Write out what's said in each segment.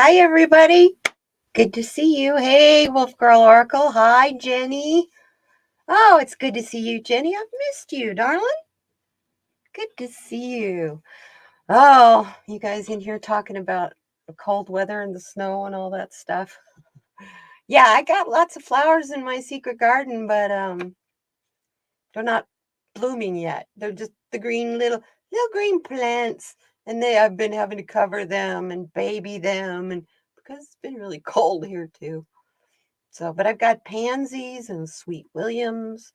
Hi, everybody. Good to see you. Hey, Wolf Girl Oracle. Hi, Jenny. Oh, it's good to see you, Jenny. I've missed you, darling. Good to see you. Oh, you guys in here talking about the cold weather and the snow and all that stuff. Yeah, I got lots of flowers in my secret garden, but they're not blooming yet. They're just the green little green plants, and I've been having to cover them and baby them, and because it's been really cold here too. So, but I've got pansies and sweet williams,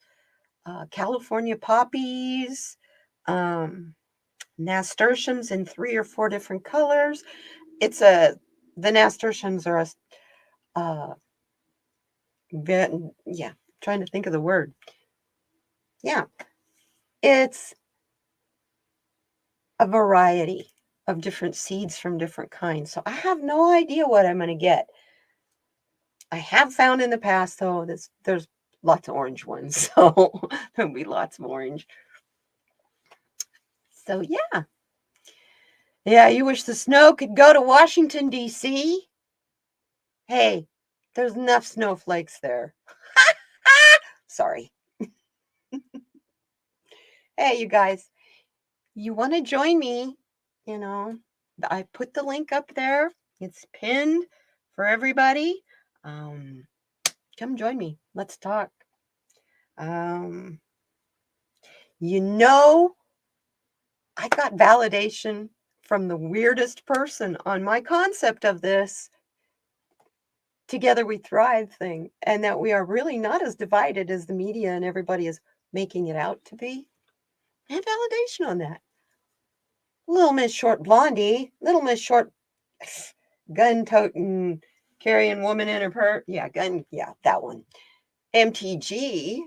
California poppies, nasturtiums in 3 or 4 different colors. The nasturtiums are trying to think of the word. Yeah, it's a variety of different seeds from different kinds. So I have no idea what I'm going to get. I have found in the past, though, there's lots of orange ones. So there'll be lots of orange. So yeah. Yeah, you wish the snow could go to Washington, D.C.? Hey, there's enough snowflakes there. Sorry. Hey, you guys, you want to join me? You know, I put the link up there. It's pinned for everybody. Come join me. Let's talk. I got validation from the weirdest person on my concept of this Together We Thrive thing, and that we are really not as divided as the media and everybody is making it out to be. I have validation on that. Little Miss Short Blondie, Little Miss Short gun-toting, carrying woman in her purse. Yeah, that one. MTG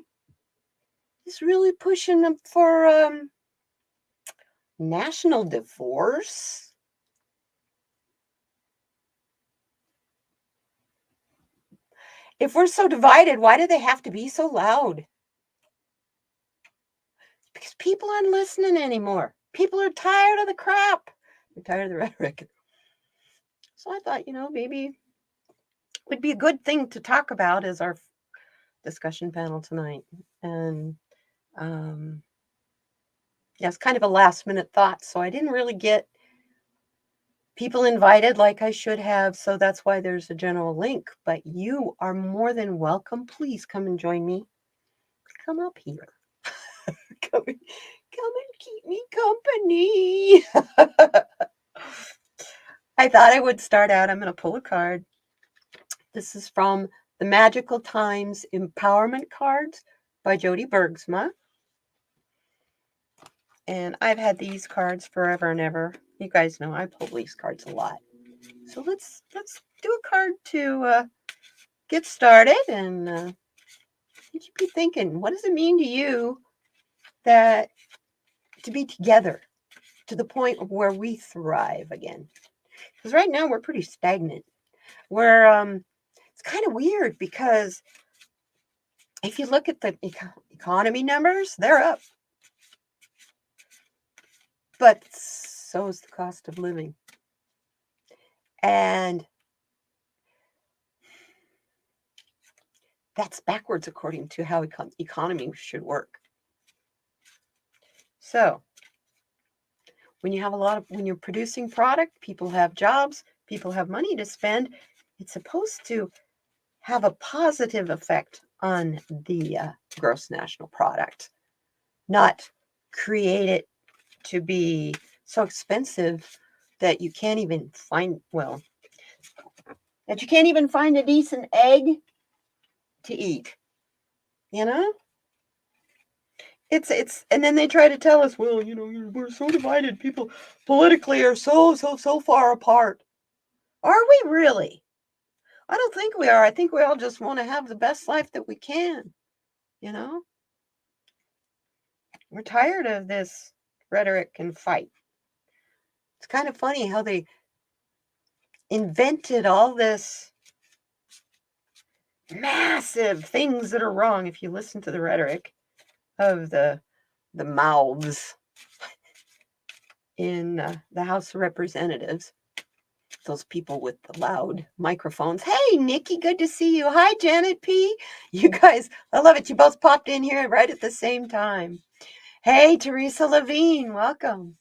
is really pushing for national divorce. If we're so divided, why do they have to be so loud? Because people aren't listening anymore. People are tired of the crap. They're tired of the rhetoric. So I thought, maybe it would be a good thing to talk about as our discussion panel tonight. And it's kind of a last minute thought. So I didn't really get people invited like I should have. So that's why there's a general link. But you are more than welcome. Please come and join me. Come up here. Come and keep me company. I thought I would start out. I'm going to pull a card. This is from the Magical Times Empowerment Cards by Jody Bergsma. And I've had these cards forever and ever. You guys know I pull these cards a lot. So let's do a card to get started and you should be thinking, what does it mean to you that to be together to the point of where we thrive again? Because right now we're pretty stagnant. It's kind of weird because if you look at the economy numbers, they're up. But so is the cost of living. And that's backwards according to how economy should work. So when you're producing product, people have jobs, people have money to spend. It's supposed to have a positive effect on the gross national product, not create it to be so expensive that you can't even find a decent egg to eat. It's and then they try to tell us, we're so divided. People politically are so far apart. Are we really? I don't think we are. I think we all just want to have the best life that we can. We're tired of this rhetoric and fight. It's kind of funny how they invented all this massive things that are wrong if you listen to the rhetoric of the mouths in the House of Representatives. those people with the loud microphones. Hey, Nikki, good to see you. Hi, Janet P. You guys, I love it. You both popped in here right at the same time. Hey, Teresa Levine, welcome.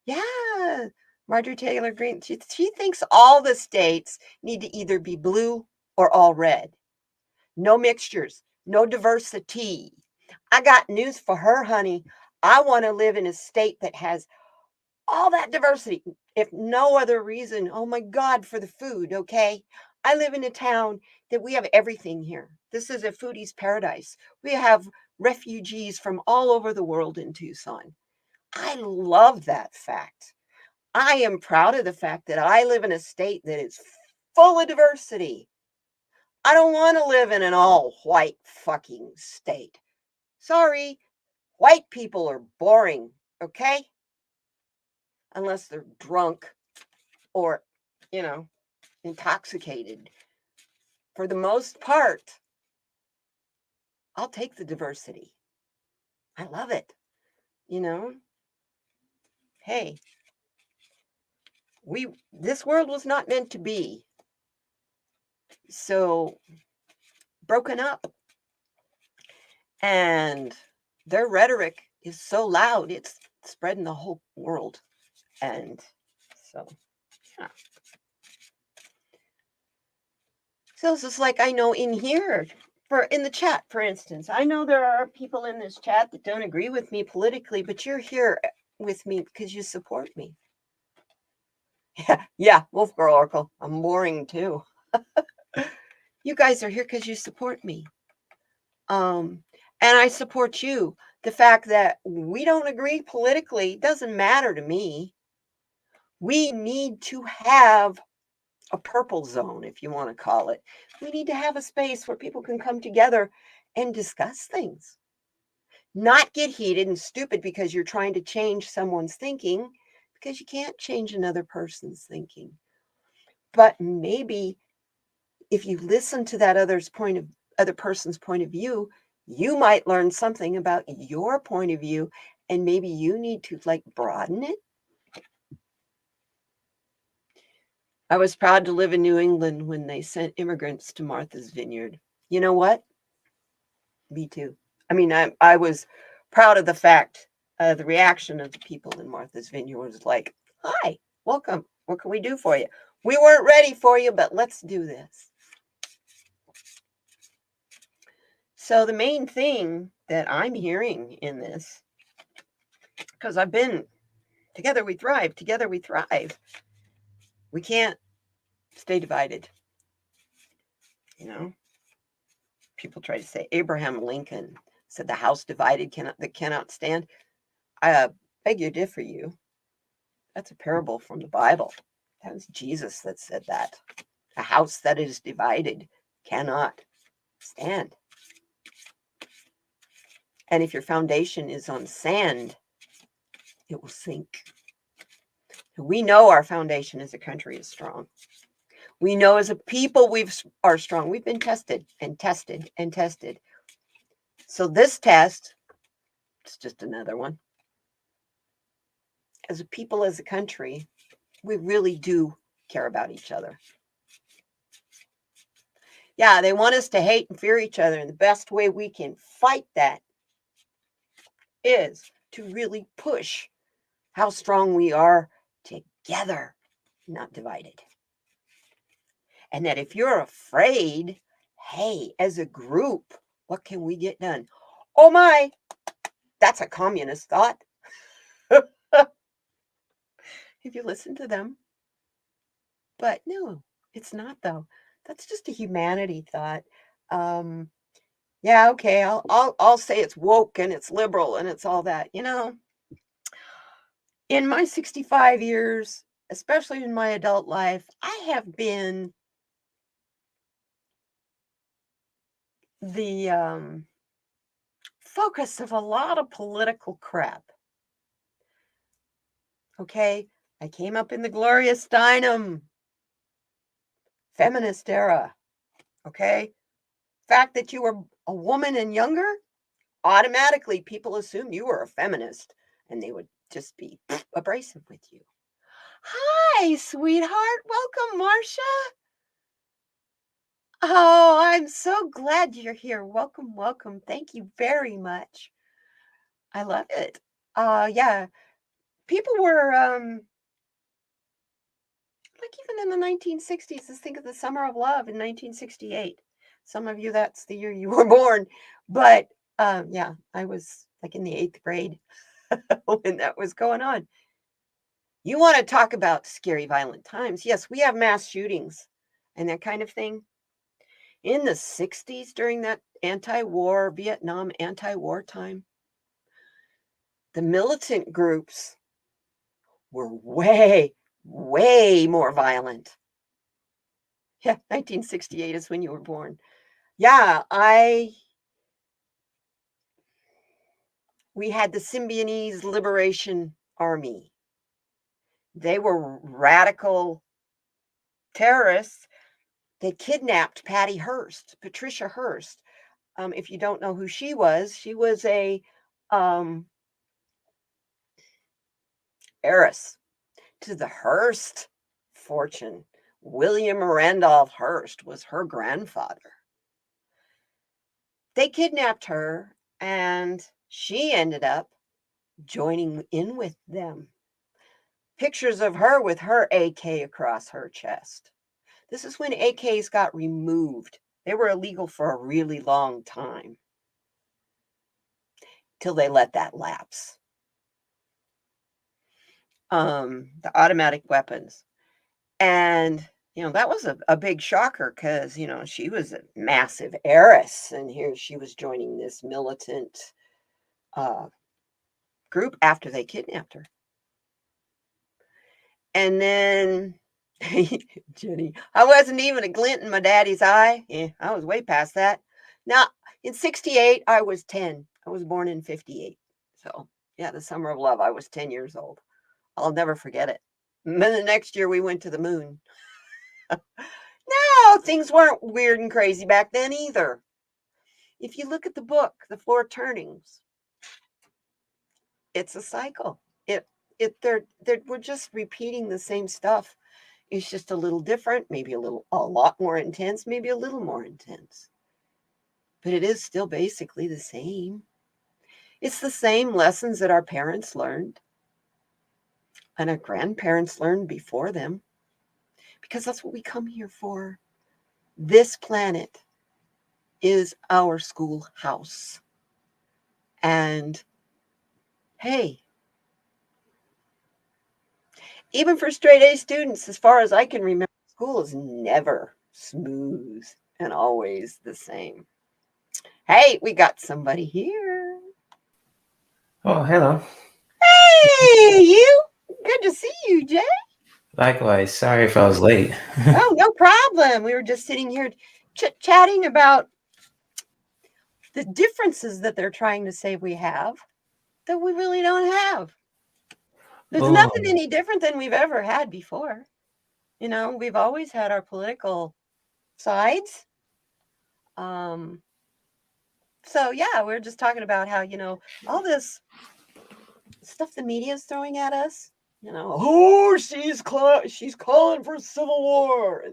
Yeah, Marjorie Taylor Greene. She thinks all the states need to either be blue or all red. No mixtures, no diversity. I got news for her, honey. I want to live in a state that has all that diversity, if no other reason, oh my God, for the food, okay? I live in a town that we have everything here. This is a foodie's paradise. We have refugees from all over the world in Tucson. I love that fact. I am proud of the fact that I live in a state that is full of diversity. I don't want to live in an all white fucking state. Sorry, white people are boring, okay? Unless they're drunk or, intoxicated. For the most part, I'll take the diversity. I love it. Hey, this world was not meant to be so broken up. And their rhetoric is so loud, it's spreading the whole world. And so, yeah. So it's just like I know in here, in the chat, for instance, I know there are people in this chat that don't agree with me politically, but you're here with me because you support me. Yeah, Wolf Girl Oracle, I'm boring too. You guys are here because you support me. And I support you. The fact that we don't agree politically doesn't matter to me. We need to have a purple zone, if you want to call it. We need to have a space where people can come together and discuss things. Not get heated and stupid because you're trying to change someone's thinking, because you can't change another person's thinking. But maybe if you listen to that other person's point of view, you might learn something about your point of view, and maybe you need to broaden it. I was proud to live in New England when they sent immigrants to Martha's Vineyard. You know what? Me too. I mean, I was proud of the fact, the reaction of the people in Martha's Vineyard was like, hi, welcome. What can we do for you? We weren't ready for you, but let's do this. So the main thing that I'm hearing in this, because I've been together we thrive, together we thrive. We can't stay divided. People try to say Abraham Lincoln said the house divided cannot stand. I beg your differ you. That's a parable from the Bible. That was Jesus that said that. A house that is divided cannot stand. And if your foundation is on sand, it will sink. We know our foundation as a country is strong. We know as a people we are strong. We've been tested and tested and tested. So this test, it's just another one. As a people, as a country, we really do care about each other. Yeah, they want us to hate and fear each other. And the best way we can fight that is to really push how strong we are together, not divided. And that if you're afraid, hey, as a group, what can we get done? Oh my, that's a communist thought. If you listen to them. But no, it's not though. That's just a humanity thought. Yeah, okay, I'll say it's woke and it's liberal and it's all that. In my 65 years, especially in my adult life, I have been the focus of a lot of political crap. Okay, I came up in the glorious Steinem feminist era. Okay, fact that you were a woman and younger, automatically people assumed you were a feminist and they would just be abrasive with you. Hi, sweetheart. Welcome, Marcia. Oh, I'm so glad you're here. Welcome, welcome. Thank you very much. I love it. Yeah. People were like even in the 1960s, let's think of the Summer of Love in 1968. Some of you, that's the year you were born. But yeah, I was like in the 8th grade when that was going on. You want to talk about scary, violent times? Yes, we have mass shootings and that kind of thing. In the 60s, during that anti-war, Vietnam anti-war time, the militant groups were way, way more violent. Yeah, 1968 is when you were born. Yeah, we had the Symbionese Liberation Army. They were radical terrorists. They kidnapped Patricia Hearst. If you don't know who she was a heiress to the Hearst fortune. William Randolph Hearst was her grandfather. They kidnapped her, and she ended up joining in with them. Pictures of her with her AK across her chest. This is when AKs got removed. They were illegal for a really long time till they let that lapse. The automatic weapons. And, that was a big shocker because, she was a massive heiress. And here she was joining this militant group after they kidnapped her. And then, Jenny, I wasn't even a glint in my daddy's eye. Yeah, I was way past that. Now, in 68, I was 10. I was born in 58. So, yeah, the Summer of Love, I was 10 years old. I'll never forget it. And then the next year we went to the moon. No, things weren't weird and crazy back then either. If you look at the book, The Four Turnings, it's a cycle. We're just repeating the same stuff. It's just a little different, maybe a lot more intense, maybe a little more intense. But it is still basically the same. It's the same lessons that our parents learned and our grandparents learned before them, because that's what we come here for. This planet is our schoolhouse. And hey, even for straight A students, as far as I can remember, school is never smooth and always the same. Hey, we got somebody here. Oh, hello. Hey, you. Good to see you, Jay. Likewise. Sorry if I was late. Oh, no problem. We were just sitting here chit-chatting about the differences that they're trying to say we have that we really don't have. There's nothing any different than we've ever had before. We've always had our political sides. So yeah, we're just talking about how, all this stuff the media is throwing at us, oh, she's calling for civil war.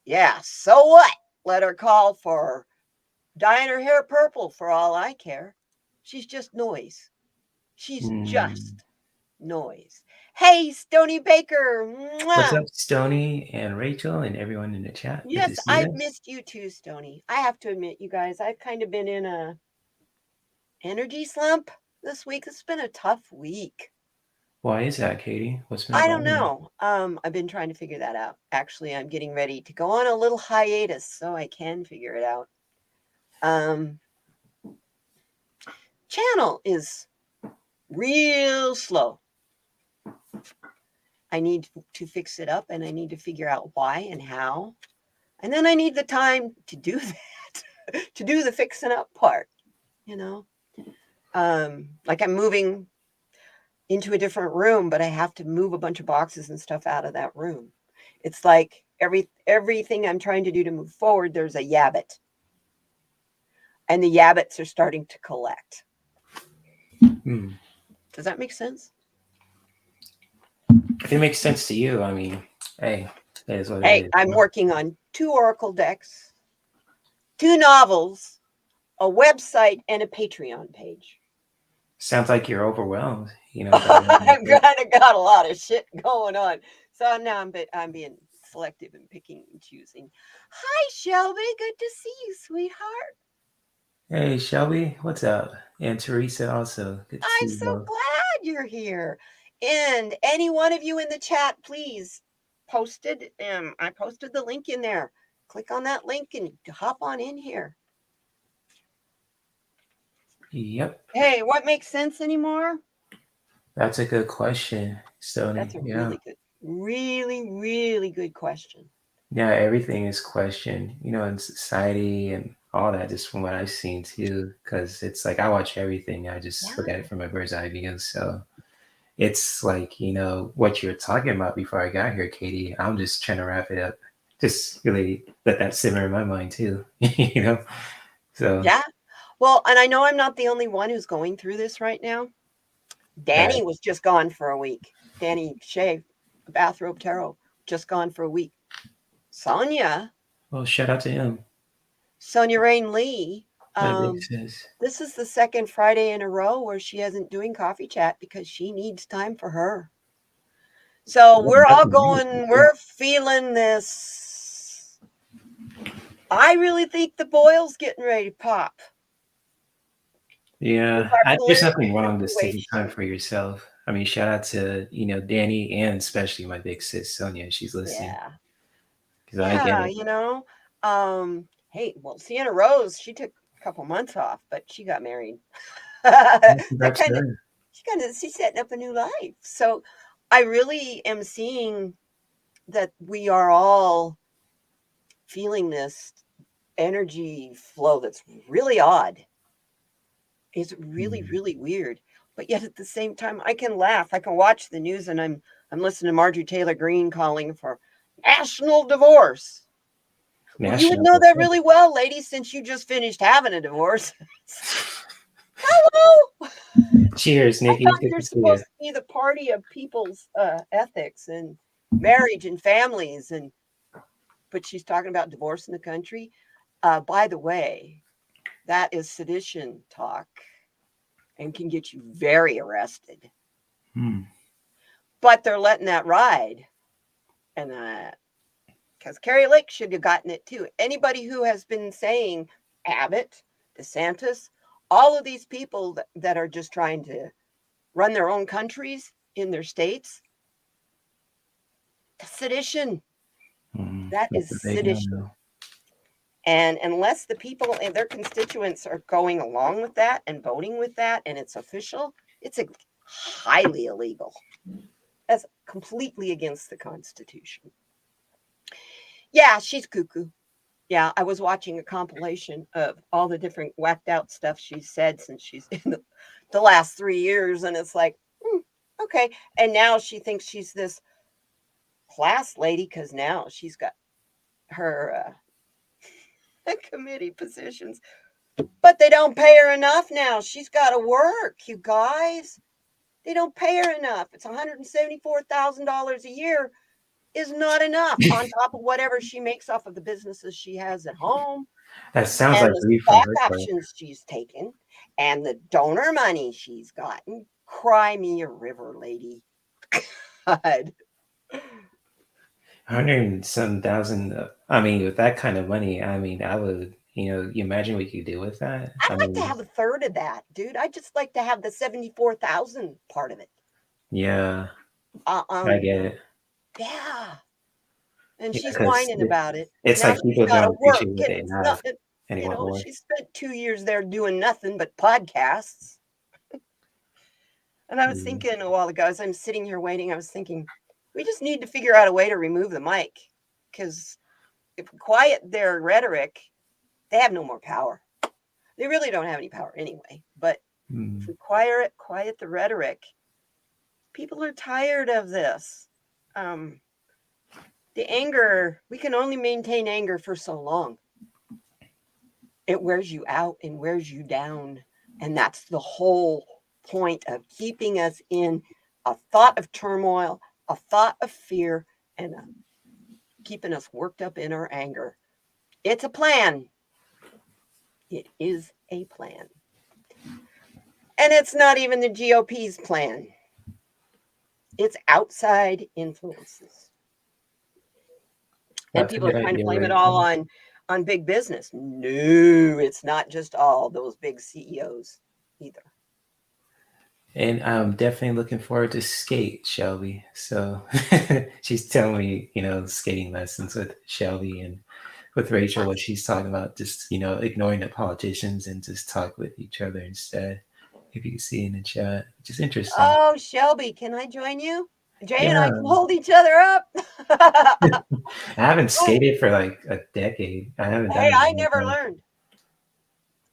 Yeah, so what? Let her call for dyeing her hair purple for all I care. She's just noise. She's just noise. Hey, Stony Baker. Mwah. What's up, Stony and Rachel and everyone in the chat? Yes, I've missed you too, Stony. I have to admit, you guys, I've kind of been in a energy slump this week. It's been a tough week. Why is that, Katie? What's been I going don't know. I've been trying to figure that out. Actually, I'm getting ready to go on a little hiatus so I can figure it out. Channel is real slow. I need to fix it up, and I need to figure out why and how. And then I need the time to do that, to do the fixing up part, like I'm moving into a different room, but I have to move a bunch of boxes and stuff out of that room. It's like everything I'm trying to do to move forward, there's a yabbit. And the yabbits are starting to collect. Does that make sense? If it makes sense to you, I mean, hey, that is what it Hey, is. I'm working on 2 oracle decks, 2 novels, a website, and a Patreon page. Sounds like you're overwhelmed, I've kind of got a lot of shit going on. So now I'm being selective and picking and choosing. Hi, Shelby. Good to see you, sweetheart. Hey, Shelby, what's up? And Teresa also. Good to see I'm you so both. glad you're here. And any one of you in the chat, please posted. I posted the link in there. Click on that link and hop on in here. Yep. Hey, what makes sense anymore? That's a good question, Stoney. That's a really, really good question. Yeah, everything is questioned, in society and all that, just from what I've seen too. Because it's like I watch everything, I just look at it from a bird's eye view. So it's like, what you're talking about before I got here, Katie, I'm just trying to wrap it up. Just really let that simmer in my mind too, So Yeah. Well, and I know I'm not the only one who's going through this right now. Danny was just gone for a week. Danny Shea, Bathrobe Tarot, just gone for a week. Sonia. Well, shout out to him. Sonia Rain Lee. This is the second Friday in a row where she isn't doing coffee chat because she needs time for her. So we're all going, we're feeling this. I really think the boil's getting ready to pop. Yeah, there's nothing wrong with taking time for yourself. I mean, shout out to, Danny and especially my big sis, Sonia. She's listening. Yeah. Because I get it. Hey, well, Sienna Rose, she took a couple months off, but she got married. She's setting up a new life. So I really am seeing that we are all feeling this energy flow that's really odd. It's really, really weird. But yet at the same time, I can laugh. I can watch the news and I'm listening to Marjorie Taylor Greene calling for national divorce. Well, you would know that really well, ladies, since you just finished having a divorce. Hello. Cheers, Nikki. I thought you're supposed to be the party of people's ethics and marriage and families, but she's talking about divorce in the country. By the way, that is sedition talk and can get you very arrested. But they're letting that ride, and because Carrie Lake should have gotten it too. Anybody who has been saying Abbott, DeSantis, all of these people that are just trying to run their own countries in their states, sedition. That is sedition. And unless the people and their constituents are going along with that and voting with that and it's official, it's highly illegal. That's completely against the Constitution. Yeah, she's cuckoo. Yeah, I was watching a compilation of all the different whacked out stuff she's said since she's in the last 3 years. And it's like, okay. And now she thinks she's this class lady because now she's got her committee positions. But they don't pay her enough now. She's got to work, you guys. They don't pay her enough. It's $174,000 a year is not enough on top of whatever she makes off of the businesses she has at home. That sounds and like the stock options she's taken and the donor money she's gotten. Cry me a river, lady. God. 107,000. I mean, with that kind of money, I mean, I would, you imagine what you could do with that. I'd like to have a third of that, dude. I'd just like to have the 74,000 part of it. Yeah. I get it. Yeah. And she's whining about it. It's now like people don't appreciate what they have. And she spent 2 years there doing nothing but podcasts. And I was thinking a while ago, as I'm sitting here waiting, I was thinking, we just need to figure out a way to remove the mic. Because if we quiet their rhetoric, they have no more power. They really don't have any power anyway. But if we quiet the rhetoric, people are tired of this. The anger, we can only maintain anger for so long. It wears you out and wears you down. And that's the whole point of keeping us in a thought of turmoil a thought of fear and keeping us worked up in our anger. It's a plan. It is a plan. And it's not even the GOP's plan. It's outside influences. And people are trying to blame it all on big business. No, it's not just all those big CEOs either. And I'm definitely looking forward to skate, Shelby. So she's telling me, skating lessons with Shelby and with Rachel, what she's talking about, just, ignoring the politicians and just talk with each other instead. If you can see in the chat, which is interesting. Oh, Shelby, can I join you? Jay and I can hold each other up. I haven't skated for like a decade. I haven't done it. I never learned.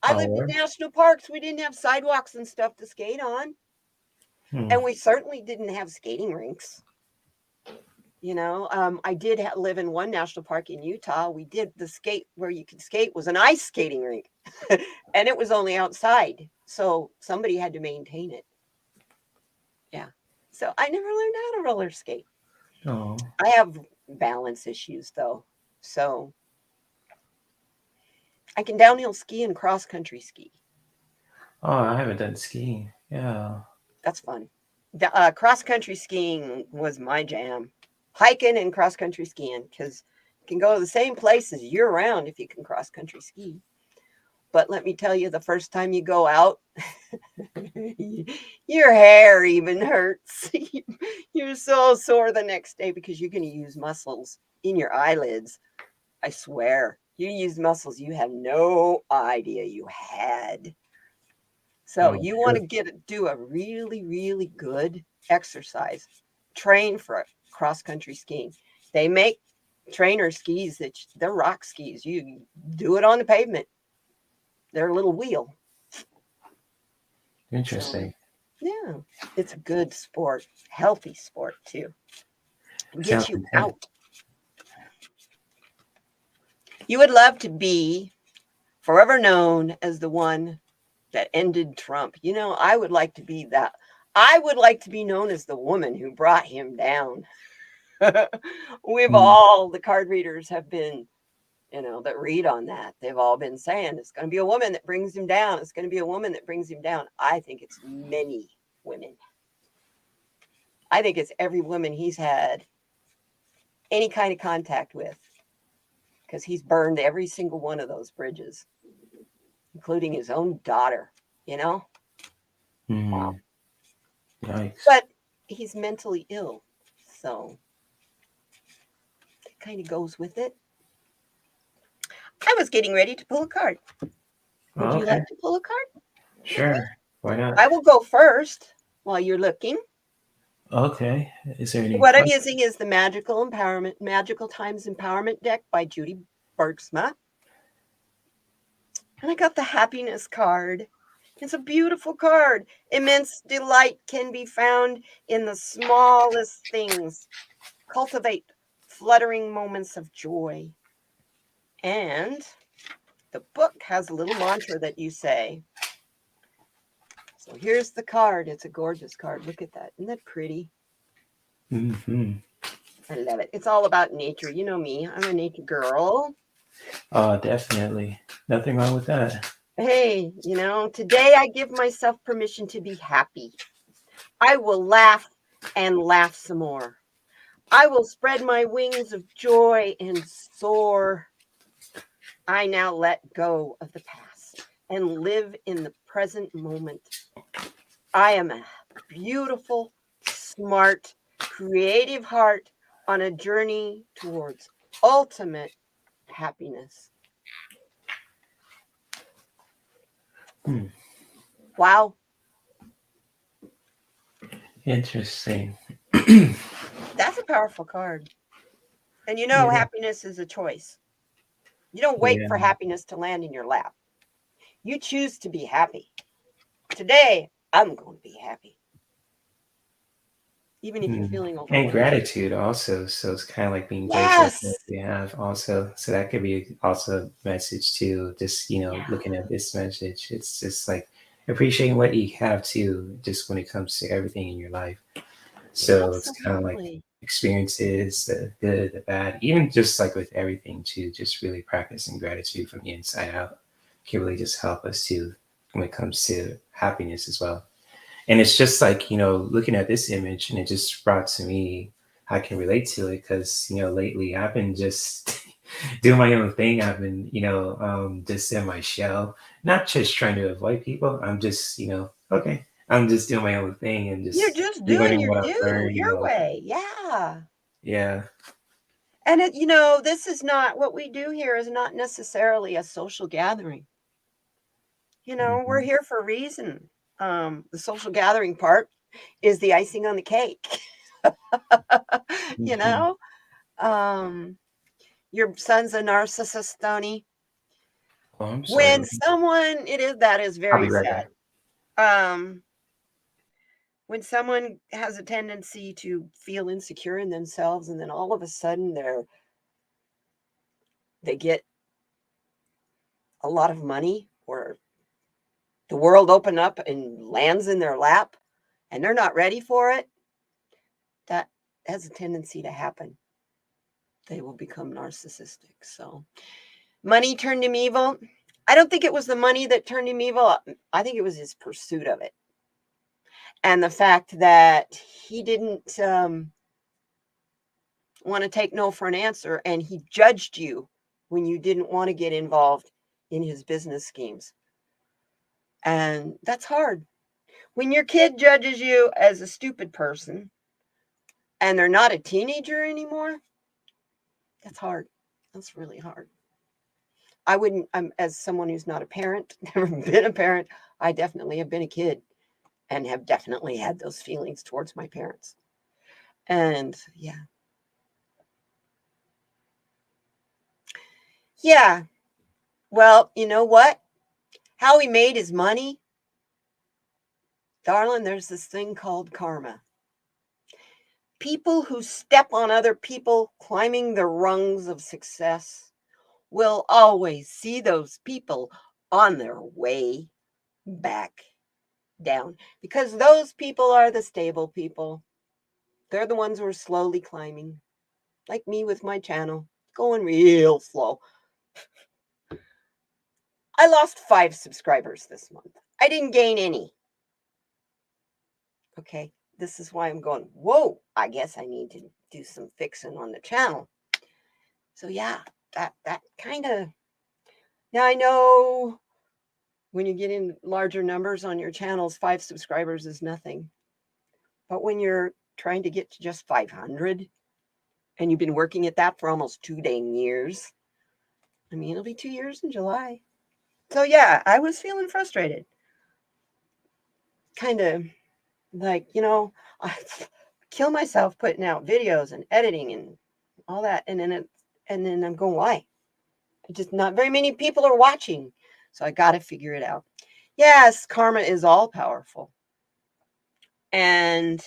I lived in national parks. We didn't have sidewalks and stuff to skate on. And we certainly didn't have skating rinks. I did live in one national park in Utah. We did the skate where you could skate was an ice skating rink. And it was only outside. So somebody had to maintain it. Yeah. So I never learned how to roller skate. Oh. I have balance issues though. So I can downhill ski and cross country ski. Oh, I haven't done skiing. Yeah. That's fun. Cross country skiing was my jam. Hiking and cross country skiing, because you can go to the same places year round if you can cross country ski. But let me tell you, the first time you go out, your hair even hurts. You're so sore the next day because you're going to use muscles in your eyelids. I swear, you use muscles you have no idea you had. So you want to do a really, really good exercise. Train for cross-country skiing. They make trainer skis they're rock skis. You do it on the pavement. They're a little wheel. Interesting. So, yeah, it's a good sport, healthy sport too. Gets you out. You would love to be forever known as the one that ended Trump. I would like to be that. I would like to be known as the woman who brought him down. All the card readers have been, that read on that. They've all been saying it's going to be a woman that brings him down. It's going to be a woman that brings him down. I think it's many women. I think it's every woman he's had any kind of contact with, because he's burned every single one of those bridges, including his own daughter, Wow. Nice. But he's mentally ill, so it kind of goes with it. I was getting ready to pull a card. Would you like to pull a card? Sure. Okay. Why not? I will go first while you're looking. Okay. Is there any? What I'm using is the Magical Times Empowerment deck by Judy Bergsma. And I got the Happiness card. It's a beautiful card. Immense delight can be found in the smallest things. Cultivate fluttering moments of joy. And the book has a little mantra that you say. So here's the card. It's a gorgeous card. Look at that. Isn't that pretty? Mm-hmm. I love it. It's all about nature. You know me. I'm a nature girl. Oh, definitely. Nothing wrong with that. Hey, today I give myself permission to be happy. I will laugh and laugh some more. I will spread my wings of joy and soar. I now let go of the past and live in the present moment. I am a beautiful, smart, creative heart on a journey towards ultimate happiness. Wow. Interesting. That's a powerful card. And happiness is a choice. You don't wait for happiness to land in your lap. You choose to be happy. Today, I'm going to be happy. Even if you're feeling overwhelmed. And gratitude also. So it's kind of like being grateful for what you have also. So that could be also a message too. Just, looking at this message. It's just like appreciating what you have too, just when it comes to everything in your life. So it's kind of like Absolutely. experiences, the good, the bad, even just like with everything too, just really practicing gratitude from the inside out can really just help us too when it comes to happiness as well. And it's just like, looking at this image, and it just brought to me, I can relate to it because, lately I've been just doing my own thing. I've been, just in my shell, not just trying to avoid people. I'm just, okay, I'm just doing my own thing and You're just just doing relearning your what I've do, learned, your way. Yeah. yeah. And this is not what we do here is not necessarily a social gathering. We're Mhm. here for a reason. The social gathering part is the icing on the cake. you Mhm. know? Um, your son's a narcissist, Tony. Oh, I'm When sorry. someone that is I'll very be right sad. back. When someone has a tendency to feel insecure in themselves and then all of a sudden they get a lot of money or the world open up and lands in their lap and they're not ready for it, that has a tendency to happen. They will become narcissistic. So, money turned him evil. I don't think it was the money that turned him evil. I think it was his pursuit of it. And the fact that he didn't want to take no for an answer and he judged you when you didn't want to get involved in his business schemes. And that's hard. When your kid judges you as a stupid person and they're not a teenager anymore, that's hard. That's really hard. I'm as someone who's not a parent, never been a parent, I definitely have been a kid and have definitely had those feelings towards my parents. And yeah. Yeah. Well, you know what? How he made his money, darling, there's this thing called karma. People who step on other people climbing the rungs of success will always see those people on their way back down because those people are the stable people. They're the ones who are slowly climbing, like me with my channel, going real slow. I lost 5 subscribers this month. I didn't gain any. Okay, this is why I'm going, whoa, I guess I need to do some fixing on the channel. So yeah, that kind of, now I know when you get in larger numbers on your channels, 5 subscribers is nothing. But when you're trying to get to just 500 and you've been working at that for almost 2 dang years, I mean, it'll be 2 years in July. So yeah, I was feeling frustrated. Kind of like, I kill myself putting out videos and editing and all that. And then I'm going, why? Just not very many people are watching. So I got to figure it out. Yes, karma is all powerful. And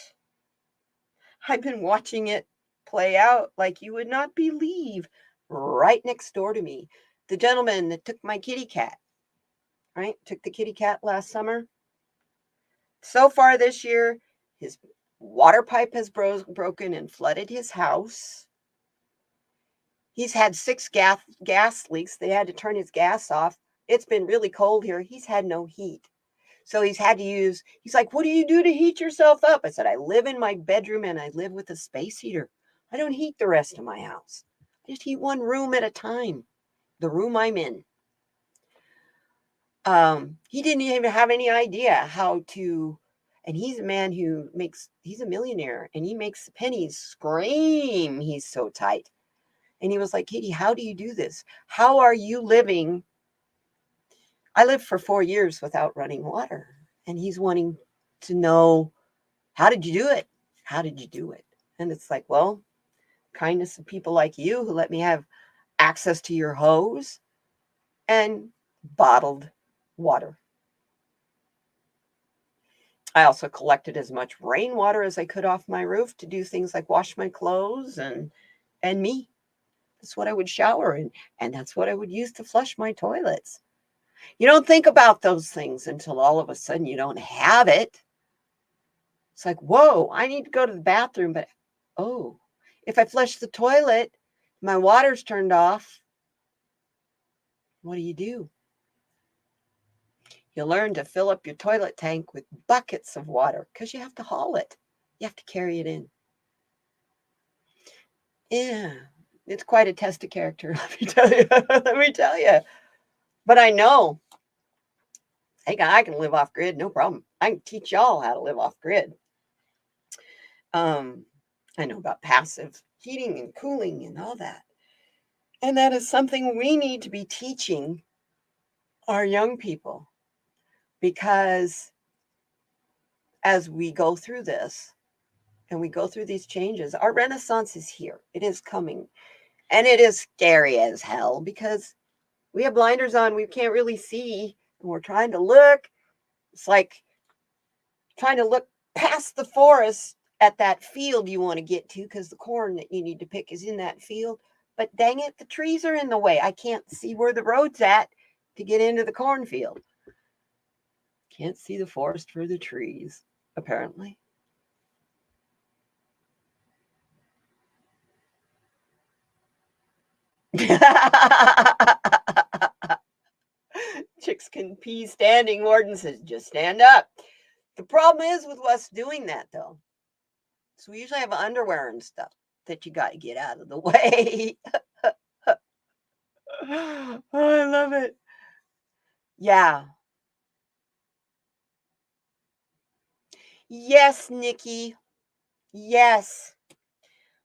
I've been watching it play out like you would not believe right next door to me. The gentleman that took my kitty cat, right? Took the kitty cat last summer. So far this year, his water pipe has broken and flooded his house. He's had 6 gas leaks. They had to turn his gas off. It's been really cold here. He's had no heat. So he's had to he's like, what do you do to heat yourself up? I said, I live in my bedroom and I live with a space heater. I don't heat the rest of my house. I just heat one room at a time, the room I'm in. He didn't even have any idea how to, and he's a man he's a millionaire and he makes pennies scream. He's so tight. And he was like, Katie, how do you do this? How are you living? I lived for 4 years without running water. And he's wanting to know, how did you do it? How did you do it? And it's like, well, kindness of people like you who let me have access to your hose and bottled water. I also collected as much rainwater as I could off my roof to do things like wash my clothes and me. That's what I would shower in, and that's what I would use to flush my toilets. You don't think about those things until all of a sudden you don't have it. It's like, whoa, I need to go to the bathroom, but oh, if I flush the toilet, my water's turned off. What do? You learn to fill up your toilet tank with buckets of water because you have to haul it. You have to carry it in. Yeah, it's quite a test of character, let me tell you. Let me tell you. But I know, hey, I can live off grid, no problem. I can teach y'all how to live off grid. I know about passive heating and cooling and all that. And that is something we need to be teaching our young people, because as we go through this and we go through these changes, our renaissance is here. It is coming. And it is scary as hell because we have blinders on. We can't really see. And we're trying to look. It's like trying to look past the forest at that field you want to get to, because the corn that you need to pick is in that field. But dang it, the trees are in the way. I can't see where the road's at to get into the cornfield. Can't see the forest for the trees, apparently. Chicks can pee standing. Warden says, just stand up. The problem is with us doing that, though. So we usually have underwear and stuff that you got to get out of the way. Oh, I love it. Yeah. Yes, Nikki. Yes.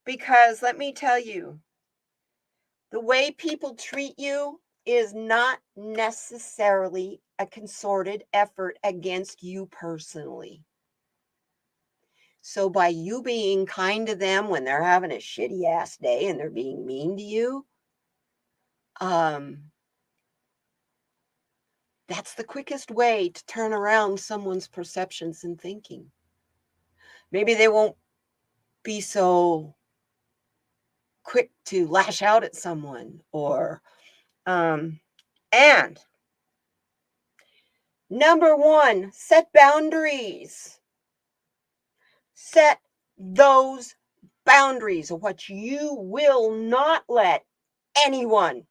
Because let me tell you, the way people treat you is not necessarily a concerted effort against you personally. So by you being kind to them when they're having a shitty ass day and they're being mean to you, that's the quickest way to turn around someone's perceptions and thinking. Maybe they won't be so quick to lash out at someone, or and number one, set boundaries. Set those boundaries of what you will not let anyone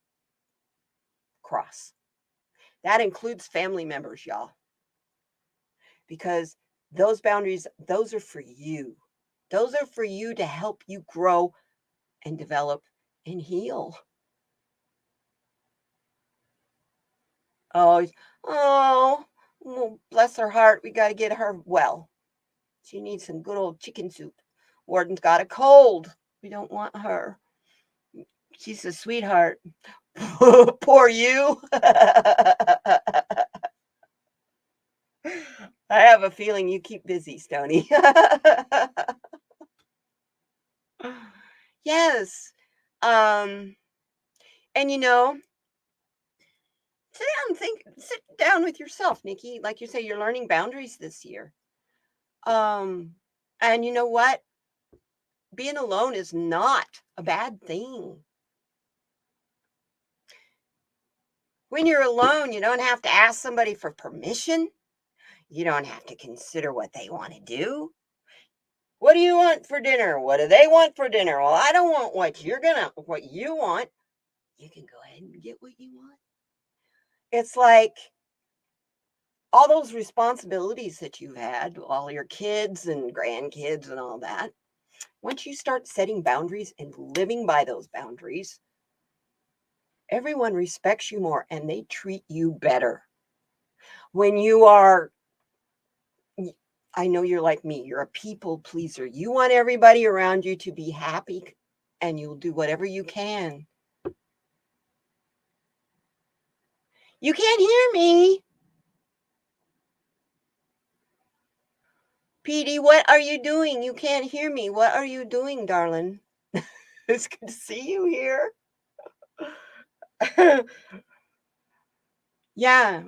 cross. That includes family members, y'all. Because those boundaries, those are for you. Those are for you to help you grow and develop and heal. Oh, well, bless her heart. We got to get her well. She needs some good old chicken soup. Warden's got a cold. We don't want her. She's a sweetheart. Poor you. I have a feeling you keep busy, Stony. Yes. And sit down with yourself, Nikki. Like you say, you're learning boundaries this year. And you know what? Being alone is not a bad thing. When you're alone, you don't have to ask somebody for permission. You don't have to consider what they want to do. What do you want for dinner? What do they want for dinner? Well, I don't want what you want. You can go ahead and get what you want. It's like all those responsibilities that you've had, all your kids and grandkids and all that. Once you start setting boundaries and living by those boundaries, everyone respects you more and they treat you better. When you are, I know you're like me, you're a people pleaser. You want everybody around you to be happy and you'll do whatever you can. You can't hear me. PD, what are you doing? You can't hear me. What are you doing, darling? It's good to see you here. Yeah.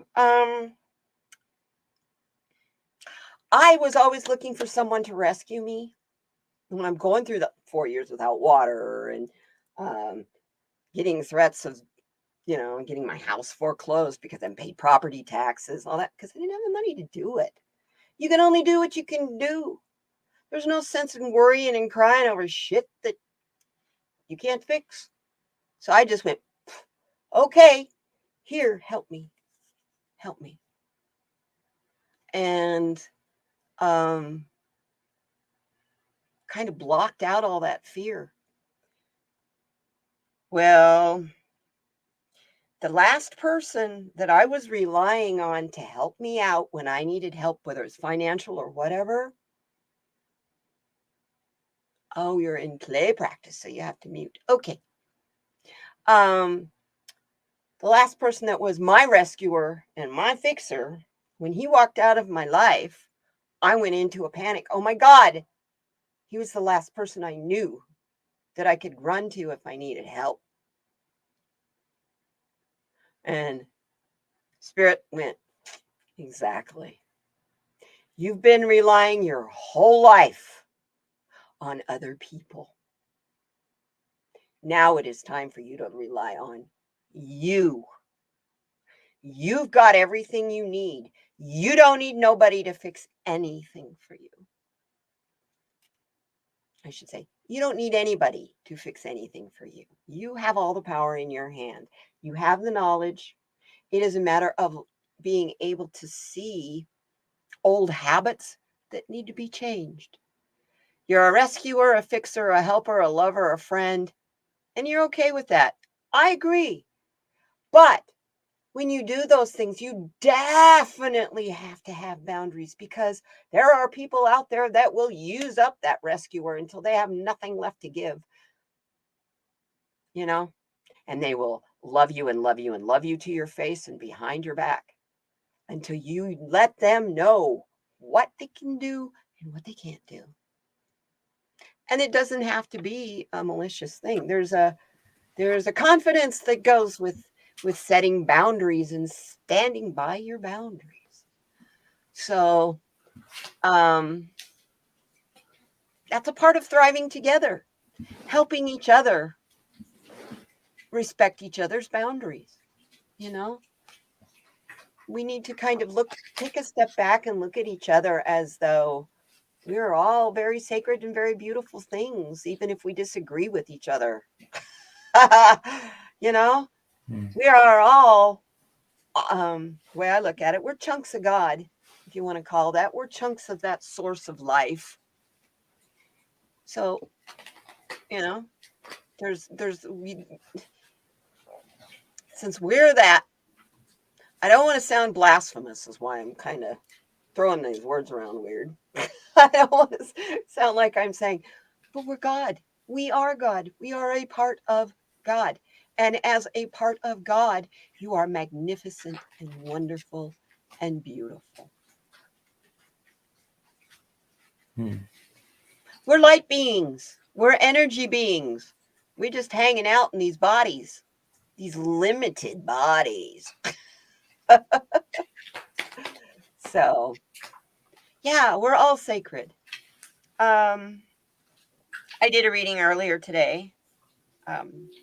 I was always looking for someone to rescue me when I'm going through the 4 years without water and getting threats of, getting my house foreclosed because I paid property taxes, all that, because I didn't have the money to do it. You can only do what you can do. There's no sense in worrying and crying over shit that you can't fix. So I just went, okay, here, help me. Help me. And kind of blocked out all that fear. Well, the last person that I was relying on to help me out when I needed help, whether it's financial or whatever. Oh, you're in play practice, so you have to mute. Okay. The last person that was my rescuer and my fixer, when he walked out of my life, I went into a panic. Oh my God. He was the last person I knew that I could run to if I needed help. And Spirit went, exactly. You've been relying your whole life on other people. Now it is time for you to rely on you. You've got everything you need. You don't need nobody to fix anything for you. I should say, you don't need anybody to fix anything for you. You have all the power in your hand. You have the knowledge. It is a matter of being able to see old habits that need to be changed. You're a rescuer, a fixer, a helper, a lover, a friend, and you're okay with that. I agree. But when you do those things, you definitely have to have boundaries, because there are people out there that will use up that rescuer until they have nothing left to give. You know, and they will love you and love you and love you to your face and behind your back until you let them know what they can do and what they can't do. And it doesn't have to be a malicious thing. There's a confidence that goes with setting boundaries and standing by your boundaries. So that's a part of thriving together, helping each other respect each other's boundaries. You know, we need to kind of take a step back and look at each other as though we're all very sacred and very beautiful things, even if we disagree with each other. You know, we are all, the way I look at it, we're chunks of God, if you want to call that. We're chunks of that source of life. So, you know, since we're that, I don't want to sound blasphemous, is why I'm kind of throwing these words around weird. I don't want to sound like I'm saying, but we're God. We are God. We are a part of God. And as a part of God, you are magnificent and wonderful and beautiful. We're light beings. We're energy beings. We're just hanging out in these bodies, these limited bodies. So, yeah, we're all sacred. I did a reading earlier today.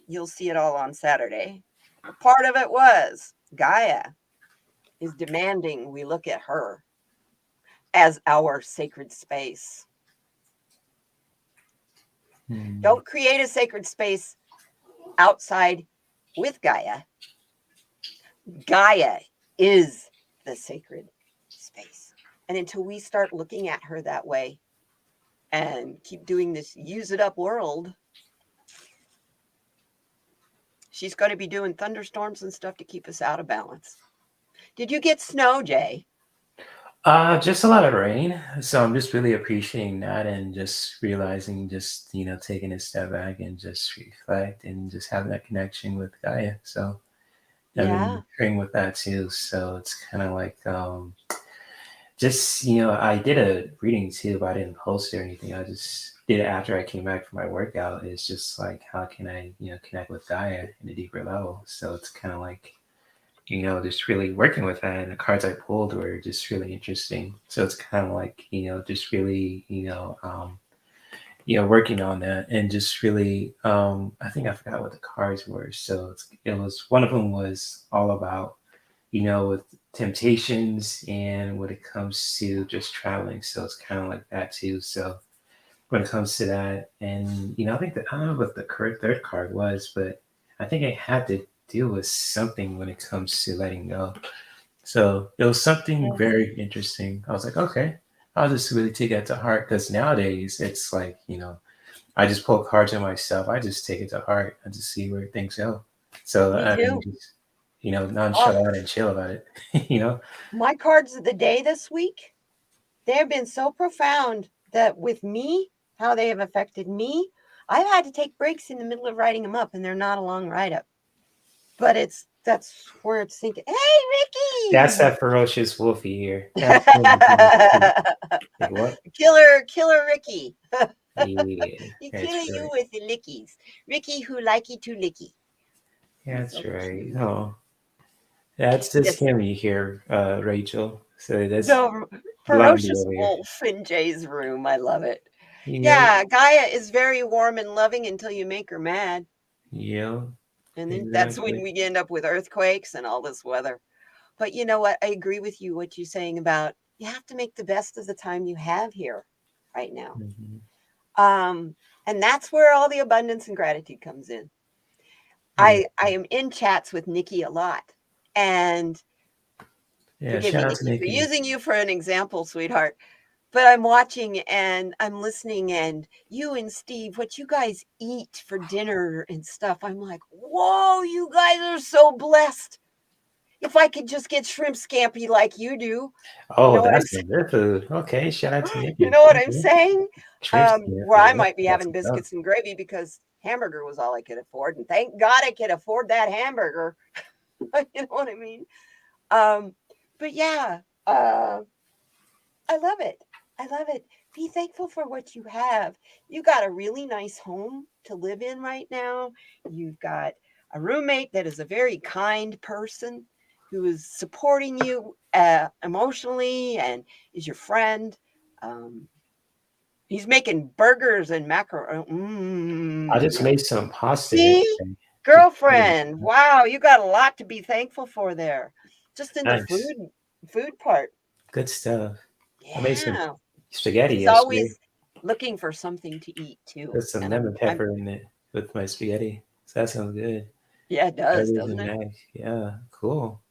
You'll see it all on Saturday. Part of it was Gaia is demanding we look at her as our sacred space. Don't create a sacred space outside with Gaia. Gaia is the sacred space. And until we start looking at her that way and keep doing this use it up world, she's going to be doing thunderstorms and stuff to keep us out of balance. Did you get snow, Jay? Just a lot of rain. So I'm just really appreciating that and just realizing, just, taking a step back and just reflect and just having that connection with Gaia. So I've been agreeing with that too. So it's kind of like, just, I did a reading too, but I didn't post it or anything. I just did it after I came back from my workout. It's just like, how can I, connect with Gaia in a deeper level? So it's kind of like, just really working with that. And the cards I pulled were just really interesting. So it's kind of like, just really, working on that and just really, I think I forgot what the cards were. So it was, one of them was all about, with temptations and when it comes to just traveling. So it's kind of like that too. So when it comes to that. And I think that I don't know what the correct third card was, but I think I had to deal with something when it comes to letting go. So it was something very interesting. I was like, okay, I'll just really take that to heart because nowadays it's like, I just pull cards on myself. I just take it to heart and just see where things go. So Me I mean, too. just Oh, nonchalant and chill about it. you know. my cards of the day this week, they have been so profound that with me, how they have affected me, I've had to take breaks in the middle of writing them up, and they're not a long write up. But that's where it's thinking, hey, That's Ricky. that ferocious wolfie here. That's like what? Killer Ricky. Yeah, He that's killing you right. with the lickies. Ricky who likey to licky. He's That's so right. cute. Oh, that's just Yes, him you hear, Rachel. So that's the Blondie ferocious over here. wolf in Jay's room. I love it. Yep. Yeah, Gaia is very warm and loving until you make her mad. Yep. And then that's when Exactly. we end up with earthquakes and all this weather. But you know what? I agree with you, what you're saying about you have to make the best of the time you have here right now. Hmm. Um, and that's where all the abundance and gratitude comes in. Yeah. I am in chats with Nikki a lot. And Yeah. forgive Shout me, out to Nikki, for Nikki. using you for an example, sweetheart. But I'm watching and I'm listening, and you and Steve, what you guys eat for dinner and stuff. I'm like, whoa, you guys are so blessed. If I could just get shrimp scampi like you do, you Oh, know what I'm that's some good food. Okay. Shout out to you Nikki. know what I'm Okay. saying? Shrimp Where I food. might be That's having what's up. biscuits and gravy because hamburger was all I could afford, and thank God I could afford that hamburger. You know what I mean? Um, but yeah, I love it. I love it. Be thankful for what you have. You got a really nice home to live in right now. You've got a roommate that is a very kind person who is supporting you emotionally and is your friend. Um, he's making burgers and macaroni. I just Mm. made some pasta See, yesterday. girlfriend. Wow, you got a lot to be thankful for there. Just in the Nice. food part. Good stuff. I made some Yeah. spaghetti She's yesterday. always looking for something to eat too. Put some And lemon I'm pepper in it with my spaghetti. So that sounds good. yeah, it does, Better doesn't than it? that. Yeah, cool.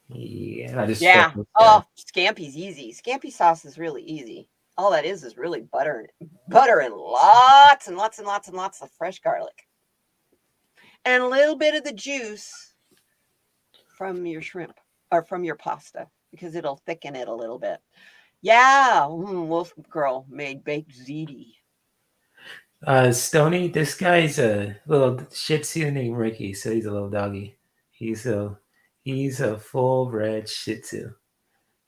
Yeah, I just Yeah. felt that. Oh, scampi's easy. Scampi sauce is really easy. All that is really butter and lots and lots and lots and lots of fresh garlic. And a little bit of the juice from your shrimp or from your pasta because it'll thicken it a little bit. Yeah, Wolf Girl made baked ziti. Stony, this guy's a little Shih Tzu named Ricky, so he's a little doggy. He's a he's a full bred Shih Tzu.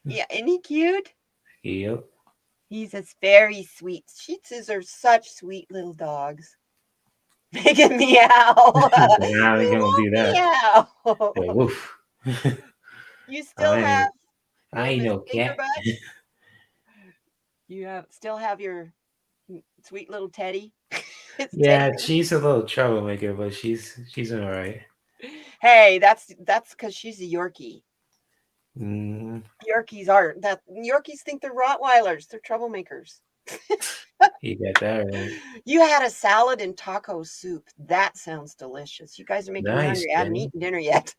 Yeah, isn't he cute? Yep. He's just very sweet. Shih Tzus are such sweet little dogs. Make it meow. Nah, we He don't won't do that. meow. Like, woof. You still I have ain't, I him ain't as no finger cat. bud? You have still have your sweet little Teddy. It's Teddy. Yeah, she's a little troublemaker, but she's all right. Hey, that's because she's a Yorkie. Mm, Yorkies are that Yorkies think they're Rottweilers. They're troublemakers. you got that right. You had a salad and taco soup. That sounds delicious. You guys are making me Nice, hungry. I haven't Jenny. eaten dinner yet,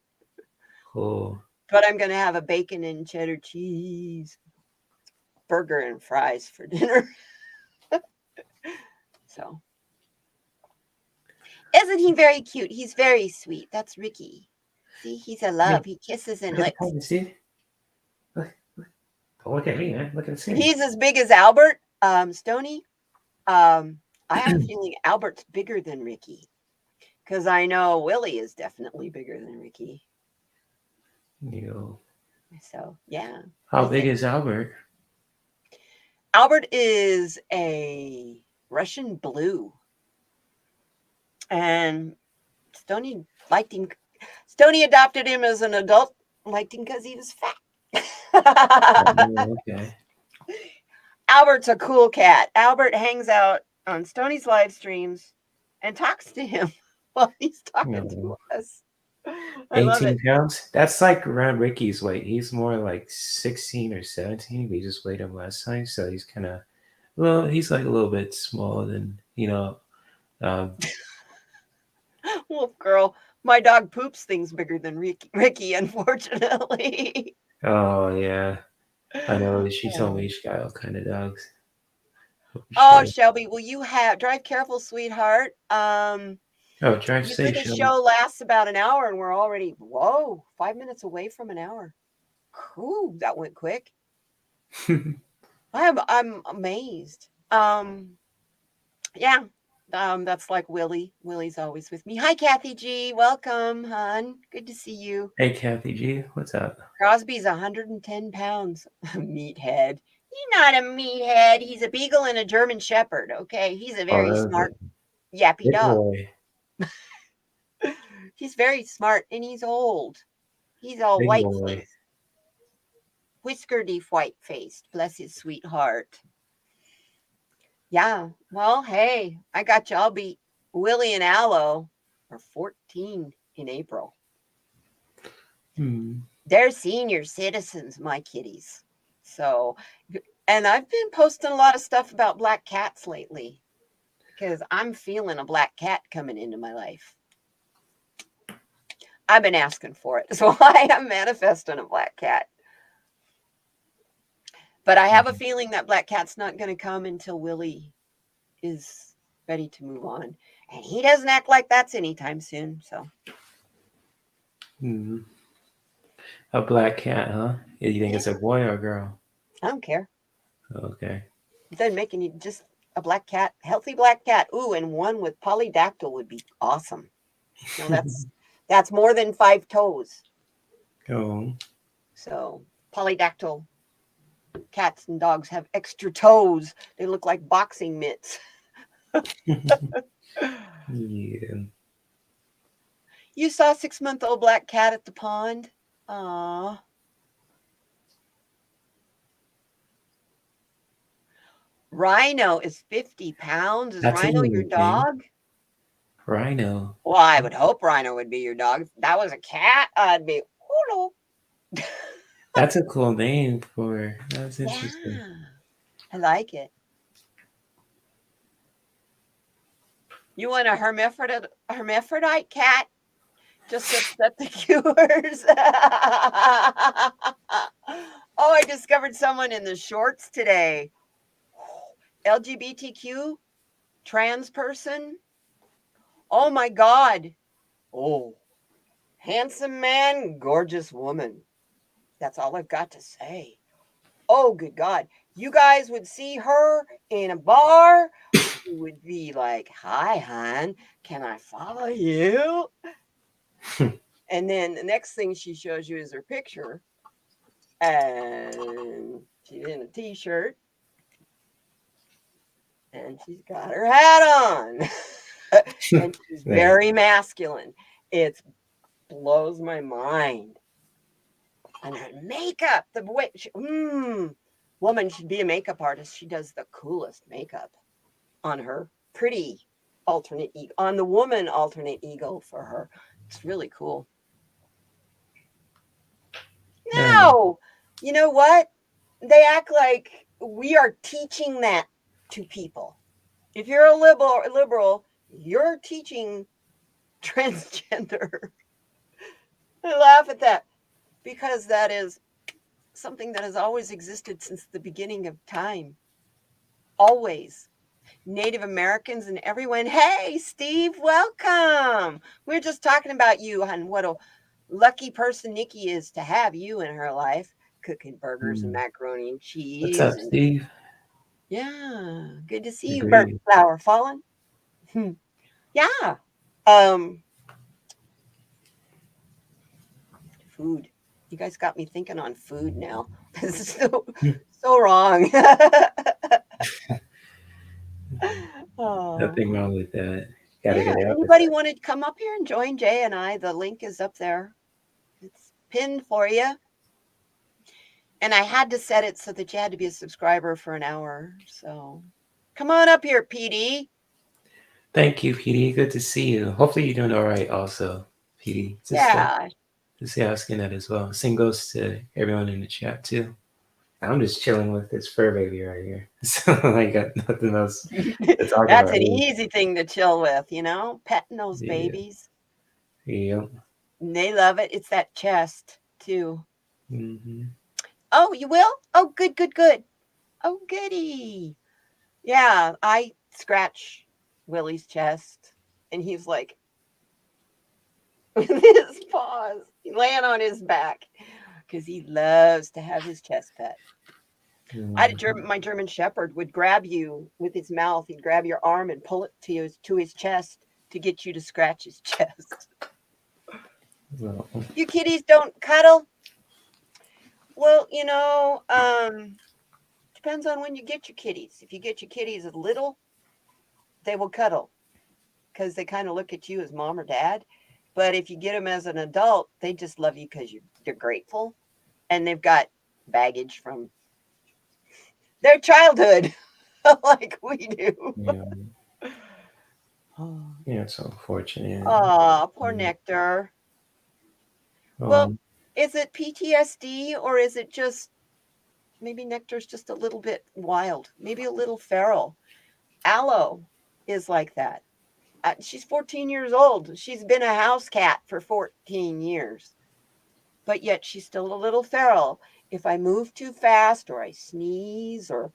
Cool. but I'm gonna have a bacon and cheddar cheese burger and fries for dinner. So, isn't he very cute? He's very sweet. That's Ricky. See, he's a Yeah, love. He kisses and look at the licks. card, see? Look, don't look at me, man. Look at the screen. He's as big as Albert. Stony. I have a feeling Albert's bigger than Ricky because I know Willie is definitely bigger than Ricky. You. So yeah, How I big think is Albert? Albert is a Russian blue, and Stony liked him. Stony adopted him as an adult, liked him because he was fat. Oh, okay. Albert's a cool cat. Albert hangs out on Stony's live streams and talks to him while he's talking to No. us. I love 18 it. pounds? That's like around Ricky's weight. He's more like 16 or 17. We just weighed him last time, so he's kind of Well, he's like a little bit smaller than, um, Wolf girl, my dog poops things bigger than Ricky, unfortunately. oh yeah. I know she told me she got all kind of dogs. Oh, Sure. Shelby, will you drive careful, sweetheart? Oh, drive You know, safe, the Shelby. show lasts about an hour and we're already, 5 minutes away from an hour. Cool, that went quick. I'm amazed. Yeah. That's like Willie. Willie's always with me. Hi, Kathy G. Welcome, hon. Good to see you. Hey, Kathy G, what's up? Crosby's 110 pounds. Meathead. He's not a meathead. He's a beagle and a German shepherd. Okay. He's a very Oh, smart, yappy big dog. boy. He's very smart and he's old. He's all Big white boy. faced. Whiskeredy white faced. Bless his sweet heart. Yeah. Well, hey, I got you. I'll be Willie and Aloe are 14 in April. They're senior citizens, my kitties. So, and I've been posting a lot of stuff about black cats lately because I'm feeling a black cat coming into my life. I've been asking for it. So I am manifesting a black cat. But I have a feeling that black cat's not going to come until Willie is ready to move on. And he doesn't act like that's anytime soon. So. A black cat, huh? You think it's a boy or a girl? I don't care. Okay. It doesn't make any, just a black cat, healthy black cat. Ooh, and one with polydactyl would be awesome. You know, that's more than 5 toes. Oh. So polydactyl cats and dogs have extra toes. They look like boxing mitts. Yeah. You saw a 6-month-old black cat at the pond? Aww. Rhino is 50 pounds. Is That's a Rhino your new thing. dog? Rhino. Well, I would hope Rhino would be your dog. If that was a cat, I'd be, hello. That's a cool name for. That's interesting. Yeah, I like it. You want a hermaphrodite cat? Just upset the cures. Oh, I discovered someone in the shorts today. LGBTQ, trans person. Oh my God. Oh, handsome man, gorgeous woman. That's all I've got to say. Oh, good God. You guys would see her in a bar. You would be like, hi, hon. Can I follow you? And then the next thing she shows you is her picture. And she's in a t-shirt. And she's got her hat on. And she's very masculine. It blows my mind. And her makeup, the way woman should be a makeup artist. She does the coolest makeup on her pretty alternate ego, on the woman alternate ego for her. It's really cool. No, you know what? They act like we are teaching that to people. If you're a liberal, you're teaching transgender. I laugh at that because that is something that has always existed since the beginning of time. Always. Native Americans and everyone. Hey, Steve, welcome. We're just talking about you and what a lucky person Nikki is to have you in her life, cooking burgers and macaroni and cheese. What's up, Steve? Yeah, good to see you, Burnt Flower Fallen. Yeah. Food. You guys got me thinking on food now. This is so wrong. Nothing wrong with that. Gotta get it out. Anybody want to come up here and join Jay and I? The link is up there. It's pinned for you. And I had to set it so that you had to be a subscriber for an hour. So come on up here, PD. Thank you, PD. Good to see you. Hopefully you're doing all right also, PD. Yeah. Just asking that as well. Same goes to everyone in the chat too. I'm just chilling with this fur baby right here. So I got nothing else to talk That's about. an easy thing to chill with, you know, petting those Yeah. babies. Yep. And they love it. It's that chest too. Mm-hmm. Oh, you will? Oh, good, good, good. Oh, goody. Yeah, I scratch Willie's chest, and he's like, with his paws, laying on his back, because he loves to have his chest pet. My German Shepherd would grab you with his mouth. He'd grab your arm and pull it to his chest to get you to scratch his chest. Well, You kitties don't cuddle? Well, depends on when you get your kitties. If you get your kitties little, they will cuddle because they kind of look at you as mom or dad. But if you get them as an adult, they just love you because they're grateful and they've got baggage from their childhood like we do. yeah. Yeah, it's unfortunate. Oh, poor Nectar. Well, Um, is it PTSD or is it just maybe Nectar's just a little bit wild, maybe a little feral? Aloe is like that. She's 14 years old. She's been a house cat for 14 years, but yet she's still a little feral. If I move too fast or I sneeze or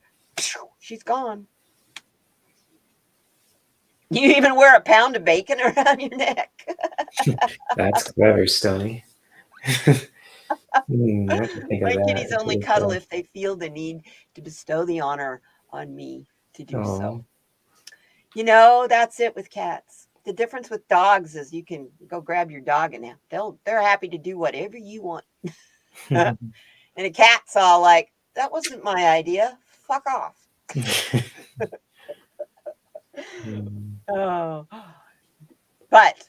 she's gone. You even wear a pound of bacon around your neck. that's clever, Stony. I should think of My that. kitties only cuddle if they feel the need to bestow the honor on me to do so. That's it with cats. The difference with dogs is you can go grab your dog and they're happy to do whatever you want. And a cat's all like, that wasn't my idea. Fuck off. Oh. But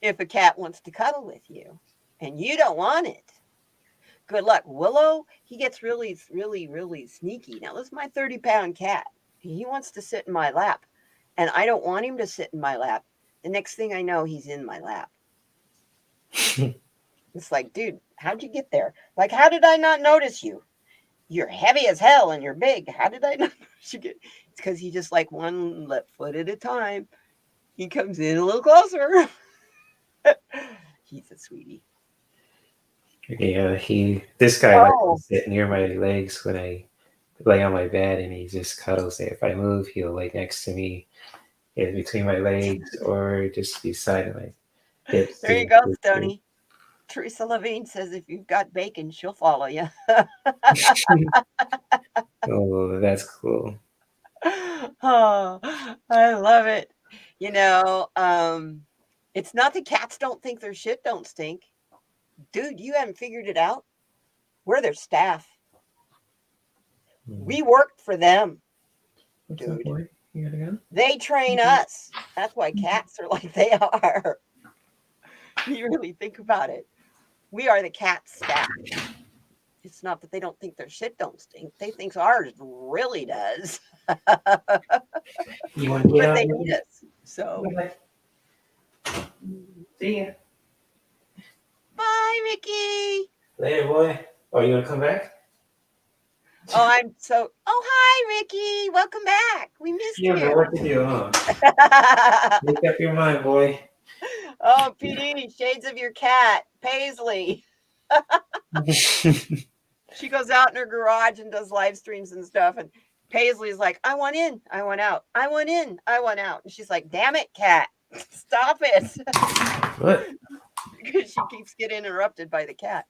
if a cat wants to cuddle with you and you don't want it, good luck. Willow, he gets really, really, really sneaky. Now, this is my 30-pound cat. He wants to sit in my lap, and I don't want him to sit in my lap. The next thing I know, he's in my lap. It's like, dude, how'd you get there? Like, how did I not notice you? You're heavy as hell and you're big. How did I not notice you? It's because he just like one left foot at a time. He comes in a little closer. He's a sweetie. Yeah, this guy likes to sit near my legs when I lay on my bed, and he just cuddles it. If I move, he'll lay next to me, in between my legs, or just beside my hips. There you go, Stoney. Teresa Levine says if you've got bacon, she'll follow you. Oh, that's cool. Oh, I love it. It's not that cats don't think their shit don't stink. Dude, you haven't figured it out. We're their staff. We worked for them. What's up, boy? You gotta go? They train us. That's why cats are like they are. You really think about it. We are the cat staff. It's not that they don't think their shit don't stink. They think ours really does. You want to get But out? they need us. So. See ya. Bye, Ricky. Later, boy. Oh, you want to come back? Oh, hi, Ricky. Welcome back. We missed you. You don't know what to do, huh? Make up your mind, boy. Oh, PD, shades of your cat, Paisley. She goes out in her garage and does live streams and stuff. And Paisley's like, I want in, I want out. I want in, I want out. And she's like, damn it, cat. Stop it. What? Because she keeps getting interrupted by the cat.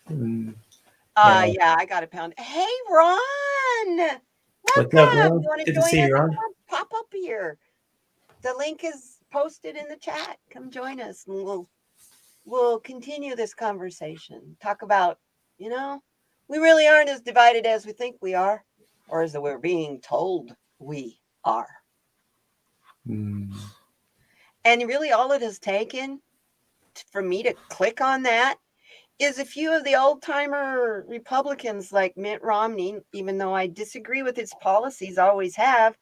Yeah, I got a pound. Hey, Ron. Welcome. What's up, bro? You want to Good join to see you, us? Ron. Pop up here. The link is posted in the chat. Come join us and we'll continue this conversation. Talk about, we really aren't as divided as we think we are, or as we're being told we are. And really all it has taken for me to click on that is a few of the old-timer Republicans like Mitt Romney, even though I disagree with his policies, always have,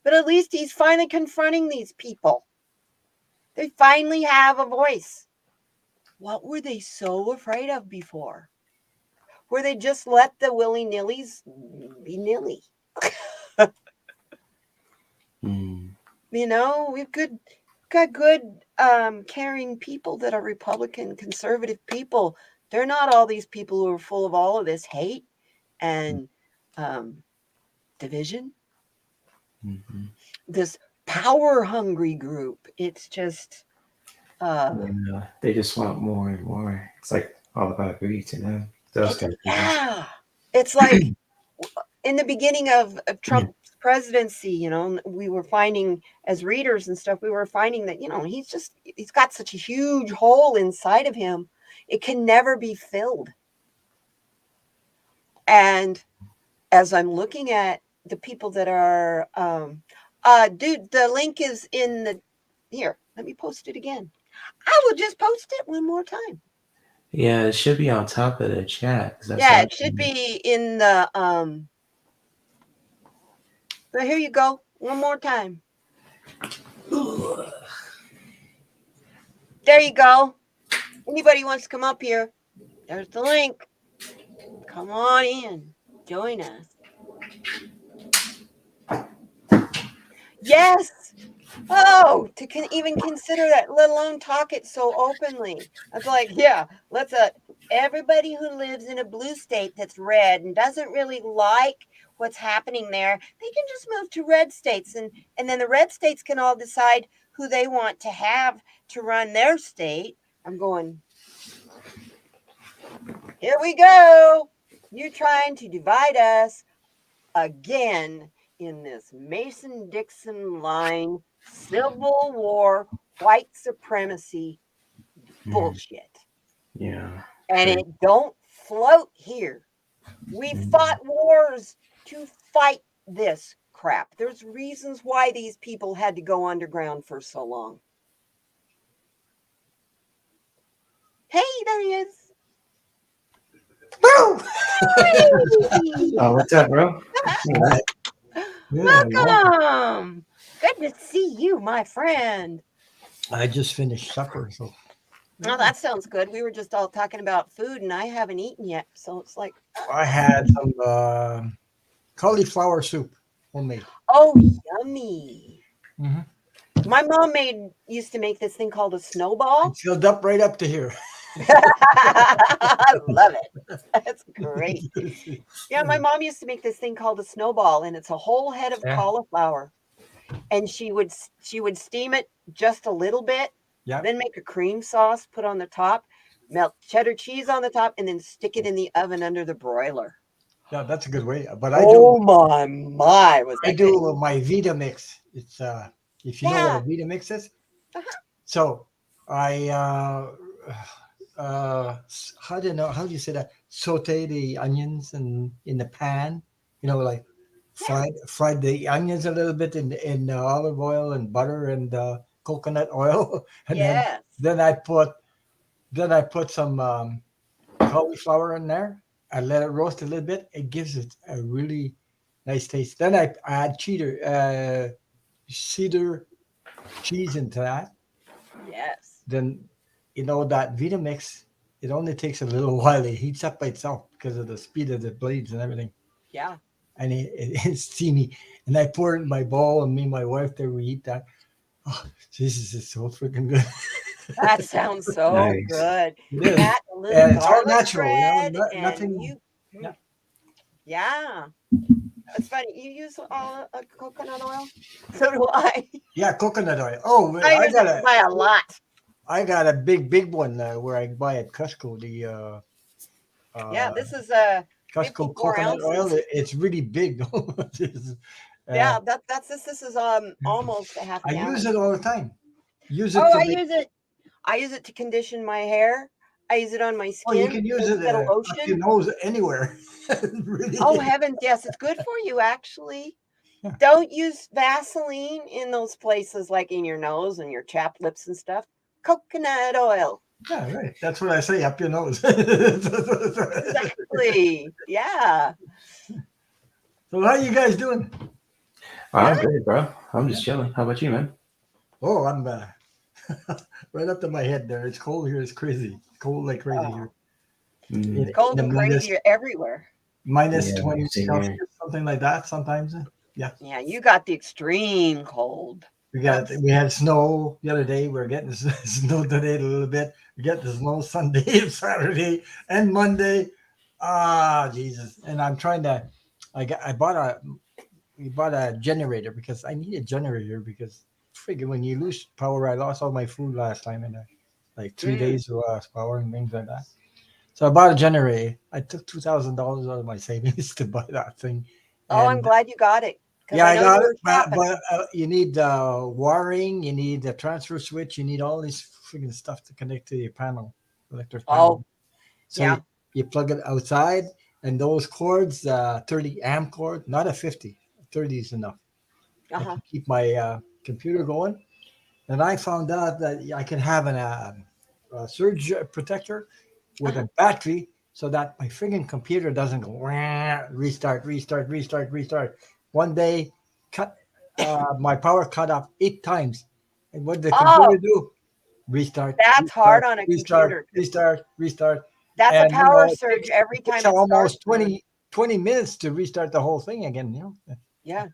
but at least he's finally confronting these people. They finally have a voice. What were they so afraid of before? where they just let the willy-nillys be nilly. You know, we've got good, caring people that are Republican, conservative people. They're not all these people who are full of all of this hate and division. This power-hungry group. It's just... they just want more and more. It's like all about greed to them. Those kind of people. Yeah. It's like in the beginning of Trump's presidency, you know, we were finding as readers and stuff, we were finding that, you know, he's got such a huge hole inside of him. It can never be filled. And as I'm looking at the people that are, dude, the link is in the, here, let me post it again. I will just post it one more time. Yeah, it should be on top of the chat. Yeah, it should be in the, but here you go. One more time. There you go. Anybody wants to come up here, there's the link. Come on in. Join us. Yes. Oh, to even consider that, let alone talk it so openly. It's like, yeah, let's everybody who lives in a blue state that's red and doesn't really like what's happening there, they can just move to red states, and then the red states can all decide who they want to have to run their state. I'm going, here we go. You're trying to divide us again in this Mason-Dixon line, Civil War, white supremacy bullshit. Yeah. And it don't float here. We fought wars to fight this crap. There's reasons why these people had to go underground for so long. Hey, there he is. Oh, what's up, bro? Welcome. Good to see you, my friend. I just finished supper, so. Oh, that sounds good. We were just all talking about food, and I haven't eaten yet, so it's like... I had some cauliflower soup, homemade. Oh, yummy. My mom used to make this thing called a snowball. It filled up right up to here. I love it. That's great. Yeah, my mom used to make this thing called a snowball, and it's a whole head of cauliflower. And she would steam it just a little bit, then make a cream sauce, put on the top, melt cheddar cheese on the top, and then stick it in the oven under the broiler. Yeah, that's a good way. But my! I do my Vita mix. It's if you know what a Vita mix is. So I how do you say that? Saute the onions in the pan, you know, like fried the onions a little bit in olive oil and butter and coconut oil, and then I put some cauliflower in there. I let it roast a little bit. It gives it a really nice taste. Then I add cheddar cheese into that. Yes. Then, you know, that Vita mix, it only takes a little while. It heats up by itself because of the speed of the blades and everything. Yeah. And it's steamy. And I pour it in my bowl, and me and my wife there, we eat that. Oh, this is so freaking good. That sounds so good. That, it's all natural. You know, nothing. Yeah. It's funny. You use coconut oil? So do I. Yeah, coconut oil. Oh, I buy a lot. I got a big one where I buy at Costco. This is Costco coconut oil. It's really big. Yeah, this is almost a half. I use it all the time. I use it to condition my hair. I use it on my skin. Oh, you can use it up your nose anywhere. Really. Oh heavens, yes, it's good for you actually. Yeah. Don't use Vaseline in those places like in your nose and your chapped lips and stuff. Coconut oil. Yeah, right. That's what I say, up your nose. Exactly. Yeah. So how you guys doing? I'm good, bro. I'm just chilling. How about you, man? Oh, I'm right up to my head there. It's cold here. It's crazy. It's cold like crazy here. Mm. Cold the and minus, crazy everywhere. minus Yeah, 20 same Celsius, here. something like that sometimes. Yeah. Yeah, you got the extreme cold. We had snow the other day. We're getting snow today a little bit. We get the snow Sunday, Saturday, and Monday. Ah, Jesus! And I'm trying to. We bought a generator because I need a generator because figure when you lose power, I lost all my food last time and like 3 days of lost power and things like that. So I bought a generator. I took $2,000 out of my savings to buy that thing, Oh, I'm and glad you got it because yeah, I I know you got it, were but, shopping. you need wiring, you need the transfer switch, you need all this freaking stuff to connect to your panel, electric panel. Oh, So yeah. you plug it outside, and those cords, 30 amp cord, not a 50, 30 is enough. I Uh-huh. can keep my computer going. And I found out that I can have a surge protector with Uh-huh. a battery so that my friggin' computer doesn't go "Wah," restart, restart, restart, restart. One day, cut my power cut off 8 times. And what did the computer Oh, do? Restart, that's hard restart, on a restart, computer. restart, restart. That's a And power it surge every takes time it starts. almost 20 minutes to restart the whole thing again. Yeah.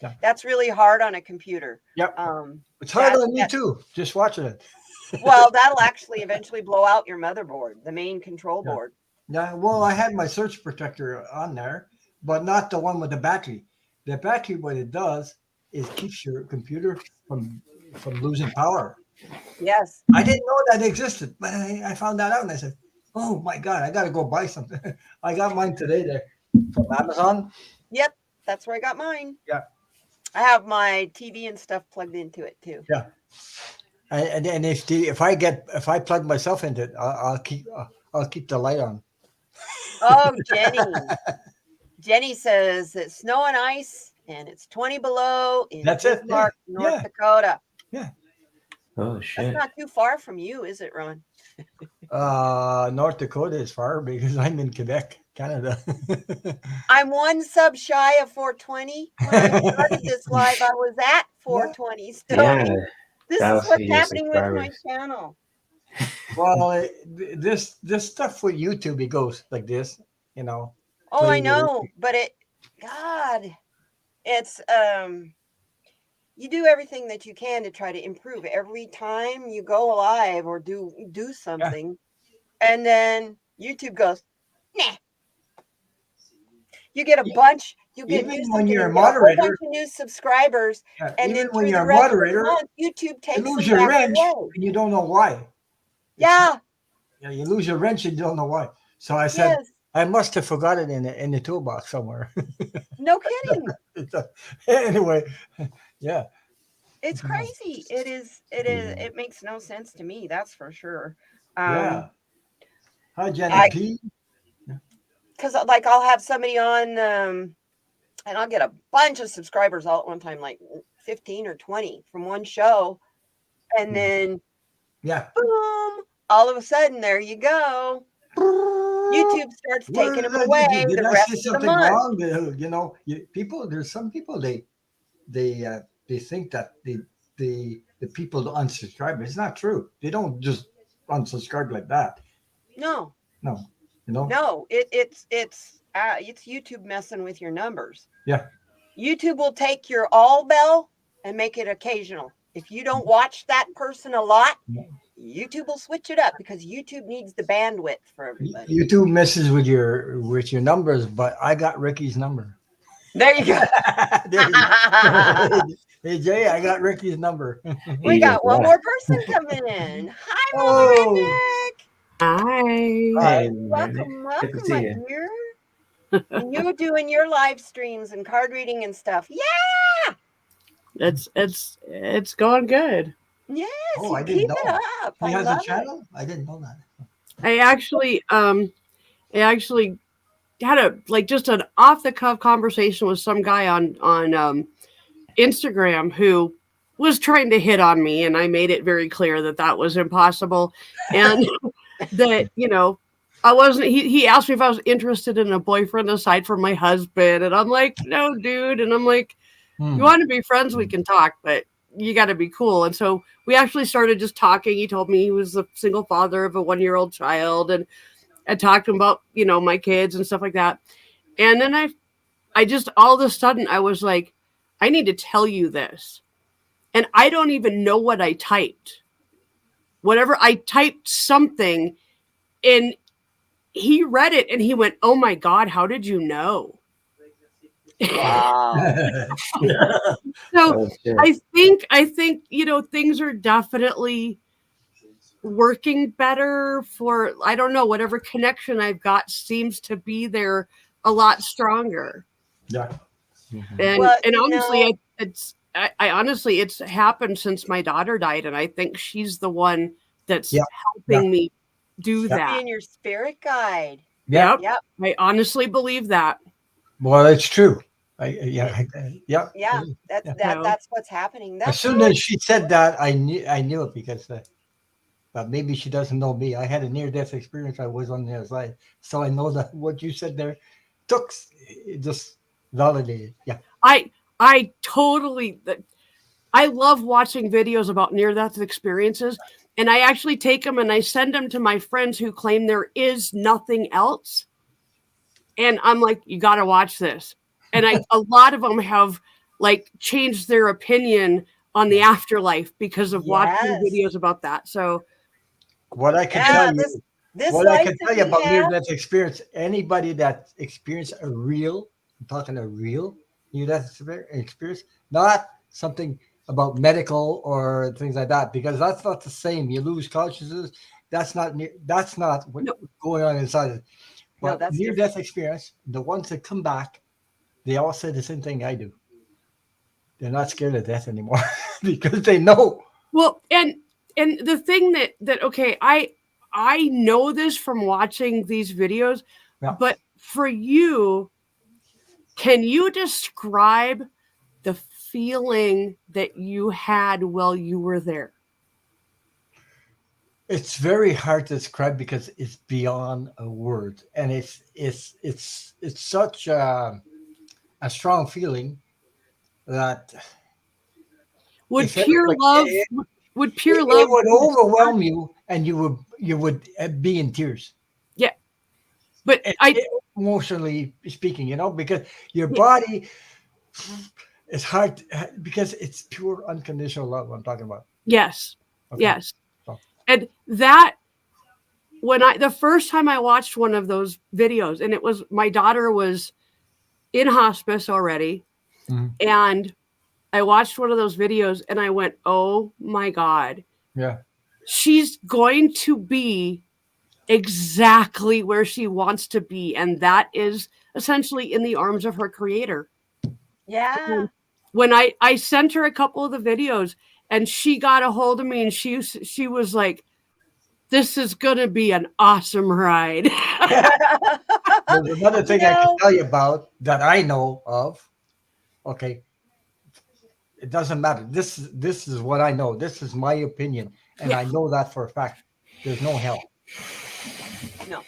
Yeah. That's really hard on a computer. Yep. Um, It's hard that, on me that too, just watching it. well, that'll actually eventually blow out your motherboard, the main control Yeah. board. Yeah, well, I had my surge protector on there, but not the one with the battery. The battery, what it does is keeps your computer from losing power. Yes. I didn't know that existed, but I found that out and I said, "Oh my god, I got to go buy something." I got mine today there from Amazon. Yep. That's where I got mine. Yeah, I have my TV and stuff plugged into it too. yeah. And if I plug myself into it, I'll keep the light on. Oh, Jenny. Jenny says it's snow and ice and it's 20 below in That's it. Yeah, Bismarck, North yeah, Dakota. yeah. Oh That's shit. not too far from you, is it, Ron? North Dakota is far because I'm in Quebec, Canada. I'm one sub shy of 420. When I started this live, I was at 420. So Yeah, this that'll is what's see your happening with my subscribers. channel. Well, this stuff with YouTube, it goes like this, Oh, I play with it. know, but God, it's you do everything that you can to try to improve every time you go live or do Yeah, something, and then YouTube goes, nah. You get a bunch, you do even when something, you're a you get a whole bunch moderator, of new subscribers, yeah, and even then when through you're the a rest of the moderator, month, YouTube you takes lose them your back wrench away. and you don't know why. Yeah. Yeah, you lose your wrench and you don't know why. So I said, Yes. I must have forgot it in the toolbox somewhere. No kidding. Anyway, yeah. It's crazy. It is. Yeah. It makes no sense to me. That's for sure. Yeah. Hi, Jenny I P. because like I'll have somebody on, and I'll get a bunch of subscribers all at one time, like 15 or 20 from one show, and then Yeah. boom, all of a sudden there you go. YouTube starts taking them away Did the I rest say of the something month. wrong? There's some people they think that the people unsubscribe. It's not true. They don't just unsubscribe like that. No, No, no, it's YouTube messing with your numbers. Yeah. YouTube will take your all bell and make it occasional. If you don't watch that person a lot, YouTube will switch it up because YouTube needs the bandwidth for everybody. YouTube messes with your numbers, but I got Ricky's number. There you go. There you go. Hey Jay, I got Ricky's number. We got one more person coming in. Hi, Mama Oh, Redneck. Hi. Hey, Welcome, good to welcome, see my you. dear. And you're doing your live streams and card reading and stuff. Yeah. It's going good. Yes, Oh, you I didn't keep know. it up. He I has love a channel? I didn't know that. I actually had just an off the cuff conversation with some guy on Instagram who was trying to hit on me, and I made it very clear that was impossible, and that I wasn't. He asked me if I was interested in a boyfriend aside from my husband, and I'm like, no, dude, and I'm like, you want to be friends, we can talk, but you got to be cool. And so we actually started just talking. He told me he was a single father of a 1-year-old child, and and talked to him about, you know, my kids and stuff like that. And then I just, all of a sudden I was like, I need to tell you this. And I don't even know what I typed. Whatever, I typed something, and he read it and he went, "Oh my God, how did you know?" Wow. So Oh, shit. I think, you know, things are definitely working better for, I don't know, whatever connection I've got seems to be there a lot stronger. Yeah. And Well, and you honestly, know, I honestly, it's happened since my daughter died, and I think she's the one that's Yeah. helping me do Yeah. that. being your spirit guide. Yeah. Yep. Yep. I honestly believe that. Well, it's true. Yeah. Yeah, Yeah. that's what's happening. As That's soon why. as she said that, I knew it because, but maybe she doesn't know me. I had a near-death experience. I was on the other side, so I know that what you said there took it just validated. Yeah. I totally, I love watching videos about near-death experiences, and I actually take them and I send them to my friends who claim there is nothing else. And I'm like, you got to watch this. And a lot of them have like changed their opinion on the afterlife because of watching Yes. videos about that. So What I can Yeah, tell you, this what I life can that tell you we about have. near-death experience, anybody that experienced a real, I'm talking a real near-death experience, not something about medical or things like that, because that's not the same. You lose consciousness. That's not what's no, going on inside. No, But that's near-death different. experience, the ones that come back, they all say the same thing I do. They're not scared of death anymore because they know. well, and the thing that okay, I know this from watching these videos, Yeah. but for you, can you describe the feeling that you had while you were there? It's very hard to describe because it's beyond a word, and it's such a strong feeling that Would if pure everybody, love would pure it love would be the start? overwhelm you, and you would be in tears. Yeah, but Emotionally speaking, because your yeah, body is hard because it's pure unconditional love. I'm talking about. yes, Okay, yes. so And that, when the first time I watched one of those videos, and it was, my daughter was in hospice already, mhm. and I watched one of those videos and I went, "Oh my God, Yeah, she's going to be exactly where she wants to be." And that is essentially in the arms of her creator. Yeah. And when I sent her a couple of the videos, and she got a hold of me, and she was like, "This is going to be an awesome ride." there's another You thing I can know, tell you about that I know of. Okay, it doesn't matter. This is what I know. This is my opinion, and Yeah. I know that for a fact. There's no hell. no.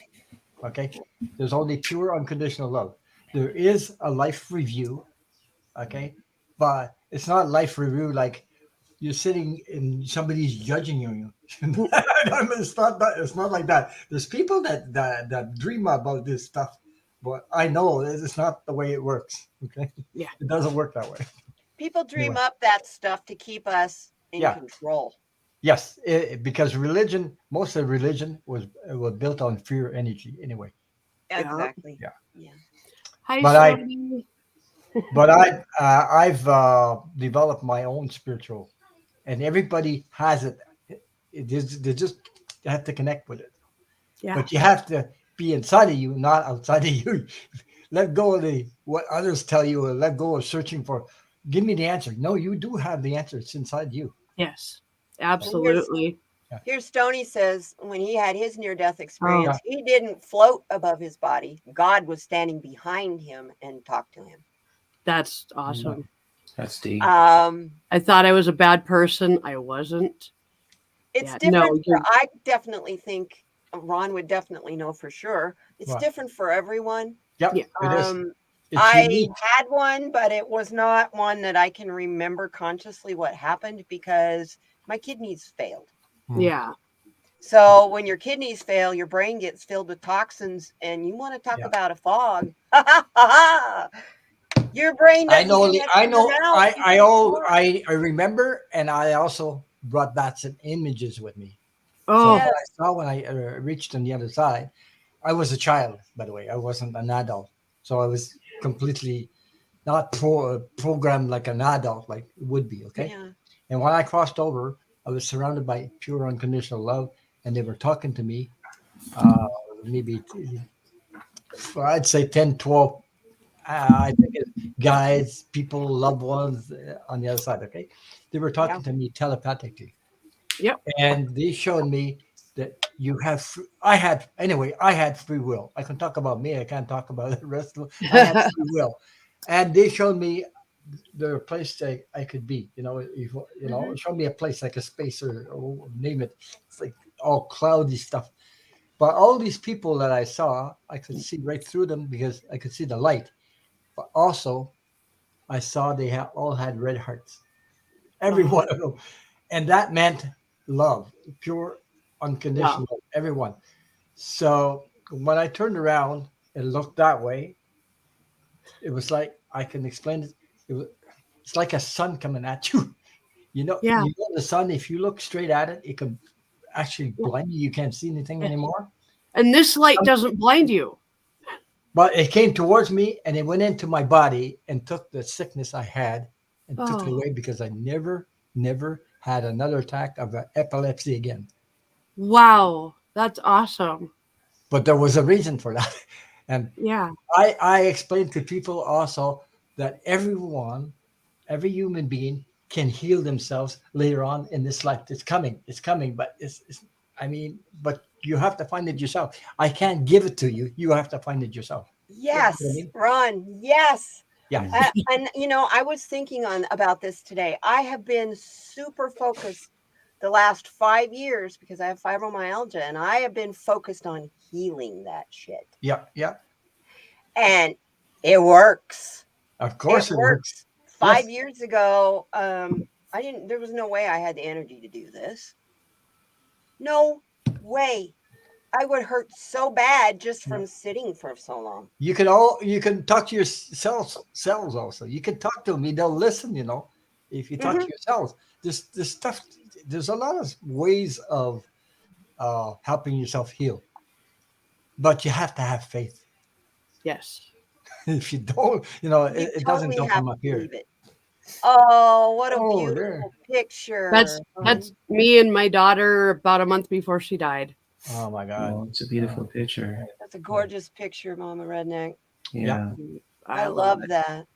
Okay, there's only pure unconditional love. There is a life review. Okay, but it's not life review like you're sitting and somebody's judging you. It's not that. It's not like that. There's people that dream about this stuff, but I know it's not the way it works. Okay, Yeah. it doesn't work that way. People dream Anyway. up that stuff to keep us in Yeah. control. Yes, because religion, most of religion was built on fear energy anyway. Exactly. Yeah. Yeah. Hi, But Sony. I've developed my own spiritual, and everybody has it. They just have to connect with it. Yeah. But you have to be inside of you, not outside of you. Let go of what others tell you, or let go of searching for. Give me the answer. No, you do have the answer. It's inside you. Yes. And Absolutely. here's Stoney says when he had his near-death Oh, experience, he didn't float above his body. God was standing behind him and talked to him. that's awesome. That's deep. I thought I was a bad person. I wasn't. It's Yeah, different. no, I definitely think Ron would definitely know for sure. It's Right. different for everyone. Yep, Yeah. it is. It's I unique. had one, but it was not one that I can remember consciously what happened because my kidneys failed. Yeah. So when your kidneys fail, your brain gets filled with toxins, and you want to talk about a fog. Your brain I doesn't know, connect I to your know, mouth. I remember, and I also brought back some images with me. So Oh, what Yes. I saw when I reached on the other side, I was a child, by the way. I wasn't an adult, so I was completely not programmed like an adult, like it would be. Okay, Yeah. and when I crossed over, I was surrounded by pure unconditional love, and they were talking to me. Uh, maybe I'd say 10, 12. I think it's guys, people, loved ones on the other side. Okay, they were Yeah. talking to me telepathically, yep. and they showed me that you have. I had anyway. I had free will. I can talk about me. I can't talk about the rest of. I had free will, and they showed me the place that I could be. Show me a place like a space or name it. It's like all cloudy stuff. But all these people that I saw, I could see right through them because I could see the light. But also, I saw they all had red hearts, every Oh, one of them, and that meant love, pure, yeah. unconditional love, everyone. So when I turned around and looked that way, it was like I can explain it. It's like a sun coming at you. Yeah. The sun. If you look straight at it, it can actually blind you. You can't see anything Yeah. anymore. And this light doesn't blind you. But it came towards me and it went into my body and took the sickness I had and took it Oh, away because I never had another attack of epilepsy again. wow. That's awesome. But there was a reason for that. And Yeah. I explained to people also that every human being can heal themselves later on in this life. It's coming, but but you have to find it yourself. I can't give it to you. You have to find it yourself. Yes, You know what I mean? Ron. Yes. Yeah. And I was thinking about this today. I have been super focused the last 5 years because I have fibromyalgia, and I have been focused on healing that shit. Yeah. Yeah. And it works. Of course It it works. works. Yes. 5 years ago, there was no way I had the energy to do this. No way. I would hurt so bad just from sitting for so long. You can talk to your cells also. You can talk to them. They'll listen, if you talk to yourselves. This stuff, there's a lot of ways of helping yourself heal. But you have to have faith. Yes. If you don't, You it doesn't totally come have from to up here. believe it. Oh, what a Oh, there. beautiful picture. That's me and my daughter about a month before she died. Oh my God. Oh, it's a beautiful picture. That's a gorgeous picture, Mama Redneck. Yeah. I love that.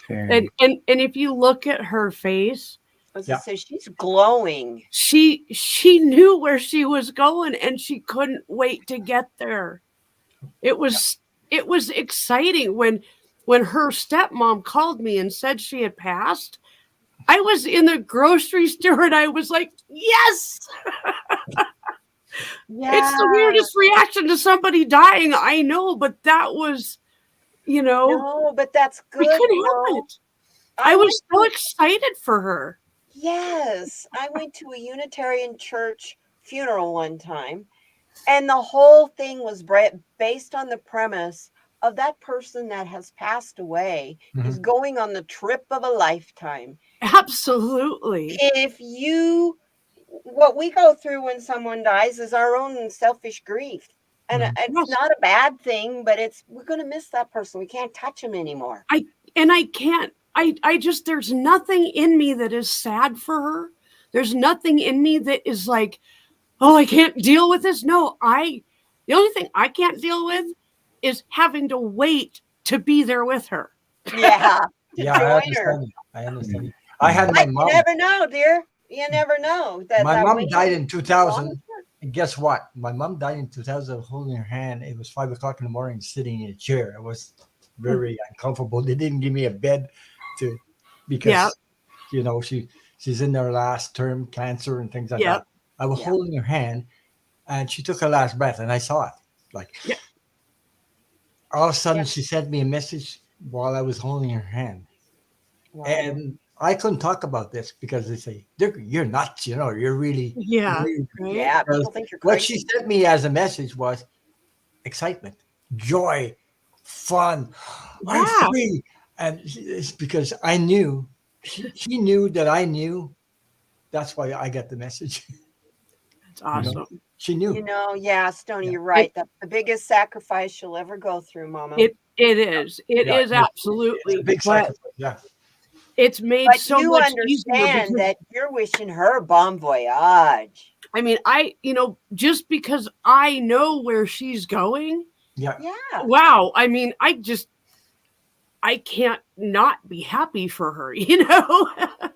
Very. And if you look at her face, I was gonna say she's glowing. she knew where she was going and she couldn't wait to get there. It was exciting when her stepmom called me and said she had passed. I was in the grocery store and I was like, yes. Yeah. It's the weirdest reaction to somebody dying, I know, but that was, No, but that's good. we couldn't help it. I was so excited for her. Yes. I went to a Unitarian church funeral one time, and the whole thing was based on the premise of that person that has passed away is going on the trip of a lifetime. Absolutely. What we go through when someone dies is our own selfish grief. And it's not a bad thing, but we're going to miss that person. We can't touch him anymore. I can't. I just, there's nothing in me that is sad for her. There's nothing in me that is like, oh, I can't deal with this. No, the only thing I can't deal with is having to wait to be there with her. Yeah. Yeah, I understand. I had my mom. You never know, dear. You never know. My mom died in 2000. And guess what? My mom died in 2000 holding her hand. It was 5:00 in the morning, sitting in a chair. It was very uncomfortable. They didn't give me a bed because she's in her last term, cancer and things like that. I was holding her hand, and she took her last breath, and I saw it. All of a sudden, she sent me a message while I was holding her hand. Wow. And I couldn't talk about this because they say you're nuts. You're really Yeah. really-" Right? Yeah, Because people think you're what crazy. she sent me as a message was excitement, joy, fun. I'm Yeah. free, and it's because I knew she knew that I knew. That's why I got the message. That's awesome. She knew. Yeah, Stoney, Yeah. you're right. That's the biggest sacrifice you'll ever go through, Mama. It is. It Yeah, is it's absolutely. a big But sacrifice. Yeah. it's made But so you much easier understand because that you're wishing her bon voyage. I mean, just because I know where she's going, Yeah. Yeah. wow. I mean, I can't not be happy for her,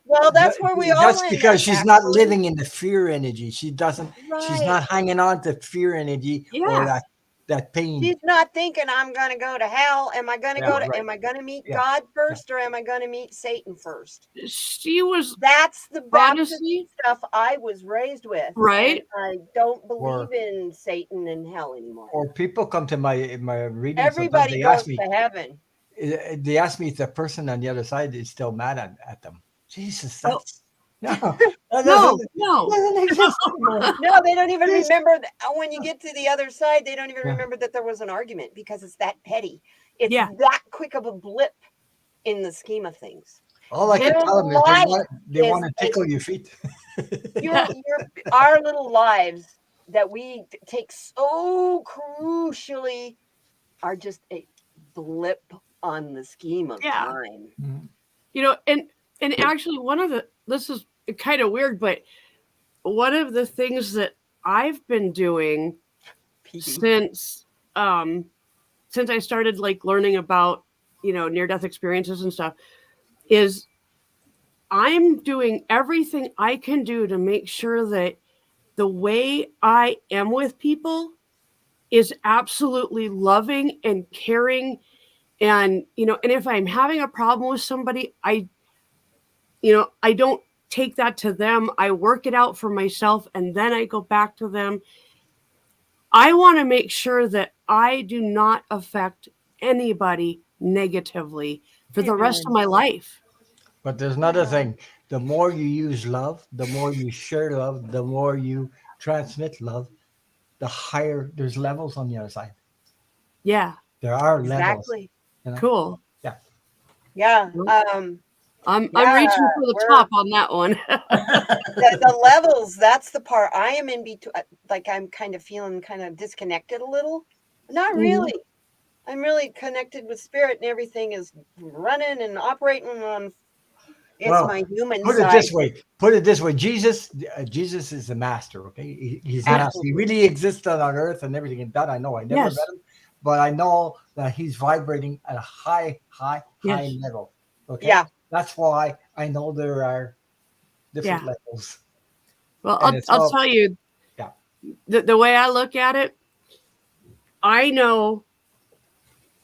Well, that's where we all That's end because up, she's not actually. living in the fear energy. She's Right. not hanging on to fear energy or Yeah. that pain. She's not thinking I'm going to go to hell. Am I going to Yeah, right. am I going to meet Yeah. God first or am I going to meet Satan first? She was That's the Baptist honestly, stuff I was raised with. right? And I don't Or- believe in Satan and hell anymore. Or people come to my reading. sometimes Everybody they goes ask me. to heaven. They ask me if the person on the other side is still mad at them. Jesus, Oh. that's no, that No, doesn't exist anymore. No, they don't even Yes. remember when you get to the other side. They don't even Yeah. remember that there was an argument because it's that petty. It's Yeah. that quick of a blip in the scheme of things. All I can Your tell them is life they want is to tickle your feet. Our little lives that we take so crucially are just a blip on the scheme of Yeah. time. And actually this is kind of weird, but one of the things that I've been doing since I started learning about, near-death experiences and stuff is I'm doing everything I can do to make sure that the way I am with people is absolutely loving and caring. And, and if I'm having a problem with somebody, I don't take that to them. I work it out for myself and then I go back to them. I want to make sure that I do not affect anybody negatively for the rest of my life. But there's another thing. The more you use love, the more you share love, the more you transmit love, the higher there's levels on the other side. Yeah. There are levels. Exactly. Cool. Yeah. Yeah. I'm reaching for the top on that one. the levels, that's the part I am in between. Like I'm kind of feeling kind of disconnected a little. Not really. I'm really connected with spirit and everything is running and operating on. It's my human put side. Put it this way. Jesus is the master. Okay, he's the master. He really existed on earth and everything. And that I know. I never met him, but I know that he's vibrating at a high level. Okay. Yeah. That's why I know there are different levels. Well, I'll tell you. Yeah. The way I look at it, I know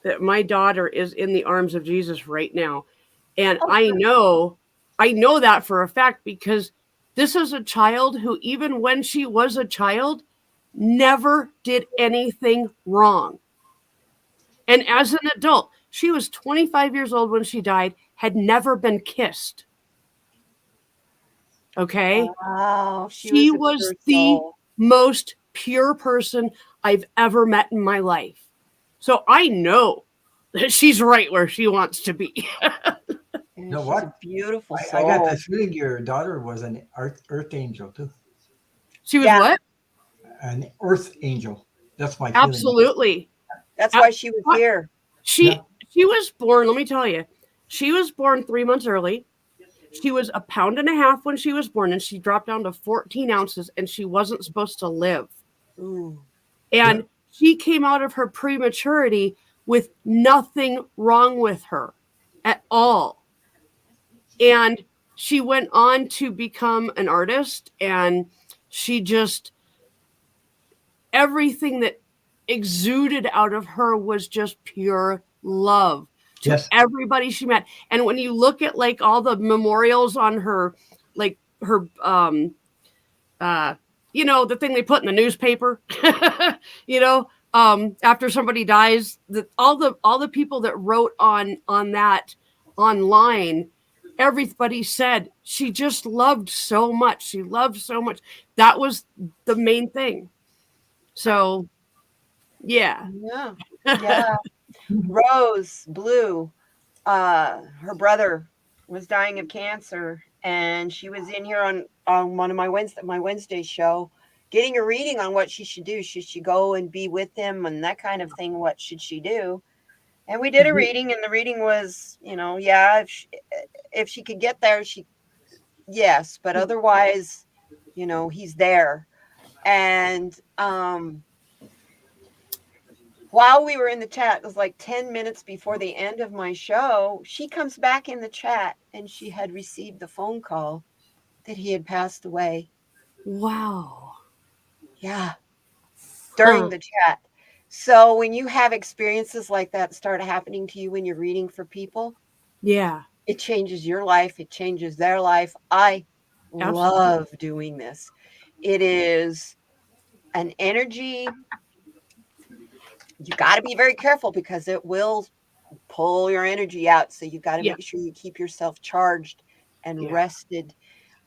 that my daughter is in the arms of Jesus right now, and I know that for a fact because this is a child who, even when she was a child, never did anything wrong. And as an adult, she was 25 years old when she died, had never been kissed. Okay? Wow. She was the most pure person I've ever met in my life. So I know that she's right where she wants to be. You know what? A beautiful soul. I got the feeling your daughter was an earth angel too. She was what? An earth angel. That's my feeling. Absolutely. That's why she was here. She was born, let me tell you, she was born 3 months early. She was 1.5 pounds when she was born, and she dropped down to 14 ounces, and she wasn't supposed to live. Ooh. And she came out of her prematurity with nothing wrong with her at all. And she went on to become an artist, and she just, everything that exuded out of her was just pure love to everybody she met. And when you look at all the memorials on her, her the thing they put in the newspaper, after somebody dies, all the people that wrote on that online, everybody said she just loved so much. She loved so much. That was the main thing. So, yeah. Yeah. Yeah. Rose Blue, her brother was dying of cancer, and she was in here on one of my Wednesday show getting a reading on what she should do. Should she go and be with him and that kind of thing? What should she do? And we did a reading, and the reading was, yeah, if she could get there, yes, but otherwise, he's there. And while we were in the chat, it was like 10 minutes before the end of my show, she comes back in the chat, and she had received the phone call that he had passed away. Wow. Yeah. During the chat. So when you have experiences like that start happening to you when you're reading for people, yeah, it changes your life. It changes their life. I love doing this. It is an energy. You got to be very careful because it will pull your energy out. So you got to make sure you keep yourself charged and rested.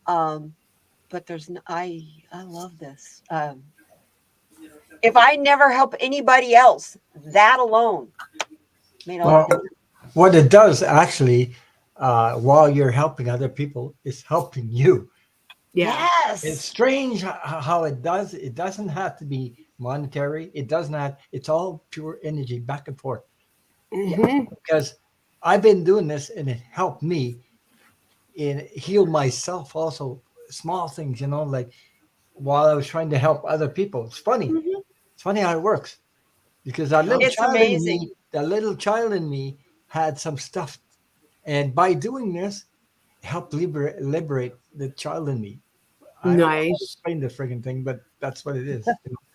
But I love this. If I never help anybody else, that alone made all the difference. What it does actually, while you're helping other people, is helping you. Yeah. Yes. It's strange how it does. It doesn't have to be monetary. It doesn't have. It's all pure energy back and forth. Because I've been doing this, and it helped me heal myself. Also, small things, like while I was trying to help other people. It's funny. It's funny how it works. Because that little child in me had some stuff, and by doing this, helped liberate the child in me. I don't know how to explain the friggin' thing, but that's what it is.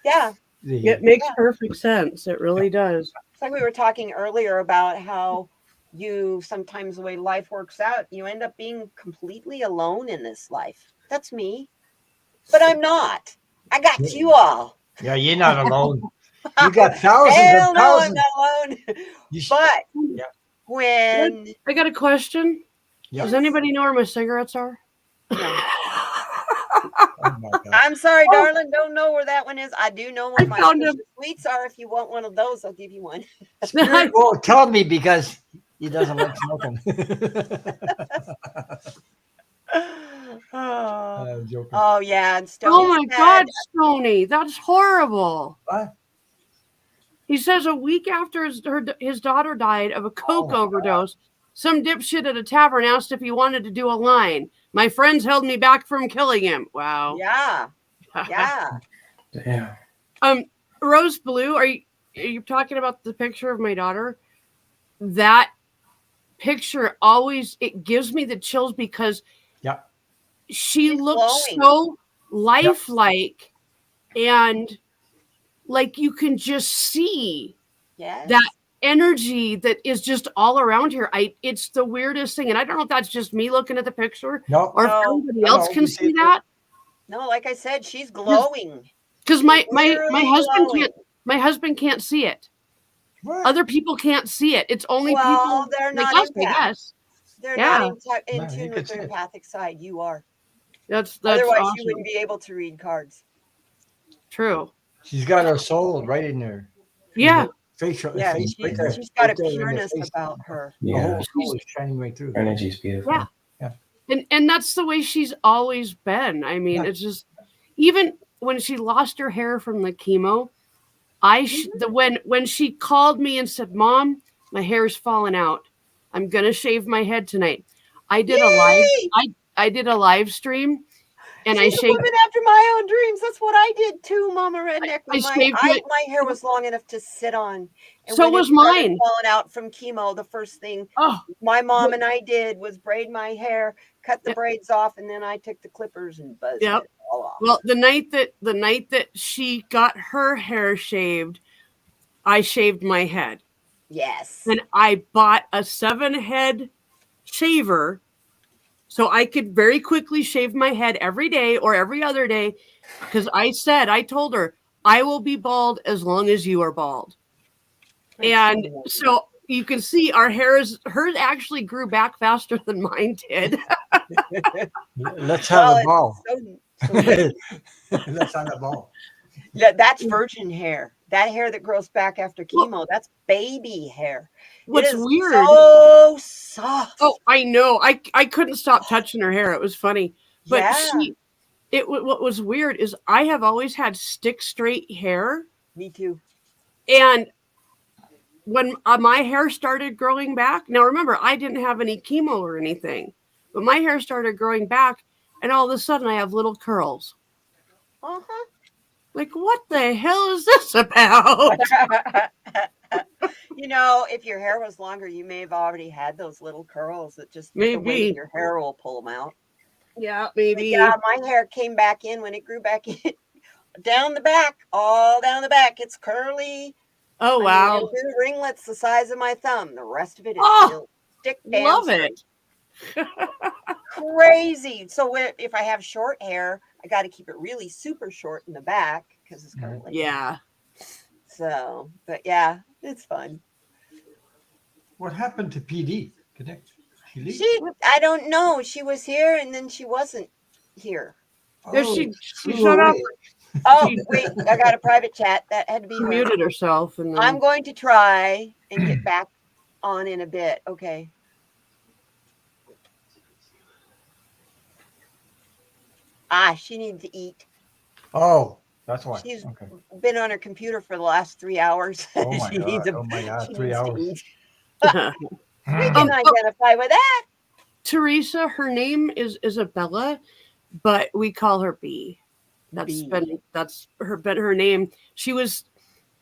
Yeah. It makes perfect sense. It really does. It's like we were talking earlier about how you sometimes, the way life works out, you end up being completely alone in this life. That's me. But I'm not. I got you all. Yeah, you're not alone. You got thousands Hell and no, thousands. I'm not alone. But when I got a question. Yes. Does anybody know where my cigarettes are? No. I'm sorry, darling. Don't know where that one is. I do know what my sweets are. If you want one of those, I'll give you one. Well, tell me because he doesn't like smoking. Oh yeah, and Stoney. Oh my God, Stoney, that's horrible. What? He says a week after his daughter died of a coke overdose, some dipshit at a tavern asked if he wanted to do a line. My friends held me back from killing him. Wow. Yeah. Yeah. Damn. Rose Blue, are you talking about the picture of my daughter? That picture it gives me the chills because she looks so lifelike and like you can just see that energy that is just all around here. It's the weirdest thing. And I don't know if that's just me looking at the picture or if everybody else can see that. No, like I said, she's glowing. Because my husband can't see it. What? Other people can't see it. It's only people they're like not us, I guess. They're not in tune with their empathic side. You are. That's otherwise awesome. You wouldn't be able to read cards. True. She's got her soul right in there. Yeah. She's got a pureness about her. Yeah. The whole soul is shining right through. Energy's beautiful. Yeah. And that's the way she's always been. I mean, it's just even when she lost her hair from the chemo, when she called me and said, "Mom, my hair's falling out. I'm gonna shave my head tonight." I did I did a live stream. And she's a woman after my own dreams. That's what I did too, Mama Redneck. My hair was long enough to sit on. And so was mine. Falling out from chemo, the first thing my mom and I did was braid my hair, cut the braids off, and then I took the clippers and buzzed it all off. Well, the night that she got her hair shaved, I shaved my head. Yes. And I bought a 7-head shaver. So I could very quickly shave my head every day or every other day because I told her, I will be bald as long as you are bald. And so you can see our hers actually grew back faster than mine did. Let's have a ball. So Let's have a ball. that's virgin hair. That hair that grows back after chemo, that's baby hair. What's it is weird? So soft. Oh, I know. I couldn't stop touching her hair. It was funny. But yeah. What was weird is I have always had stick straight hair. Me too. And when my hair started growing back, now remember, I didn't have any chemo or anything, but my hair started growing back, and all of a sudden I have little curls. Uh-huh. Like, what the hell is this about? You know, if your hair was longer, you may have already had those little curls that just Maybe. the weight of your hair will pull them out. Yeah, maybe. But yeah, my hair came back in when it grew back in. Down the back, all down the back. It's curly. Oh, wow. Two ringlets the size of my thumb. The rest of it is still stick down. Love it. Crazy. So if I have short hair, I got to keep it really super short in the back because it's curly. Yeah. So, but yeah, it's fun. What happened to PD? I don't know. She was here and then she wasn't here. She shut up. Oh, wait, I got a private chat. That had to be muted herself. And then... I'm going to try and get back on in a bit. Okay. She needs to eat. Oh, that's why. She's been on her computer for the last 3 hours. Oh my God, 3 hours. We can identify with that. Teresa, her name is Isabella, but we call her B. That's her name.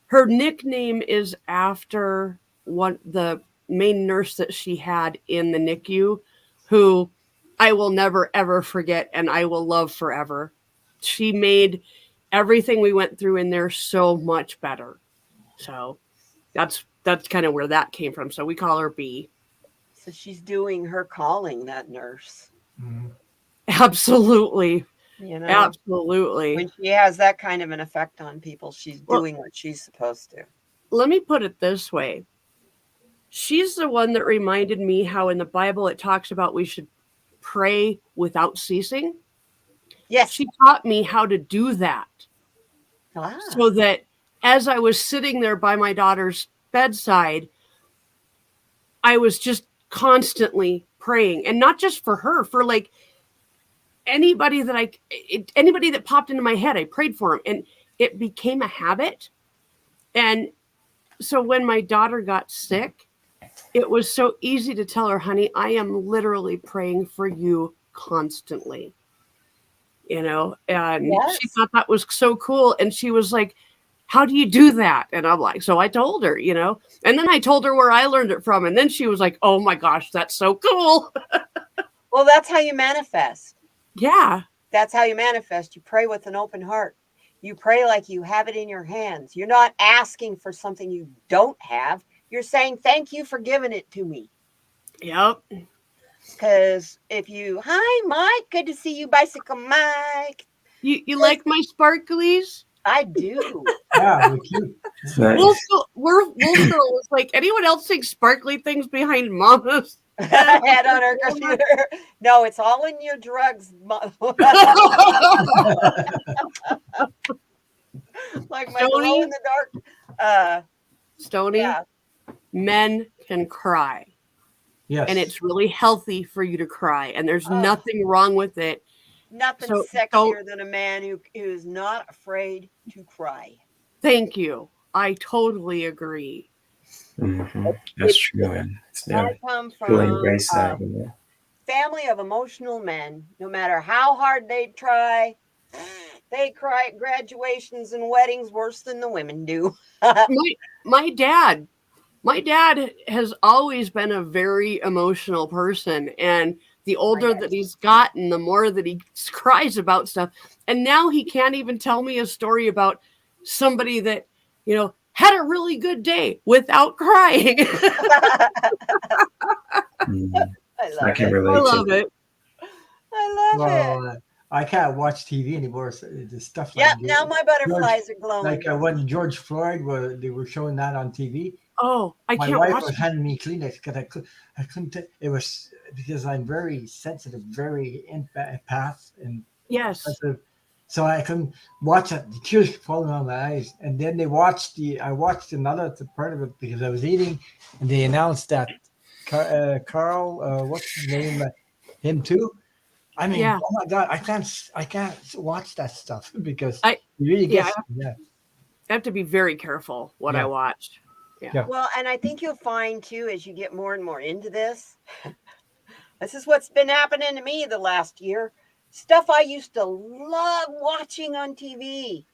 Her nickname is after the main nurse that she had in the NICU, who I will never ever forget and I will love forever. She made everything we went through in there so much better. So that's kind of where that came from. So we call her B. So she's doing her calling, that nurse. Mm-hmm. Absolutely. You know, absolutely. When she has that kind of an effect on people, she's doing what she's supposed to. Let me put it this way. She's the one that reminded me how in the Bible it talks about we should pray without ceasing. Yes. She taught me how to do that. So that as I was sitting there by my daughter's bedside, I was just constantly praying, and not just for her, for like anybody that popped into my head, I prayed for them, and it became a habit. And so when my daughter got sick, it was so easy to tell her, honey, I am literally praying for you constantly, and she thought that was so cool. And she was like, how do you do that? And I'm like, so I told her, and then I told her where I learned it from. And then she was like, oh my gosh, that's so cool. Well, that's how you manifest. Yeah. That's how you manifest. You pray with an open heart. You pray like you have it in your hands. You're not asking for something you don't have. You're saying, thank you for giving it to me. Yep. Because hi, Mike. Good to see you, Bicycle Mike. You like my sparklies? I do. Yeah, we're cute. Nice. Wolf Girl was like, anyone else think sparkly things behind Mama's head on her computer? No, it's all in your drugs. Like my glow in the dark. Stony, yeah. Men can cry. Yes. And it's really healthy for you to cry. And there's nothing wrong with it. Nothing sexier than a man who is not afraid to cry. Thank you. I totally agree. Mm-hmm. That's true. And I come from a family of emotional men. No matter how hard they try, they cry at graduations and weddings worse than the women do. My dad has always been a very emotional person, and the older that he's gotten, the more that he cries about stuff. And now he can't even tell me a story about somebody that, had a really good day without crying. I can relate. I love it. I love it. I can't watch TV anymore. So the stuff like now my butterflies are glowing. Like when George Floyd they were showing that on TV. Oh, I My can't wife watch was it. handing me Kleenex because I couldn't. It was because I'm very sensitive, very empath, and Yes. sensitive. So I couldn't watch it. The tears falling on my eyes. And then I watched another part of it because I was eating, and they announced that Carl, what's his name, him too. I mean, Yeah. oh my God, I can't watch that stuff because I it really yeah, gets, yeah, I have to be very careful what I yeah, watch. Yeah. yeah. Well, and I think you'll find too, as you get more and more into this, this is what's been happening to me the last year. Stuff I used to love watching on TV.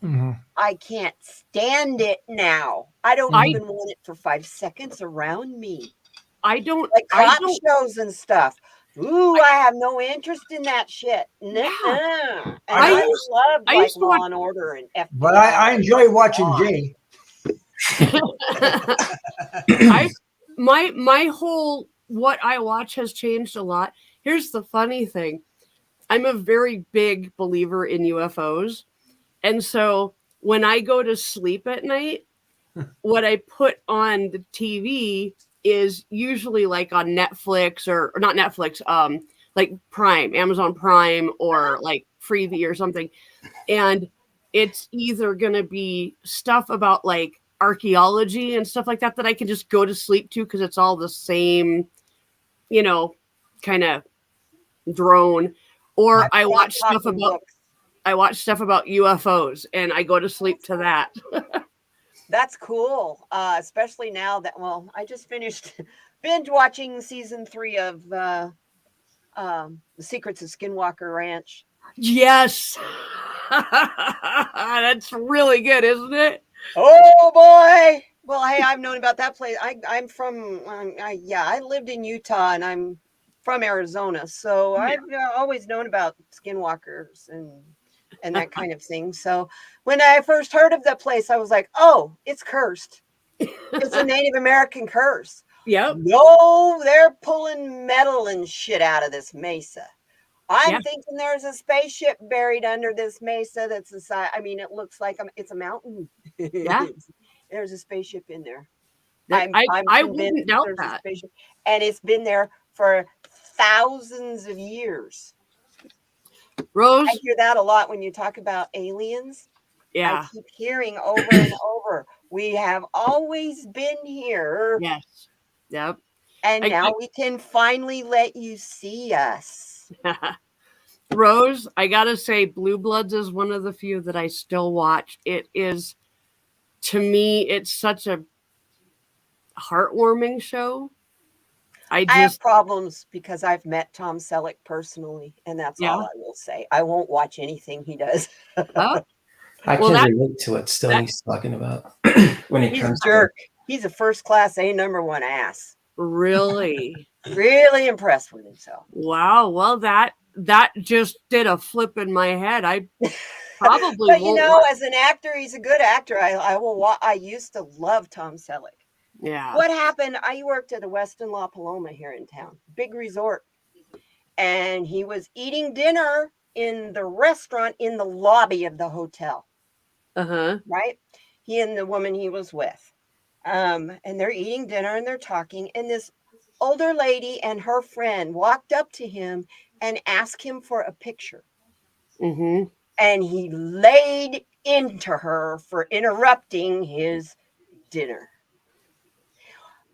Mhm. I can't stand it now. I don't I even want it for 5 seconds around me. I don't Like I cop don't shows and stuff. Ooh, I have no interest in that shit. yeah. Nuh-uh. And I I know. loved I like used to watch Law and Order and FBI. But I enjoy watching Jay. my whole what I watch has changed a lot. Here's the funny thing. I'm a very big believer in UFOs. And so when I go to sleep at night, what I put on the TV is usually like on Netflix or not Netflix, like Prime, Amazon Prime, or like Freevee or something. And it's either going to be stuff about like archaeology and stuff like that that I can just go to sleep to because it's all the same, you know, kind of drone. Or I've stopped talking books. I watch stuff about UFOs and I go to sleep to that. That's cool. Especially now that, well, I just finished binge watching season 3 of The Secrets of Skinwalker Ranch. Yes. That's really good, isn't it? Oh boy. Well, hey, I've known about that place. I'm from, I lived in Utah and I'm from Arizona. So Yeah. I've always known about skinwalkers and that kind of thing. So when I first heard of that place, I was like, oh, it's cursed. It's a Native American curse. Yep. No, they're pulling metal and shit out of this mesa. I'm Yeah. thinking there's a spaceship buried under this mesa that's the size. I mean, it looks like it's a mountain. Yeah. There's a spaceship in there. That, I'm I convinced wouldn't doubt there's a that. spaceship, and it's been there for thousands of years. Rose? I hear that a lot when you talk about aliens. Yeah. I keep hearing over and over, we have always been here, Yes. Yep. and now we can finally let you see us. Rose, I gotta say, Blue Bloods is one of the few that I still watch. It is, to me, it's such a heartwarming show. I have problems because I've met Tom Selleck personally, and that's all I will say. I won't watch anything he does. Oh. I can relate to what Stoney's talking about when it He's comes a jerk. He's a first class A#1 ass. Really? Really impressed with himself. Wow. Well, that just did a flip in my head. I probably But won't as an actor, he's a good actor. I used to love Tom Selleck. Yeah. What happened? I worked at a Westin La Paloma here in town, big resort. And he was eating dinner in the restaurant in the lobby of the hotel. Uh-huh. Right? He and the woman he was with. And they're eating dinner and they're talking. And this older lady and her friend walked up to him and asked him for a picture. Mm-hmm. And he laid into her for interrupting his dinner.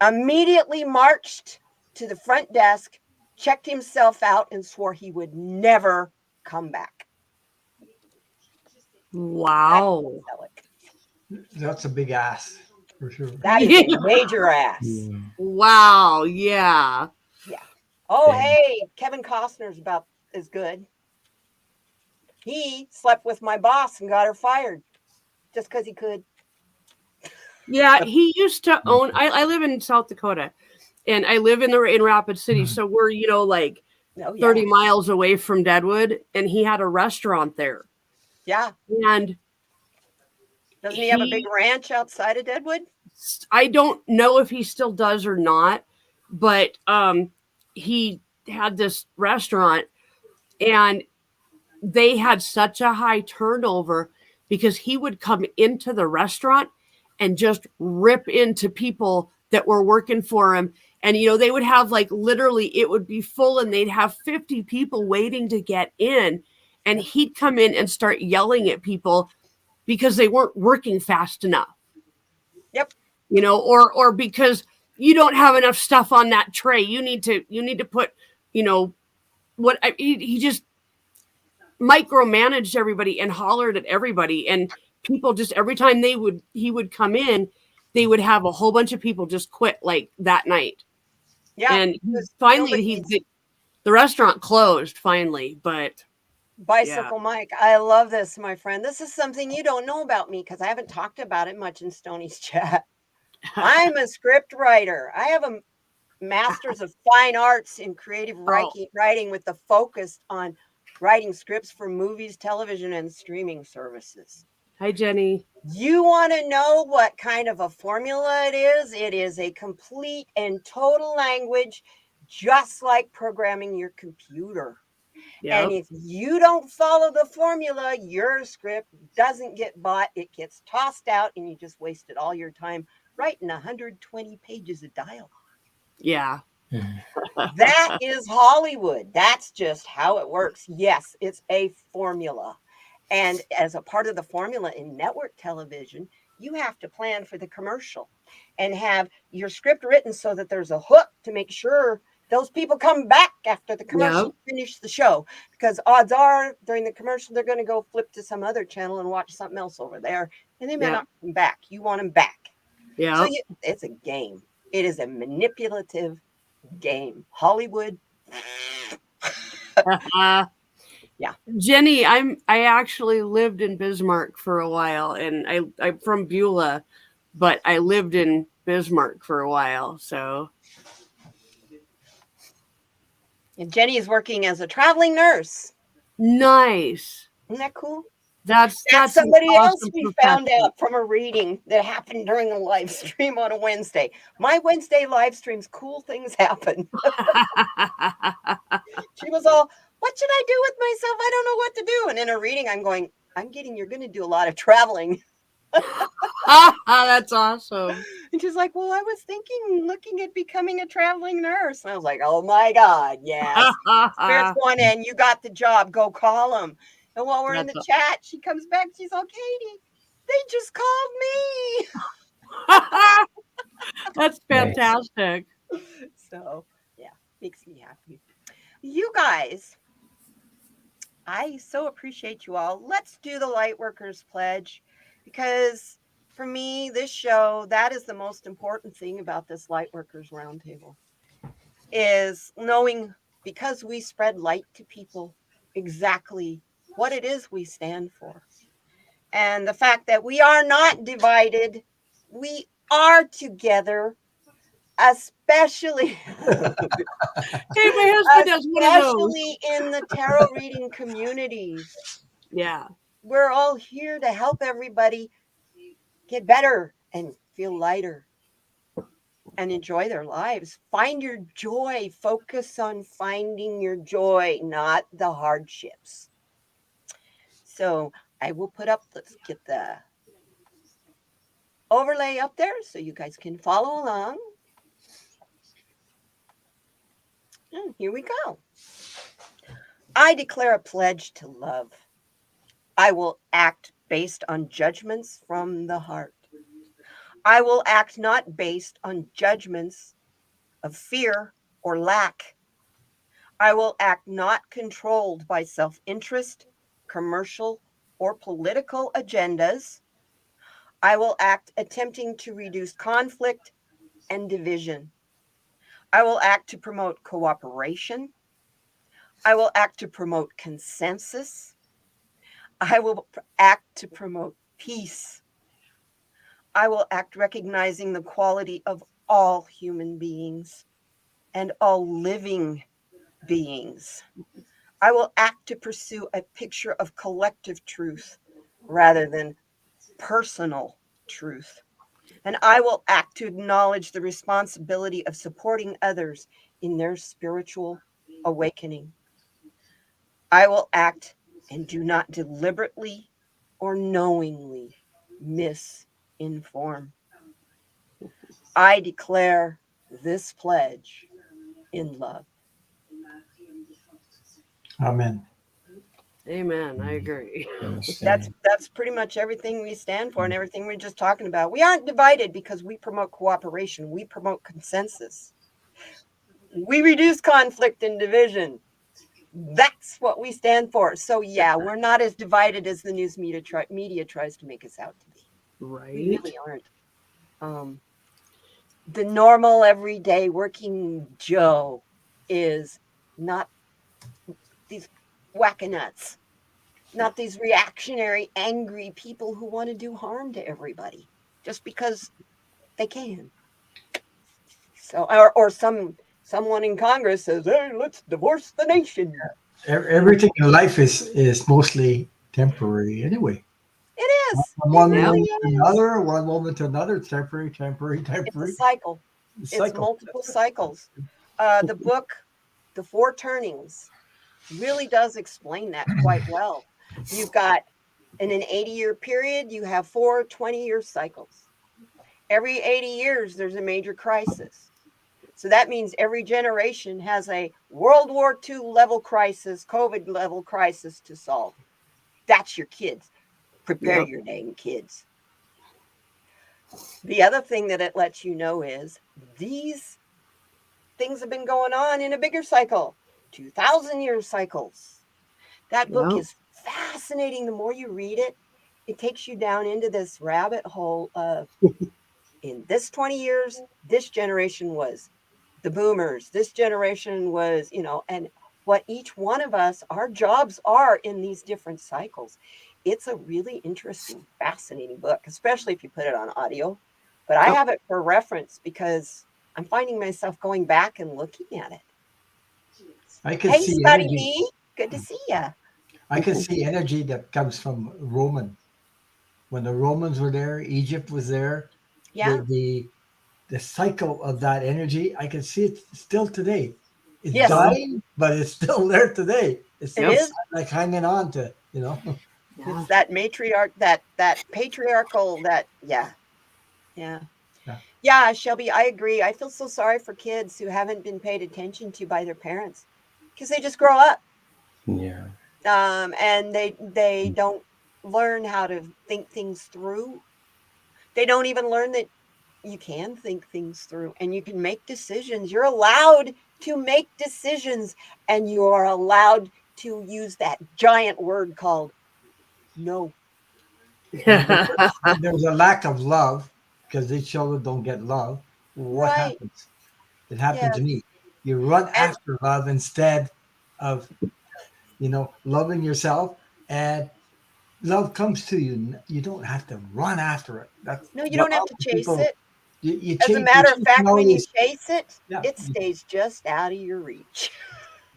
Immediately marched to the front desk, checked himself out, and swore he would never come back. Wow. That's a big ass, for sure. That is a major ass. Yeah. Wow. Yeah. Yeah. Oh, hey, Kevin Costner's about as good. He slept with my boss and got her fired just because he could. Yeah, he used to own. I live in South Dakota, and I live in Rapid City, so we're 30 miles away from Deadwood, and he had a restaurant there. Yeah. And doesn't he have a big ranch outside of Deadwood? I don't know if he still does or not, but he had this restaurant, and they had such a high turnover because he would come into the restaurant and just rip into people that were working for him. And, you know, they would have like literally it would be full and they'd have 50 people waiting to get in. And he'd come in and start yelling at people because they weren't working fast enough. Yep. You know, or because you don't have enough stuff on that tray. You need to put, you know, he just micromanaged everybody and hollered at everybody. And people just, every time he would come in, they would have a whole bunch of people just quit like that night. Yeah. And finally the restaurant closed finally, but Bicycle Mike, I love this, my friend. This is something you don't know about me because I haven't talked about it much in Stoney's chat. I'm a script writer. I have a master's of fine arts in creative writing with the focus on writing scripts for movies, television, and streaming services. Hi, Jenny. You want to know what kind of a formula it is? It is a complete and total language, just like programming your computer. Yep. And if you don't follow the formula, your script doesn't get bought. It gets tossed out and you just wasted all your time writing 120 pages of dialogue. Yeah. That is Hollywood. That's just how it works. Yes, it's a formula. And as a part of the formula in network television, you have to plan for the commercial and have your script written so that there's a hook to make sure those people come back after the commercial, finish the show, because odds are during the commercial, they're going to go flip to some other channel and watch something else over there. And they may not come back. You want them back. Yeah. So it's a game. It is a manipulative game. Hollywood. Yeah. Jenny, I actually lived in Bismarck for a while, and I'm from Beulah, but I lived in Bismarck for a while. So And Jenny is working as a traveling nurse. Nice. Isn't that cool? That's somebody awesome else we found out from a reading that happened during a live stream on a Wednesday. My Wednesday live streams, cool things happen. She was all, what should I do with myself? I don't know what to do. And in a reading, I'm going, you're going to do a lot of traveling. That's awesome. And she's like, well, I was looking at becoming a traveling nurse. And I was like, oh my God, yes. Spirit's going in, you got the job, go call them. And while we're in the chat, she comes back, she's all, Katie, they just called me. That's fantastic. So, yeah, makes me happy. You guys, I so appreciate you all. Let's do the Lightworkers Pledge, because for me, this show, that is the most important thing about this Lightworkers Roundtable, is knowing, because we spread light to people, exactly what it is we stand for. And the fact that we are not divided, we are together, especially especially in the tarot reading communities. Yeah. We're all here to help everybody get better and feel lighter and enjoy their lives. Find your joy. Focus on finding your joy, not the hardships. So I will put up, let's get the overlay up there so you guys can follow along. And here we go. I declare a pledge to love. I will act based on judgments from the heart. I will act not based on judgments of fear or lack. I will act not controlled by self-interest, commercial, or political agendas. I will act attempting to reduce conflict and division. I will act to promote cooperation. I will act to promote consensus. I will act to promote peace. I will act recognizing the quality of all human beings and all living beings. I will act to pursue a picture of collective truth rather than personal truth. And I will act to acknowledge the responsibility of supporting others in their spiritual awakening. I will act and do not deliberately or knowingly miss in form. I declare this pledge in love. Amen. Amen. I agree. That's pretty much everything we stand for and everything we're just talking about. We aren't divided because we promote cooperation. We promote consensus. We reduce conflict and division. That's what we stand for. So yeah, we're not as divided as the news media tries to make us out to be. Right. We really aren't. The normal, everyday working Joe is not these wackanuts, not these reactionary, angry people who want to do harm to everybody just because they can. So, or someone in Congress says, "Hey, let's divorce the nation." Everything in life is mostly temporary anyway. It is. One It really moment to is. another, one moment to another, temporary, temporary, It's temporary. a cycle. It's Cycle. multiple cycles. The book, The Four Turnings, really does explain that quite well. You've got, in an 80-year period, you have 4 20-year cycles. Every 80 years, there's a major crisis. So that means every generation has a World War II level crisis, COVID level crisis to solve. That's your kids. Prepare Yep. your dang kids. The other thing that it lets you know is these things have been going on in a bigger cycle, 2,000-year cycles. That book Yep. is fascinating. The more you read it, it takes you down into this rabbit hole of, in this 20 years, this generation was the boomers. This generation was, and what each one of us, our jobs are in these different cycles. It's a really interesting, fascinating book, especially if you put it on audio. But I have it for reference because I'm finding myself going back and looking at it. I can Hey, see Scotty energy. B, good to see you. I can see energy that comes from Roman. When the Romans were there, Egypt was there. Yeah. The cycle of that energy, I can see it still today. It's Yes. dying, but it's still there today. It's It is. like hanging on to, It's that matriarch, that patriarchal, yeah, Shelby, I agree. I feel so sorry for kids who haven't been paid attention to by their parents because they just grow up. Yeah. And they don't learn how to think things through. They don't even learn that you can think things through and you can make decisions. You're allowed to make decisions, and you are allowed to use that giant word called no. there's a lack of love because these children don't get love. What Right. happens? It happened to Yes. me. You run And after love instead of, loving yourself, and love comes to you. You don't have to run after it. That's no, you what don't have to chase people. it. You As a chase. matter of fact, when you Always, chase it, yeah. it stays just out of your reach.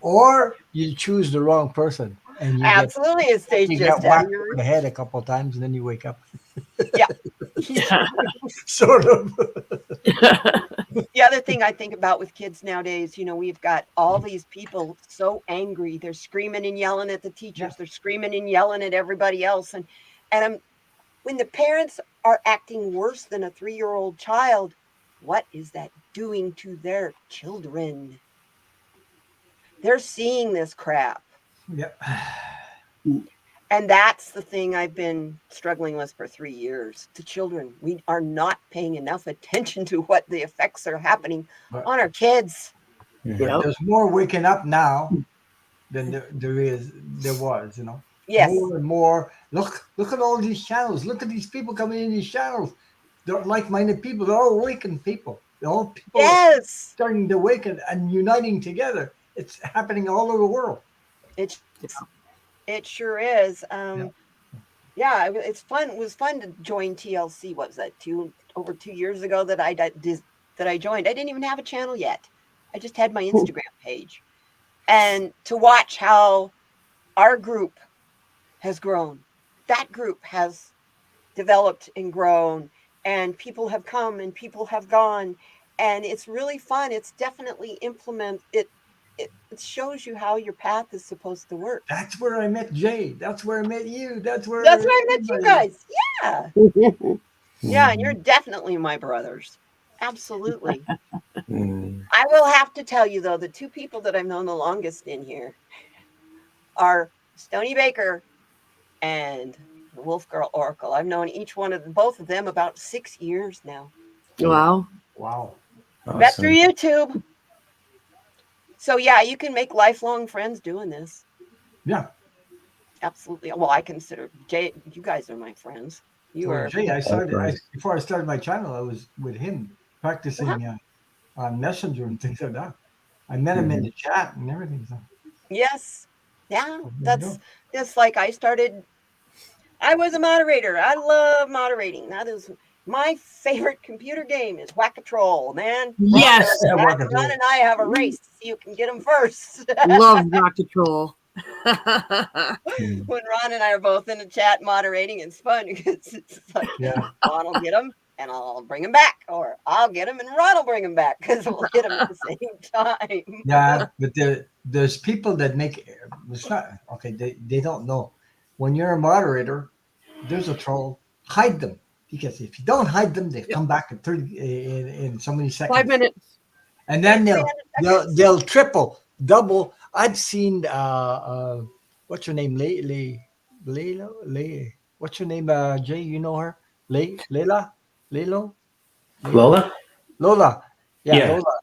Or you choose the wrong person, and Absolutely, it stays you just get out of whacked your over reach. the head a couple of times, and then you wake up. Yeah. Sort of. The other thing I think about with kids nowadays, we've got all these people so angry. They're screaming and yelling at the teachers. Yeah. They're screaming and yelling at everybody else. And when the parents are acting worse than a 3-year-old child, what is that doing to their children? They're seeing this crap. Yeah. And that's the thing I've been struggling with for 3 years. The children, we are not paying enough attention to what the effects are happening on our kids. Yep. There's more waking up now than there was. Yes. More and more. Look at all these channels. Look at these people coming in these channels. They're like-minded people. They're all awakened people. They're all people Yes. starting to awaken and uniting together. It's happening all over the world. It sure is. It's fun. It was fun to join TLC. What was that? Over 2 years ago that I joined. I didn't even have a channel yet. I just had my Instagram page, and to watch how our group has grown, that group has developed and grown, and people have come and people have gone, and it's really fun. It's definitely it shows you how your path is supposed to work. That's where I met Jay. That's where I met you. That's where I met you guys. Yeah. Yeah, and you're definitely my brothers. Absolutely. Mm. I will have to tell you, though, the two people that I've known the longest in here are Stony Baker and the Wolf Girl Oracle. I've known both of them about 6 years now. Wow. Wow. Met through Awesome. YouTube. So yeah, you can make lifelong friends doing this. Yeah. Absolutely. Well, I consider Jay. You guys are my friends. You Well, are. Jay, Likewise. before I started my channel, I was with him practicing on Messenger and things like that. I met him in the chat and everything. So Yes. Yeah. there you That's go. just like I started. I was a moderator. I love moderating. That is my favorite computer game. Is Whack-A-Troll, man. Yes. Whack-A-Troll. Ron and I have a race to see who can get them first. Love Rock-A-Troll. Mm. When Ron and I are both in the chat moderating, it's fun because it's like Yeah. Ron will get them and I'll bring them back, or I'll get them and Ron will bring them back because we'll hit them at the same time. Yeah, but there's people that make it's not okay. They don't know when you're a moderator. There's a troll. Hide them because if you don't hide them, they come back in 30 in so many seconds. 5 minutes. And then 300 seconds. they'll triple, double. I've seen what's your name, Layla. What's your name, Jay? You know her, Layla, Laylo, Lola? Lola. Yeah. Lola.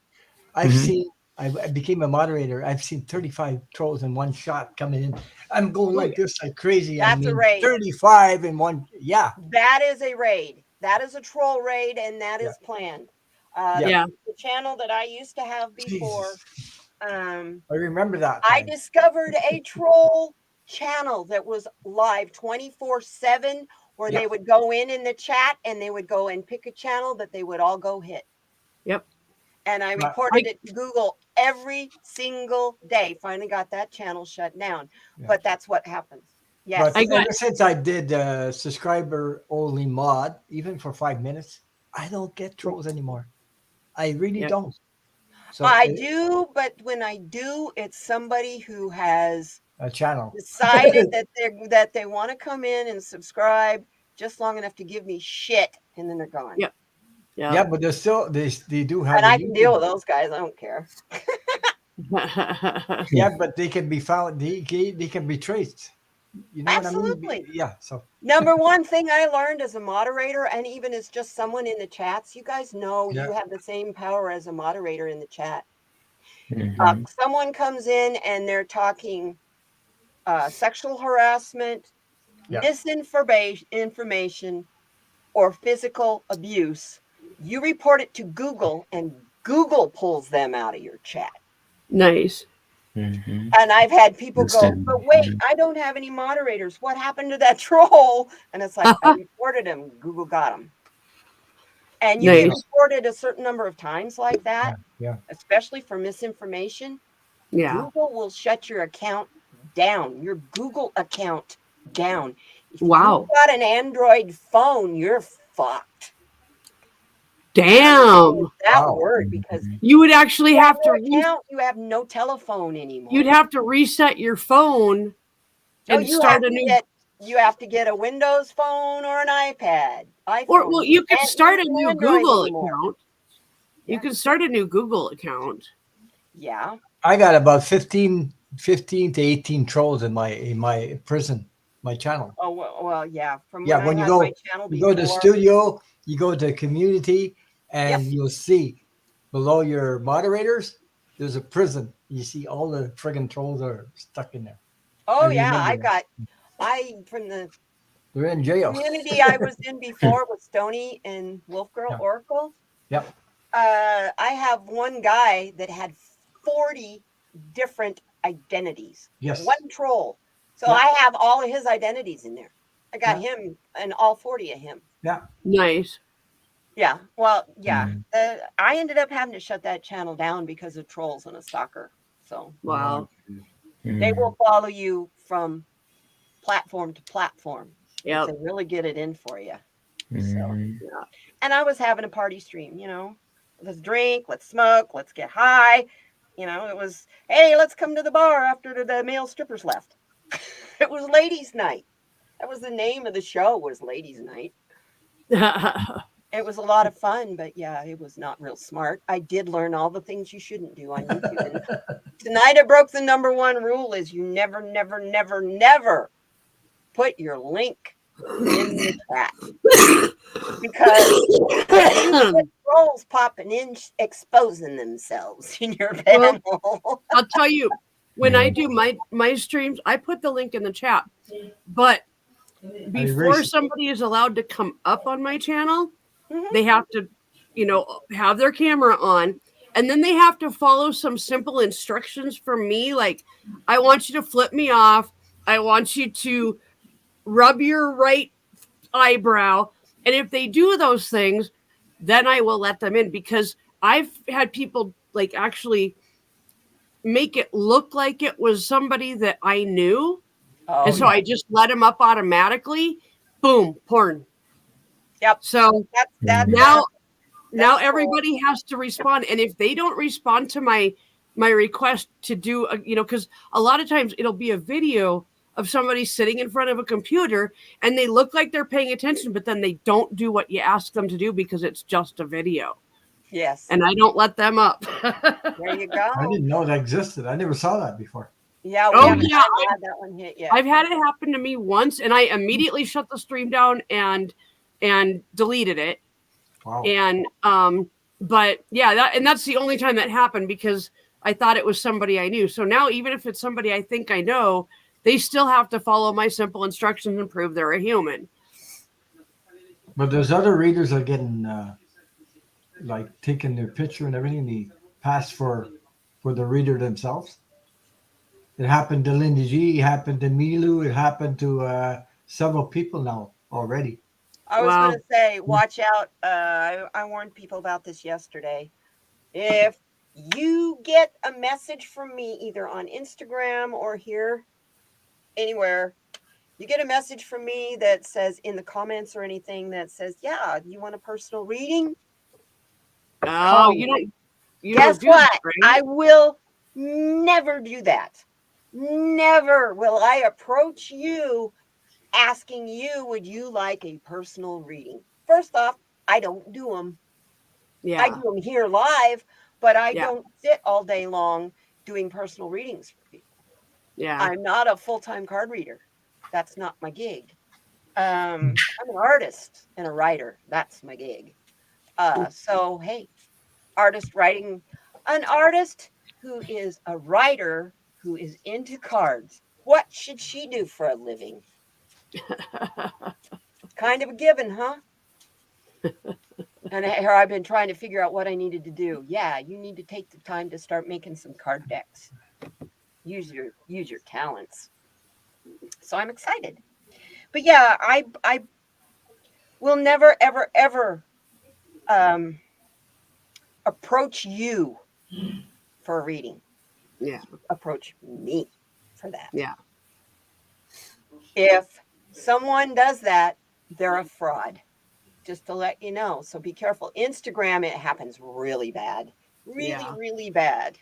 I've Mhm. seen. I became a moderator. I've seen 35 trolls in one shot coming in. I'm going like this, like crazy. That's a raid. 35 in one. Yeah. That is a raid. That is a troll raid, and that is planned. Yeah. The channel that I used to have before. Jesus. I I remember that. discovered a troll channel that was live 24/7, where Yeah. they would go in the chat and they would go and pick a channel that they would all go hit. Yep. And I reported it to Google every single day. Finally got that channel shut down. Yeah. But that's what happens. Yes. But ever since I did subscriber only mod, even for 5 minutes, I don't get trolls anymore. I really don't. So I do, but when I do, it's somebody who has a channel decided that they want to come in and subscribe just long enough to give me shit, and then they're gone. Yep. Yeah, but they're still they do have. And I can deal with those guys. I don't care. Yeah, but they can be found. They can be traced. You know Absolutely. what I mean? Yeah. So number one thing I learned as a moderator, and even as just someone in the chats, you guys know you have the same power as a moderator in the chat. Someone comes in and they're talking sexual harassment, misinformation, or physical abuse. You report it to Google, and Google pulls them out of your chat. Nice. Mm-hmm. And I've had people go, but wait, I don't have any moderators. What happened to that troll? And it's like, I reported him. Google got him. And you get reported a certain number of times like that, especially for misinformation. Yeah. Google will shut your account down, your Google account down. If you've got an Android phone, you're fucked. Damn. That word, because you would actually have to you have no telephone anymore. You'd have to reset your phone and start a new. You have to get a Windows phone or an iPad. Or well, you could start a new Google account. Yeah. You could start a new Google account. Yeah. I got about 15 to 18 trolls in my prison, my channel. Oh well, yeah. When you go to the studio, you go to community, and you'll see below your moderators, there's a prison. You see all the friggin' trolls are stuck in there. Oh yeah, from the they're in jail. Community I was in before with Stony and Wolf Girl Oracle. Yep. I have one guy that had 40 different identities. Yes. One troll. So I have all of his identities in there. I got him and all 40 of him. Yeah. Nice. Yeah. Well, yeah. I ended up having to shut that channel down because of trolls and a stalker. So wow. They will follow you from platform to platform. Yeah. They really get it in for you. So, and I was having a party stream, let's drink, let's smoke, let's get high. It was, hey, let's come to the bar after the male strippers left. It was ladies' night. That was the name of the show, was Ladies' Night. It was a lot of fun, but yeah, it was not real smart. I did learn all the things you shouldn't do on YouTube. And tonight I broke the number one rule is you never, never, never, never put your link in the chat. Because you get trolls popping in, exposing themselves in your panel. Well, I'll tell you, when I do my streams, I put the link in the chat. But before somebody is allowed to come up on my channel, they have to, have their camera on. And then they have to follow some simple instructions from me. Like, I want you to flip me off. I want you to rub your right eyebrow. And if they do those things, then I will let them in, because I've had people like actually make it look like it was somebody that I knew. Oh, and so I just let them up automatically. Boom, porn. Yep. So that's now everybody has to respond. And if they don't respond to my request to do, because a lot of times it'll be a video of somebody sitting in front of a computer and they look like they're paying attention, but then they don't do what you ask them to do because it's just a video. Yes. And I don't let them up. There you go. I didn't know that existed. I never saw that before. Yeah. We haven't had that one hit yet. I've had it happen to me once, and I immediately shut the stream down and deleted it. Wow. And but yeah, that's the only time that happened, because I thought it was somebody I knew. So now, even if it's somebody I think I know, they still have to follow my simple instructions and prove they're a human. But there's other readers that are getting like taking their picture and everything. They pass for the reader themselves. It happened to Linda G. It happened to Milu. It happened to several people now already. I was going to say, watch out. I warned people about this yesterday. If you get a message from me, either on Instagram or here, anywhere, you get a message from me that says in the comments or anything that says, yeah, you want a personal reading? Oh, you don't. Guess what? That, right? I will never do that. Never will I approach you asking you, would you like a personal reading? First off, I don't do them. Yeah. I do them here live, but I don't sit all day long doing personal readings for people. Yeah. I'm not a full-time card reader. That's not my gig. I'm an artist and a writer. That's my gig. So, hey, an artist who is a writer who is into cards. What should she do for a living? Kind of a given, huh? And here I've been trying to figure out what I needed to do. Yeah, you need to take the time to start making some card decks. Use your talents. So I'm excited. But yeah, I will never, ever, ever approach you for a reading. Yeah. Approach me for that. Yeah. If someone does that, they're a fraud. Just to let you know. So be careful. Instagram, it happens really bad. Really bad.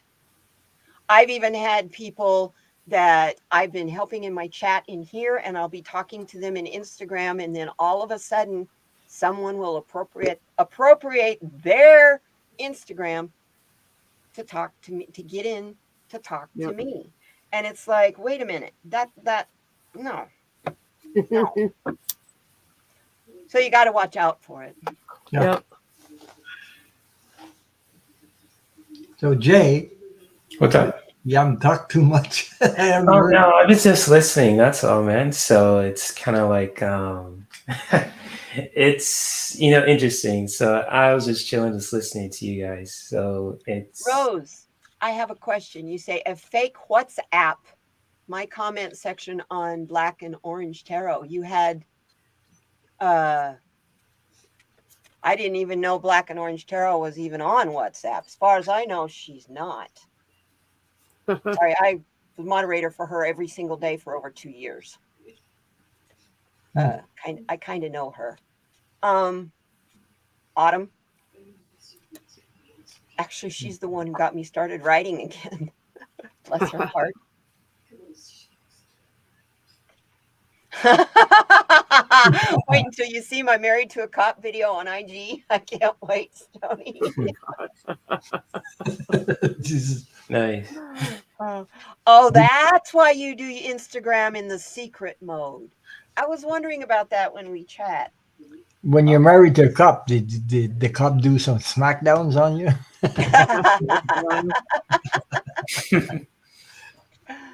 I've even had people that I've been helping in my chat in here, and I'll be talking to them in Instagram, and then all of a sudden someone will appropriate their Instagram to talk to me, to get in to talk to me. And it's like, wait a minute, no. So you got to watch out for it. Yep. So Jay, what's up? You haven't talked too much. No, I was just listening. That's all, man. So it's kind of like it's interesting. So I was just chilling, just listening to you guys. So it's Rose. I have a question. You say a fake WhatsApp. My comment section on Black and Orange Tarot. You had. I didn't even know Black and Orange Tarot was even on WhatsApp. As far as I know, she's not. Sorry, I was moderator for her every single day for over 2 years. I kind of know her. Autumn. Actually, she's the one who got me started writing again. Bless her heart. Wait until you see my Married to a Cop video on IG. I can't wait, Stony. Jesus. Nice. Oh, that's why you do Instagram in the secret mode. I was wondering about that when we chat. When you're married to a cop, did the cop do some smackdowns on you?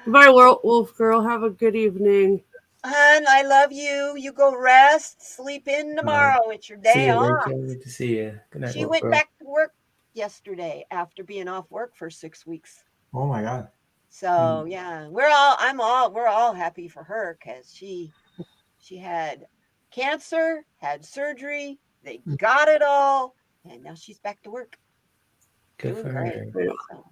Bye, Wolf Girl. Have a good evening. Hon, I love you. You go rest. Sleep in tomorrow. It's your See day you, off. Rachel. Good to see you. Good night, She Wolf went Girl. back to work yesterday after being off work for 6 weeks. Oh my God. So yeah, we're all happy for her because she had cancer, had surgery, they got it all, and now she's back to work. Good Doing for great. her. So,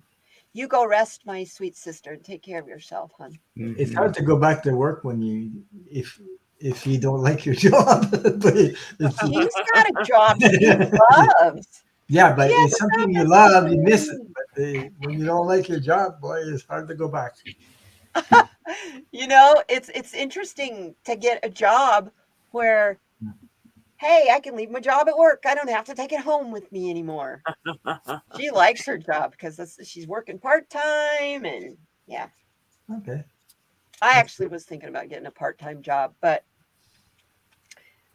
you go rest, my sweet sister, and take care of yourself, hon. It's hard to go back to work when if you don't like your job. But She's got a job she loves. yeah, but She has it's a something you job love, you miss it. that's- But when you don't like your job, boy, it's hard to go back. You know, it's interesting to get a job where, hey, I can leave my job at work. I don't have to take it home with me anymore. She likes her job because she's working part-time, and yeah. Okay. I actually was thinking about getting a part-time job, but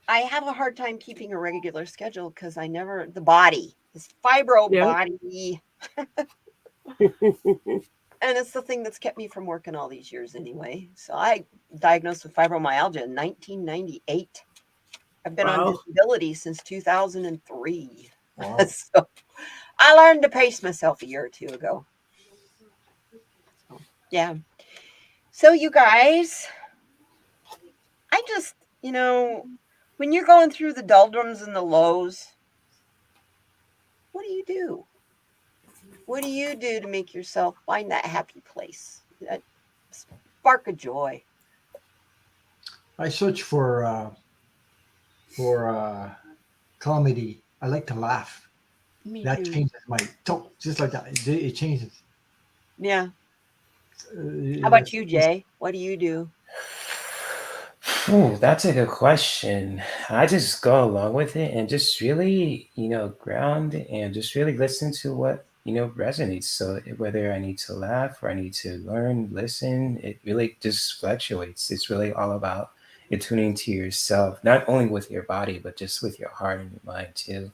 I have a hard time keeping a regular schedule because the body, this fibro body. And it's the thing that's kept me from working all these years anyway. So I diagnosed with fibromyalgia in 1998. I've been on disability since 2003. Wow. So I learned to pace myself a year or two ago. So, yeah. So you guys, I just, when you're going through the doldrums and the lows, what do you do? What do you do to make yourself find that happy place, that spark of joy? I search for comedy. I like to laugh. Me That too. changes my tone, just like that. It changes. Yeah. How about you, Jay? What do you do? Oh, that's a good question. I just go along with it and just really, ground and just really listen to what, resonates. So whether I need to laugh or I need to learn, listen, it really just fluctuates. It's really all about attuning to yourself, not only with your body, but just with your heart and your mind too.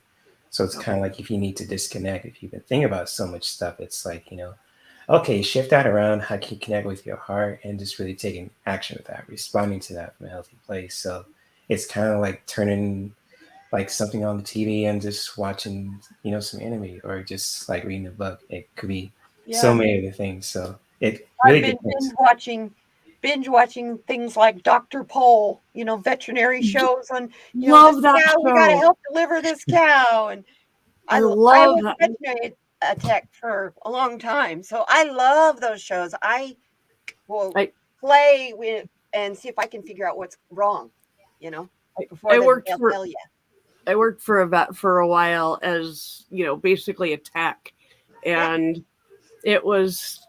So it's kind of like if you need to disconnect, if you've been thinking about so much stuff, it's like, okay, shift that around. How can you connect with your heart and just really taking action with that, responding to that from a healthy place. So it's kind of like turning like something on the TV and just watching, some anime or just like reading a book. It could be so many other things. So it really I've been depends. binge watching things like Dr. Pole, veterinary shows on, Love that cow, we got to show. help deliver this cow. And I I love was that. a veterinary tech for a long time. So I love those shows. I will play with and see if I can figure out what's wrong, before they'll tell you. I worked for a vet for a while as, basically a tech. And it was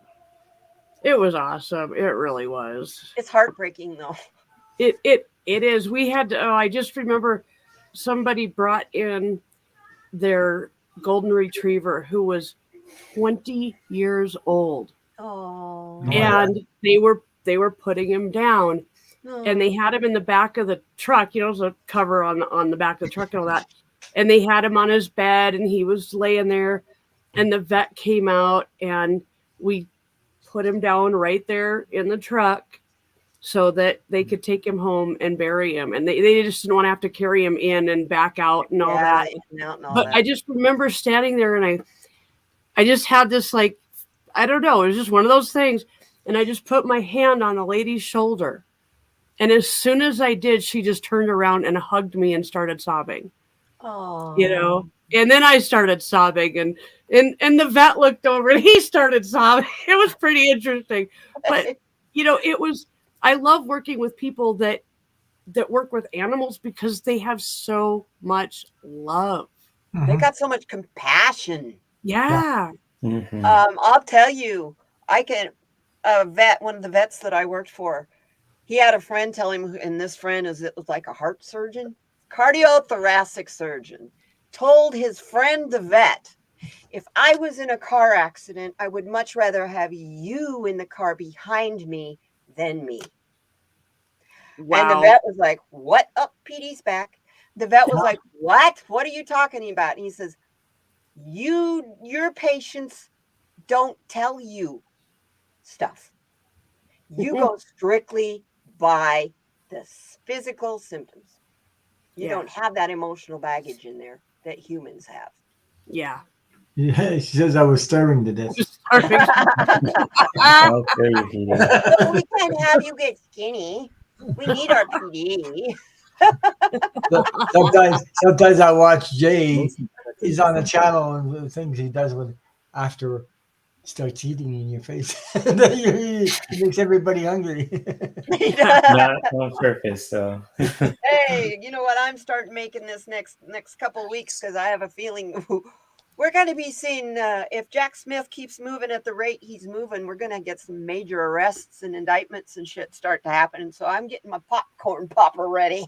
awesome. It really was. It's heartbreaking though. It is. We had to, I just remember somebody brought in their golden retriever who was 20 years old. Oh. And they were putting him down. And they had him in the back of the truck, the cover on the back of the truck and all that. And they had him on his bed and he was laying there. And the vet came out and we put him down right there in the truck so that they could take him home and bury him. And they just didn't want to have to carry him in and back out and all that. But I just remember standing there and I just had this like, I don't know, it was just one of those things. And I just put my hand on a lady's shoulder. And as soon as I did, she just turned around and hugged me and started sobbing. Oh. And then I started sobbing and the vet looked over and he started sobbing. It was pretty interesting. But, I love working with people that work with animals because they have so much love. They got so much compassion. Yeah. I'll tell you, one of the vets that I worked for, He had a friend tell him, and this friend was like a heart surgeon, cardiothoracic surgeon, told his friend the vet, if I was in a car accident, I would much rather have you in the car behind me than me. Wow. And the vet was like, what? Up, PD's back. The vet was like, what? What are you talking about? And he says, your patients don't tell you stuff. You go strictly by the physical symptoms. You don't have that emotional baggage in there that humans have. Yeah. Yeah, she says I was starving to death. I'll kill you, PD. Well, we can't have you get skinny. We need our PD. Sometimes I watch Jay. He's on the channel and the things he does with after starts eating in your face. He makes everybody hungry. Not on purpose, so. Hey, you know what? I'm starting making this next couple of weeks because I have a feeling we're going to be seeing if Jack Smith keeps moving at the rate he's moving, we're going to get some major arrests and indictments and shit start to happen. And so I'm getting my popcorn popper ready.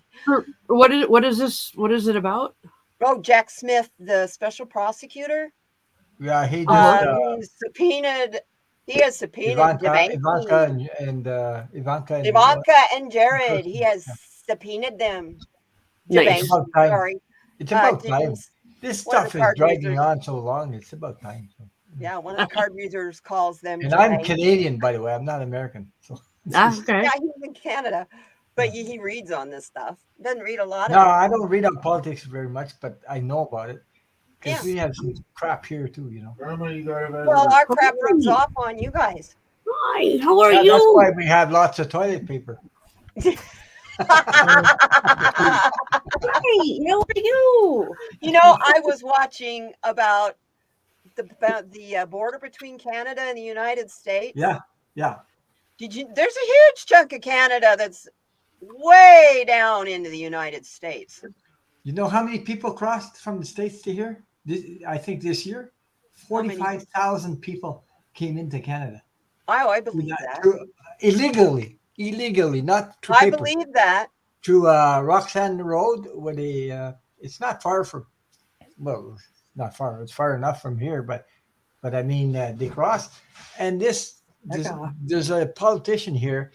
What is this? What is it about? Oh, Jack Smith, the special prosecutor. Yeah, he just he's subpoenaed. He has subpoenaed Ivanka and Jared. He has subpoenaed them. Nice. Sorry. It's about time. This stuff is dragging on so long. It's about time. So. Yeah, one of the card readers calls them. And I'm Canadian, by the way. I'm not American. So. Okay. Yeah, he's in Canada, but he reads on this stuff. Doesn't read a lot of No, it. I don't read on politics very much, but I know about it. Because we have some crap here too, you know. Well, our crap rubs off on you guys. Hi, how are you? That's why we have lots of toilet paper. Hi, how are you? You know, I was watching about the border between Canada and the United States. Yeah. There's a huge chunk of Canada that's way down into the United States. You know how many people crossed from the States to here? I think this year, 45,000 people came into Canada. Oh, I believe that. Illegally, not through I paper. believe that. Through Roxanne Road, where they, it's not far from, well, not far. It's far enough from here, but I mean, they crossed. And there's a politician here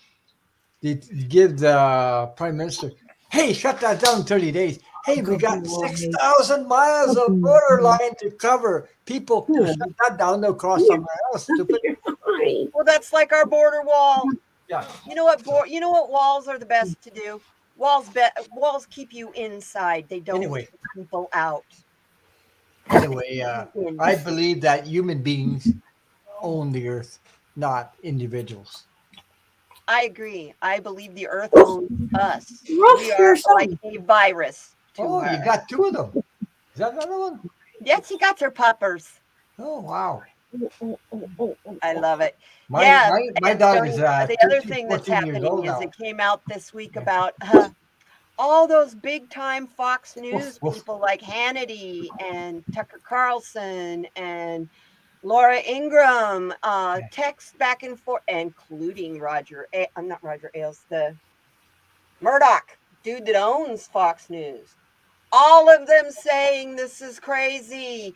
that give the prime minister, hey, shut that down in 30 days. Hey, we got 6,000 miles of border line to cover. People shut that down, they'll cross somewhere else. Stupid. Well, that's like our border wall. Yeah. You know what walls are the best to do? Walls keep you inside. They don't keep people out. Anyway, I believe that human beings own the earth, not individuals. I agree. I believe the earth owns us. We are like a virus. Oh, you got two of them. Is that another one? Yes, he got their puppers. Oh, wow. I love it. My dog is the other thing that's happening is it came out this week about all those big time Fox News people like Hannity and Tucker Carlson and Laura Ingraham text back and forth, including not Roger Ailes, the Murdoch dude that owns Fox News. All of them saying this is crazy.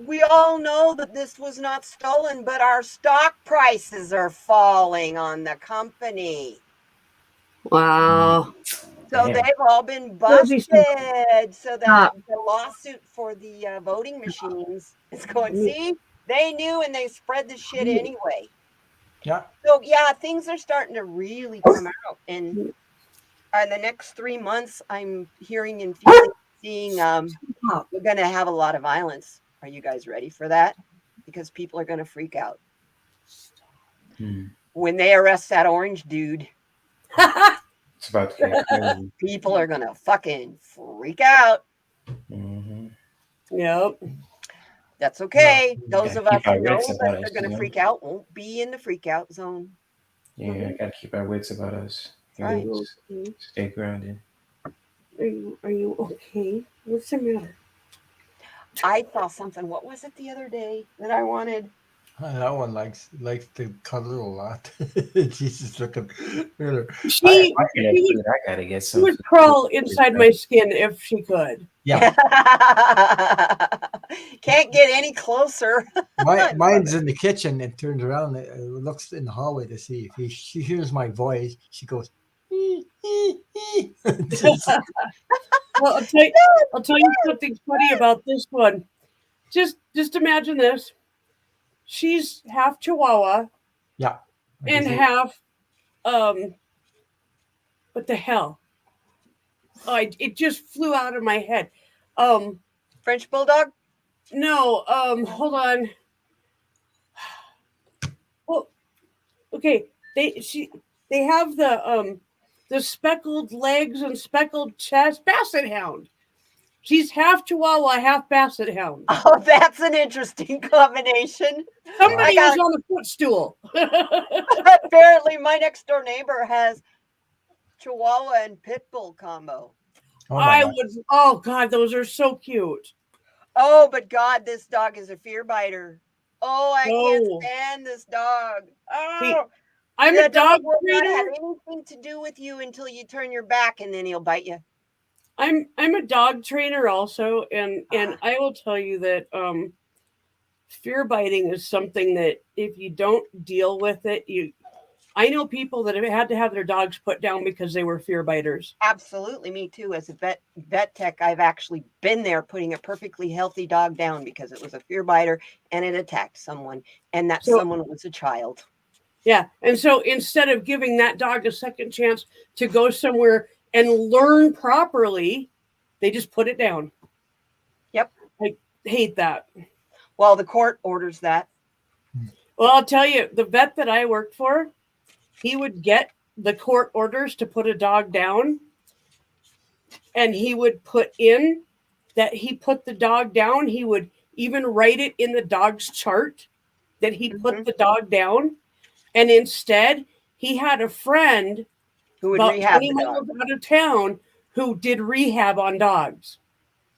We all know that this was not stolen, but our stock prices are falling on the company. Wow. So they've all been busted. So that the lawsuit for the voting machines is going, see, they knew and they spread the shit anyway. Yeah. So yeah, things are starting to really come out. And in the next 3 months, I'm hearing and seeing we're going to have a lot of violence. Are you guys ready for that? Because people are going to freak out. When they arrest that orange dude. It's about to get crazy. People are going to fucking freak out. Mm-hmm. Yep. That's okay. Those of us who know wits that about they're us, going to freak out won't be in the freak out zone. Yeah, I gotta keep our wits about us. Right. Stay grounded. Are you okay? What's the matter? I saw something. What was it the other day that I wanted? That one likes to cuddle a lot. Jesus, looking. Really. She I gotta get some would food. crawl inside my skin if she could. Yeah, Can't get any closer. mine's in the kitchen and turns around and looks in the hallway to see if she hears my voice. She goes. Just- Well, I'll tell you something funny about this one. Just imagine this. She's half Chihuahua yeah. I can and see it. half what the hell? Oh, it just flew out of my head. French Bulldog? No, hold on. Well, okay. They have the speckled legs and speckled chest. Basset Hound. She's half Chihuahua, half Basset Hound. Oh, that's an interesting combination. Somebody was on a footstool. Apparently, my next door neighbor has Chihuahua and Pit Bull combo. Oh God, those are so cute. Oh, but God, this dog is a fear biter. Oh, I can't stand this dog. Oh, I'm a dog will not trainer. have anything to do with you until you turn your back, and then he'll bite you. I'm a dog trainer also, and I will tell you that fear biting is something that if you don't deal with it, I know people that have had to have their dogs put down because they were fear biters. Absolutely, me too. As a vet tech, I've actually been there putting a perfectly healthy dog down because it was a fear biter and it attacked someone, and that someone was a child. Yeah, and so instead of giving that dog a second chance to go somewhere and learn properly, they just put it down. Yep. I hate that. Well, the court orders that. Well, I'll tell you, the vet that I worked for, he would get the court orders to put a dog down, and he would put in that he put the dog down. He would even write it in the dog's chart that he put the dog down. And instead, he had a friend who would about rehab 20 miles out of town who did rehab on dogs.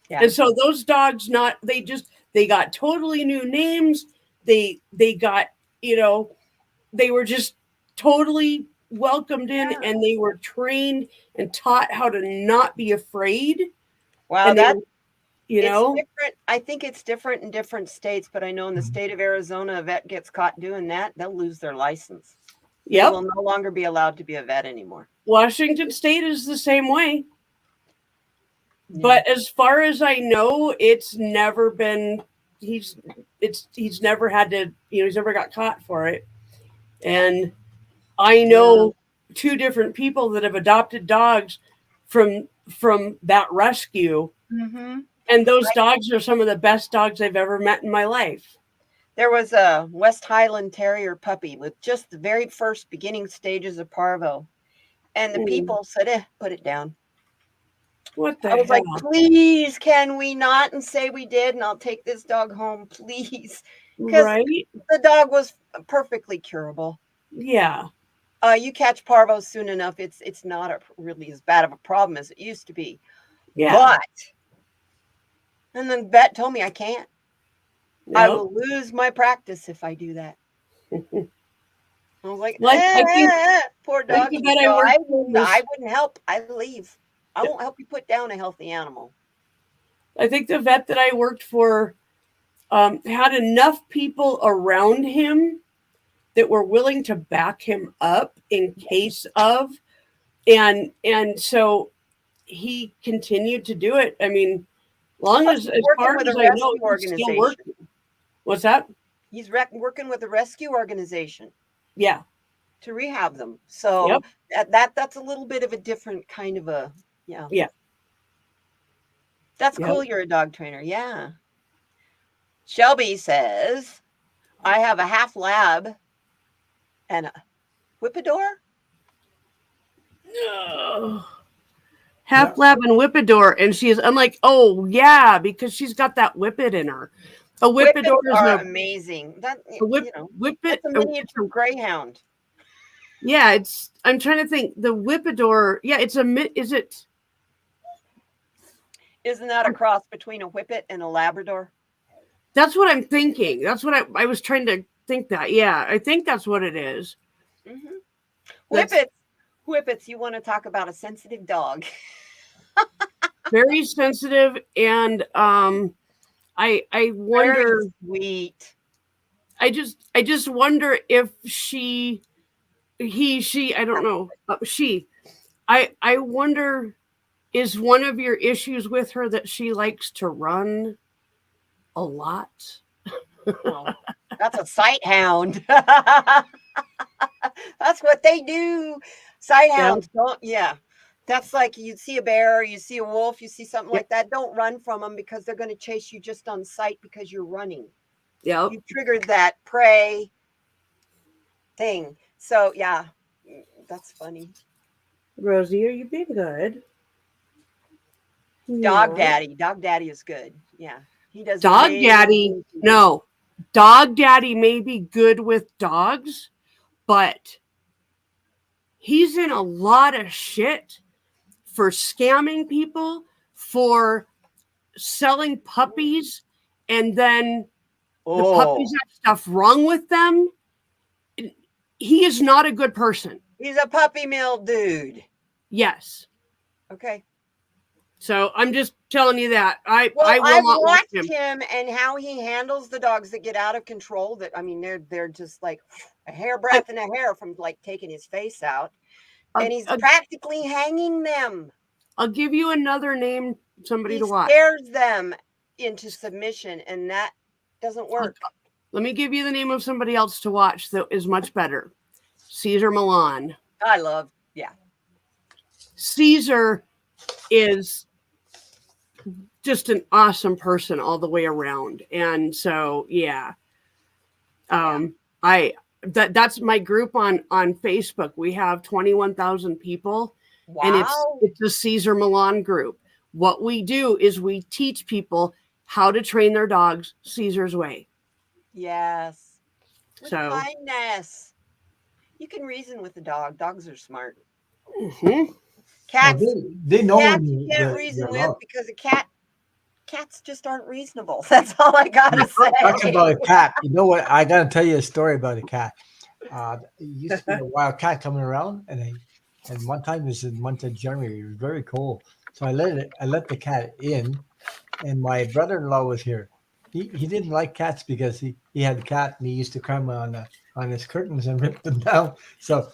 Yeah. And so those dogs, they got totally new names. They got, they were just totally welcomed in, and they were trained and taught how to not be afraid. Wow, it's different. I think it's different in different states, but I know in the state of Arizona, a vet gets caught doing that, they'll lose their license. They will no longer be allowed to be a vet anymore. Washington State is the same way. Yeah. But as far as I know, it's never been, he's never had to, he's never got caught for it. And I know two different people that have adopted dogs from that rescue. Mm-hmm. And those dogs are some of the best dogs I've ever met in my life. There was a West Highland Terrier puppy with just the very first beginning stages of parvo. And the people said, put it down. What the hell? I was hell? like, please, can we not? And say we did, and I'll take this dog home, please. Because the dog was perfectly curable. Yeah. You catch parvo soon enough, it's not really as bad of a problem as it used to be. Yeah. And then the vet told me I can't. Nope. I will lose my practice if I do that. I was like, poor dog. I wouldn't help. I leave. I won't help you put down a healthy animal. I think the vet that I worked for had enough people around him that were willing to back him up in case of, and so he continued to do it. I mean, as far as I know, he's still working. What's that? He's working with a rescue organization. Yeah. To rehab them. So that's a little bit of a different kind of a, Yeah. That's cool. You're a dog trainer. Yeah. Shelby says, I have a half lab and a whippador. No. Half lab and whippador, and I'm like, oh yeah, because she's got that whippet in her. A whippador is amazing. Whippet, a miniature greyhound. Yeah, I'm trying to think. The whippador, Isn't that a cross between a whippet and a Labrador? That's what I'm thinking. That's what I was trying to think that. Yeah, I think that's what it is. Mm-hmm. Whippets, you want to talk about a sensitive dog. Very sensitive, and I wonder. Very sweet. I just wonder if she I don't know, I wonder, is one of your issues with her that she likes to run a lot? Well, that's a sight hound. That's what they do. Sight hounds don't. Yeah. That's like you see a bear, you see a wolf, you see something like that. Don't run from them because they're going to chase you just on sight because you're running. Yeah. You triggered that prey thing. So, yeah, that's funny. Rosie, are you being good? Dog Daddy is good. Yeah. He does. Dog Daddy. No. Dog Daddy may be good with dogs, but he's in a lot of shit for scamming people, for selling puppies, and then the puppies have stuff wrong with them. He is not a good person. He's a puppy mill dude. Yes. Okay. So I'm just telling you that. I've watched him and how he handles the dogs that get out of control. That, I mean, they're just like a hairbreadth and a hair from like taking his face out, and he's practically hanging them. I'll give you another name, somebody to watch. He scares them into submission, and that doesn't work. Let me give you the name of somebody else to watch that is much better. Caesar Milan. Caesar is just an awesome person all the way around. And so, that's my group on Facebook. We have 21,000 people. Wow. And it's a Caesar Milan group. What we do is we teach people how to train their dogs Caesar's way. Yes. With kindness. You can reason with the dog. Dogs are smart. Mm-hmm. Cats, they know cats you can't reason with because cats just aren't reasonable. That's all I gotta say. Talking about a cat, you know what? I gotta tell you a story about a cat. Used to be a wild cat coming around, and one time it was in the month of January. It was very cold, so I let the cat in, and my brother-in-law was here. He didn't like cats because he had a cat and he used to climb on his curtains and rip them down. So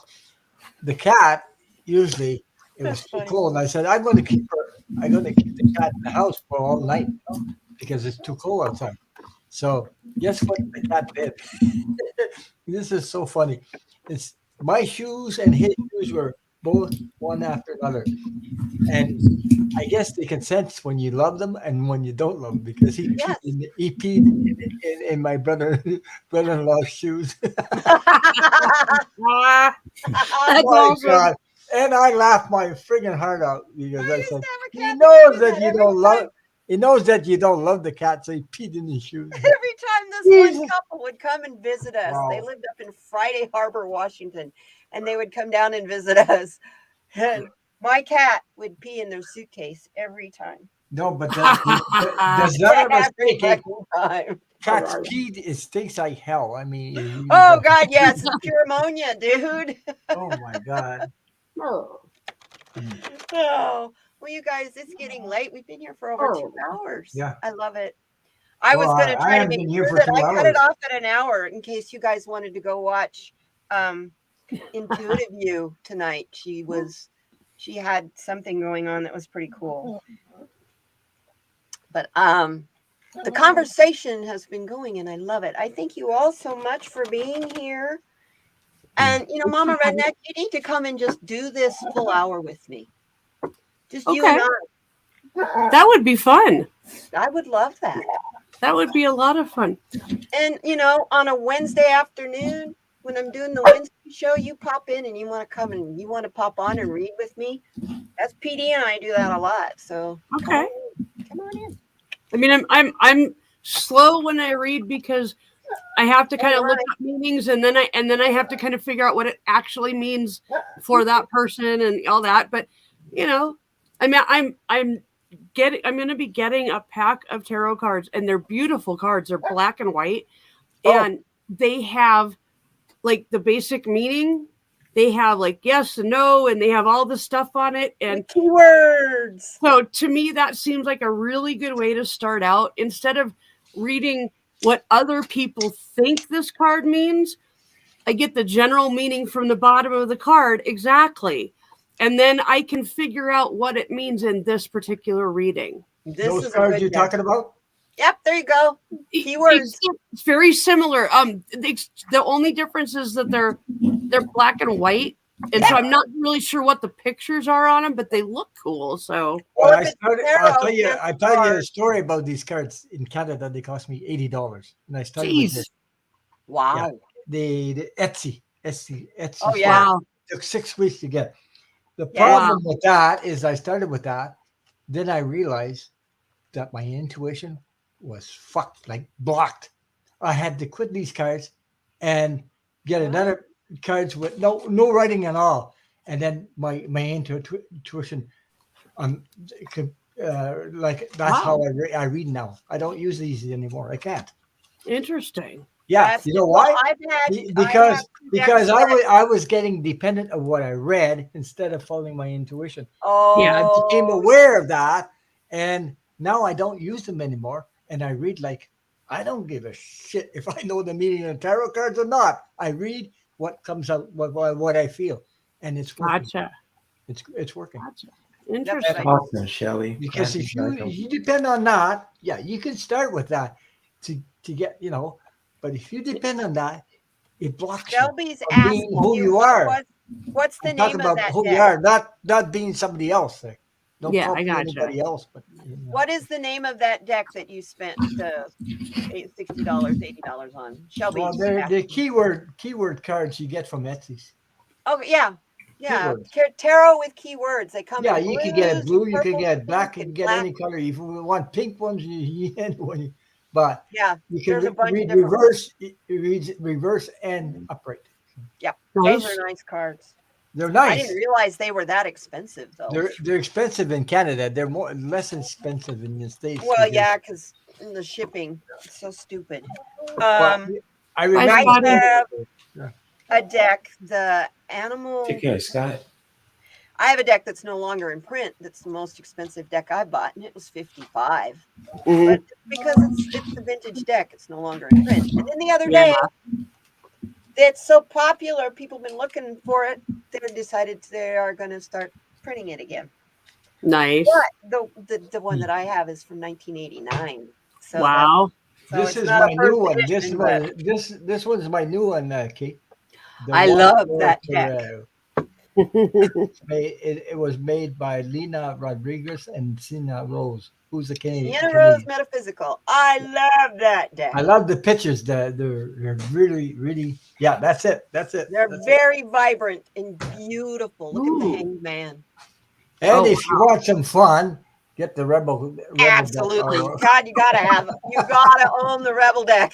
the cat usually. It was too cold. And I said, I'm going to keep the cat in the house for all night because it's too cold outside. So guess what the cat did? This is so funny. It's my shoes and his shoes were both one after another. And I guess they can sense when you love them and when you don't love them because he peed in my brother-in-law's shoes. Oh my God. And I laughed my friggin' heart out because I said, he knows that you don't love. He knows that you don't love the cat, so he peed in his shoes. Every time this one couple would come and visit us, they lived up in Friday Harbor, Washington, and they would come down and visit us. And my cat would pee in their suitcase every time. No, but there's not a mistake. Cat's pee, it stinks like hell. I mean, oh God, yes, it's pure ammonia, dude. Oh my God. Oh, well, you guys, it's getting late. We've been here for over 2 hours. Yeah, I love it. I was going to try to make sure that I cut it off at an hour in case you guys wanted to go watch Intuitive You tonight. She had something going on that was pretty cool. But the conversation has been going, and I love it. I thank you all so much for being here. And, Mama Redneck, you need to come and just do this full hour with me. Just you and I. That would be fun. I would love that. That would be a lot of fun. And, on a Wednesday afternoon, when I'm doing the Wednesday show, you pop in and you want to come and you want to pop on and read with me. That's PD and I do that a lot. So okay. Come on in. I mean, I'm slow when I read because I have to kind of look up meanings and then I have to kind of figure out what it actually means for that person and all that. But I'm going to be getting a pack of tarot cards, and they're beautiful cards. They're black and white, and they have like the basic meaning. They have like yes and no, and they have all the stuff on it. And with keywords. So to me, that seems like a really good way to start out. Instead of reading what other people think this card means, I get the general meaning from the bottom of the card exactly. And then I can figure out what it means in this particular reading. Those cards you're talking about? Yep, there you go. Keywords. It's very similar. The only difference is that they're black and white, and so I'm not really sure what the pictures are on them, but they look cool. So well, I'll tell you a story about these cards in Canada. They cost me $80, and I started with this. Wow. Yeah, the Etsy. Oh yeah. Wow. It took 6 weeks to get. The problem with that is I started with that, then I realized that my intuition was fucked, like blocked. I had to quit these cards and get another cards with no writing at all, and then my intuition, like that's how I read now. I don't use these anymore. I can't. Interesting. Yeah, you know why? Because I was getting dependent on what I read instead of following my intuition. Oh, yeah, I became aware of that, and now I don't use them anymore. And I read like I don't give a shit if I know the meaning of tarot cards or not. I read what comes out, what I feel, and it's working. Gotcha. It's working. Gotcha. Interesting. Awesome, Shelly. Because if you depend on that, yeah, you can start with that to get But if you depend on that, it blocks Shelby's you from being who you are. What's the name of that who deck? you are, not being somebody else. Don't I got anybody else. But what is the name of that deck that you spent the $60, $80 on? Shelby. Well, they're the keyword cards you get from Etsy. Oh yeah. Tarot with keywords. They come. Yeah, in you can get it blue, you can purple, get black, you can get black. any color. If you want pink ones, you get one. But yeah, you can there's a bunch read of different reverse. It reads reverse and upright. Yeah, nice. Those are nice cards. They're nice. I didn't realize they were that expensive though. They're expensive in Canada. They're less expensive in the States. Well, yeah, because the shipping, it's so stupid. I remember I have a deck, the animal. Take care, Scott. I have a deck that's no longer in print. That's the most expensive deck I bought, and it was $55. But because it's the vintage deck, it's no longer in print. And then the other day, it's so popular, people have been looking for it. They decided they are going to start printing it again. Nice. But the one that I have is from 1989. So wow. This is my new one. This one's my new one, Kate. I love that deck. It was made by Lena Rodriguez and Sina Rose, who's a Canadian. Sina Rose Metaphysical. I love that deck. I love the pictures. They're really, really. Yeah, that's it. They're very vibrant and beautiful. Look at the Hanged Man. And if you want some fun, get the Rebel. Absolutely. God, you gotta own the Rebel deck.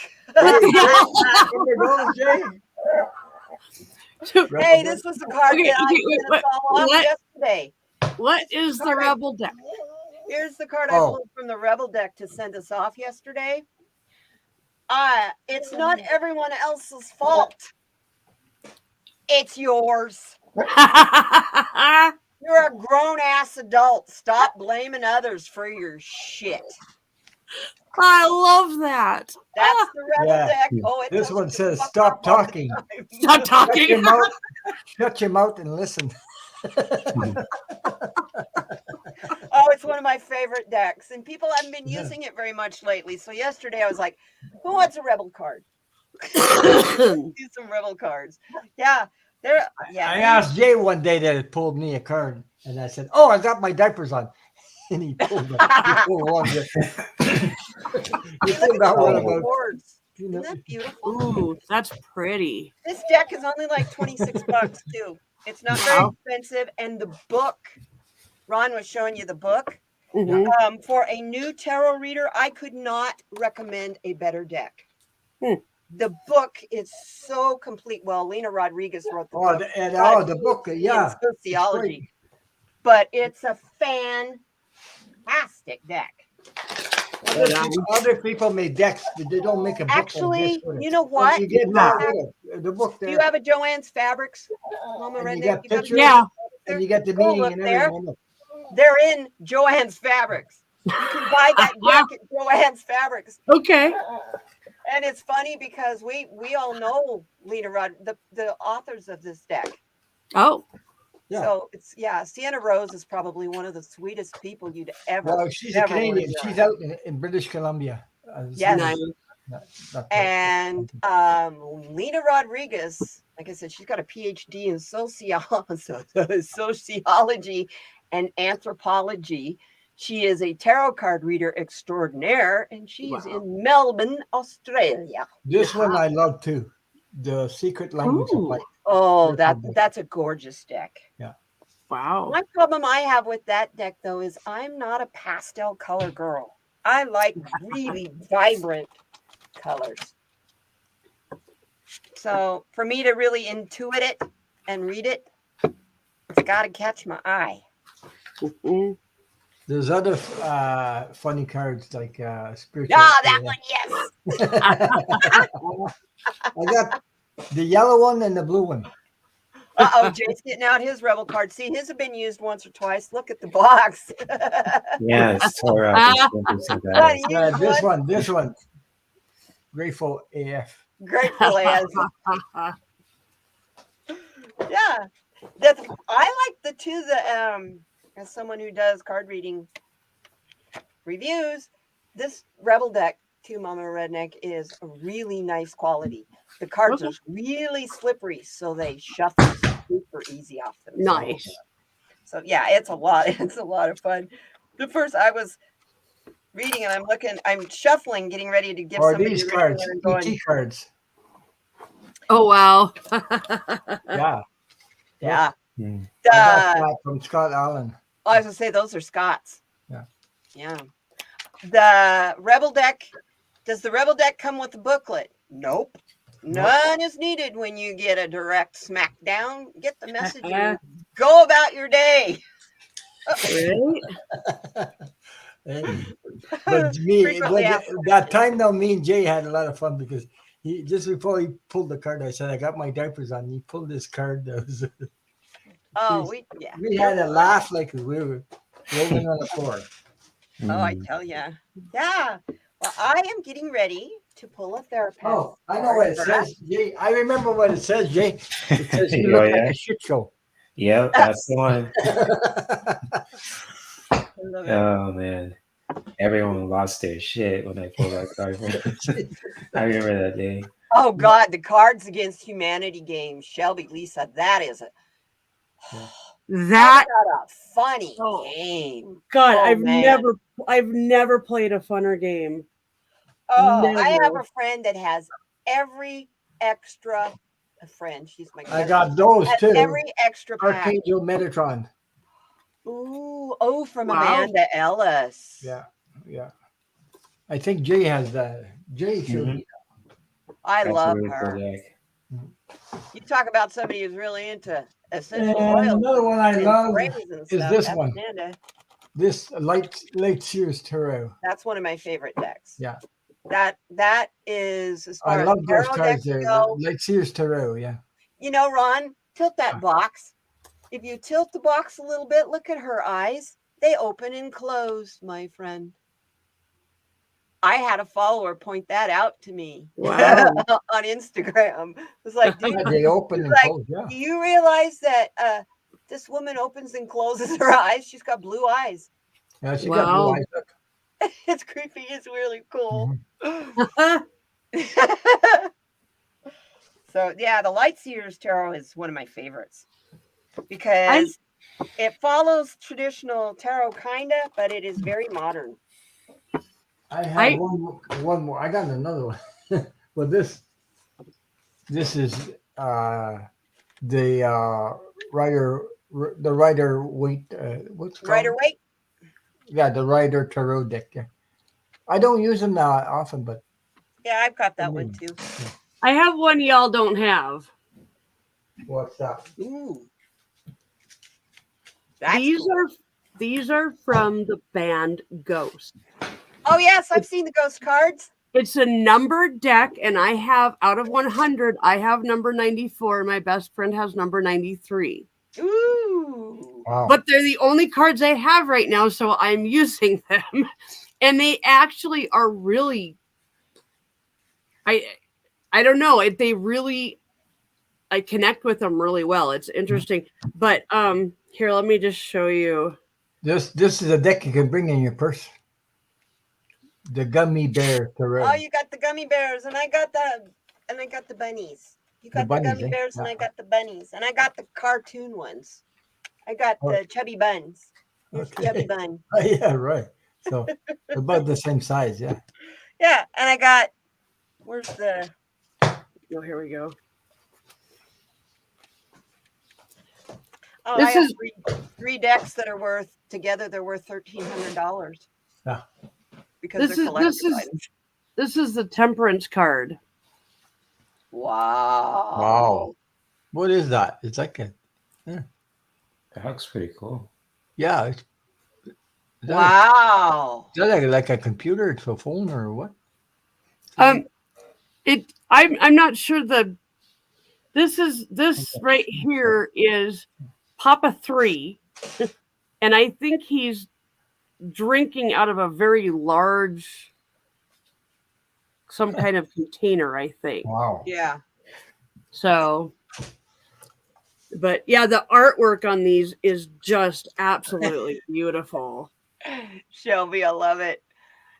Hey, this was the card that I saw yesterday. What is the Rebel deck? Here's the card I pulled from the Rebel deck to send us off yesterday. It's not everyone else's fault. It's yours. You're a grown-ass adult. Stop blaming others for your shit. I love that. That's the Rebel deck. Oh, this one says, "Stop talking. Stop talking. Shut your mouth and listen." Oh, it's one of my favorite decks, and people haven't been using it very much lately. So yesterday I was like, "Who wants a Rebel card?" Do some Rebel cards. Yeah, I asked Jay one day that it pulled me a card, and I said, "Oh, I got my diapers on." And he pulled one. That one about words. Isn't that beautiful? Ooh, that's pretty. This deck is only like $26 too. It's not very expensive, and the book. Ron was showing you the book. Mm-hmm. For a new tarot reader, I could not recommend a better deck. The book is so complete. Well, Lena Rodriguez wrote the book. The book, yeah. Sociology. But it's a fantastic deck. Other people make decks, but they don't make a book. Actually, with it. you know what? You get Yeah. the book Do there. you have a Joanne's Fabrics, Mama And you Redneck? got pictures. Yeah. And you got the Scroll meaning up and there. everything. They're in Joanne's Fabrics. You can buy that deck at Joanne's Fabrics. Okay. And it's funny because we all know Lena Rudd, the authors of this deck. Oh. Yeah. So it's Sienna Rose is probably one of the sweetest people you'd ever. Well, she's a Canadian. She's out in British Columbia. Yes. Nice. And Lena Rodriguez, like I said, she's got a PhD in sociology and anthropology. She is a tarot card reader extraordinaire, and she's in Melbourne, Australia. This one I love too. The Secret Language of Light. Oh, that's a gorgeous deck. Yeah. Wow. My problem I have with that deck, though, is I'm not a pastel color girl. I like really vibrant colors. So for me to really intuit it and read it, it's got to catch my eye. Mm-mm. There's other funny cards like spiritual. That one, yes. I got the yellow one and the blue one. Jay's getting out his rebel card. See, his have been used once or twice. Look at the box. Yeah, it's tore up. This one. Grateful AF. Grateful as. Yeah. I like the two that as someone who does card reading reviews, this Rebel deck too, Mama Redneck, is a really nice quality. The cards are really slippery, so they shuffle super easy off them. Nice. So yeah, it's a lot of fun. The first I was reading and I'm shuffling, getting ready to give somebody these cards, ET cards. Oh wow. Yeah. I got that from Scott Allen. I was gonna say those are Scott's. Yeah. The Rebel deck. Does the Rebel deck come with a booklet? Nope. None is needed when you get a direct smackdown. Get the message and go about your day. But that time though, me and Jay had a lot of fun because he just before he pulled the card, I said I got my diapers on. He pulled this card. That was we had a laugh like we were rolling on the floor. Oh, I tell you. Yeah. Well, I am getting ready to pull a therapist. Oh, I know what it says, Jay. I remember what it says, Jay. It says you look like a shit show. Yep, that's the one. Oh man, everyone lost their shit when I pulled that card. I remember that day. Oh God, the Cards Against Humanity game, Shelby, Lisa. That is a funny game. God, I've never played a funner game. Oh, never. I have a friend that has every extra friend. She's my cousin. I got those too. Every extra pack. Archangel Metatron. Ooh, from Amanda Ellis. Yeah. I think Jay has that. Jay should be. I love her. You talk about somebody who's really into essential oils. Another one I love is this one. Amanda. This Light Sears Tarot. That's one of my favorite decks. Yeah. That is as far I as love those tarot cards decks there. go. Light Sears Tarot, yeah. You know, Ron, tilt that box. If you tilt the box a little bit, look at her eyes. They open and close, my friend. I had a follower point that out to me on Instagram. It was like, dude, they open and close, yeah. Do you realize that this woman opens and closes her eyes? She's got blue eyes. Yeah, she got blue eyes. Look. It's creepy. It's really cool. So, yeah, the Light Sears Tarot is one of my favorites because it follows traditional tarot, kind of, but it is very modern. I have one more. I got another one. But this is the Rider Waite. What's it called? Rider Waite? Yeah, the Rider Tarot deck. Yeah. I don't use them often, but yeah, I've got that one too. Yeah. I have one y'all don't have. What's that? Ooh. These are from the band Ghost. Oh, yes, I've seen the ghost cards. It's a numbered deck, and I have, out of 100, I have number 94. My best friend has number 93. Ooh. Wow. But they're the only cards I have right now, so I'm using them. And they actually are really, I don't know, they really, I connect with them really well. It's interesting. But here, let me just show you. This is a deck you can bring in your purse. The gummy bear tarot. Oh, you got the gummy bears, and I got the bunnies. You got the, bunnies, gummy bears, and I got the bunnies, and I got the cartoon ones. I got the chubby buns. Here's the chubby bun. Oh, yeah, right. So about the same size, yeah. Yeah, and I got. Where's the? Oh, here we go. Oh, This I have is- three decks that are worth together. They're worth $1,300. Yeah. Because This they're is collector's items. this is the Temperance card. Wow. Wow. What is that? It's like a That looks pretty cool. yeah. Is that Wow. is that like a computer? It's a phone or what? I'm not sure this right here is Papa 3, and I think he's drinking out of a very large, some kind of container, I think. Wow. Yeah. So, but yeah, the artwork on these is just absolutely beautiful. Shelby, I love it.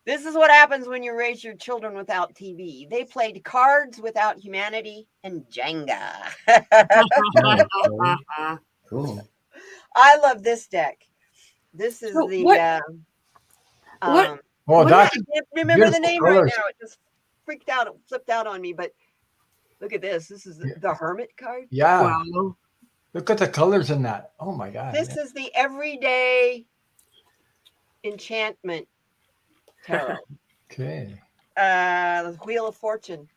This is what happens when you raise your children without TV. They played cards without humanity and Jenga. Cool. I love this deck. This is So the what- Oh, I that's can't remember the beautiful name right colors. now. It just freaked out. It flipped out on me. But look at this. This is the Hermit card. yeah. Wow. Look at the colors in that. Oh my God. This is the everyday enchantment tarot. Okay. The Wheel of Fortune.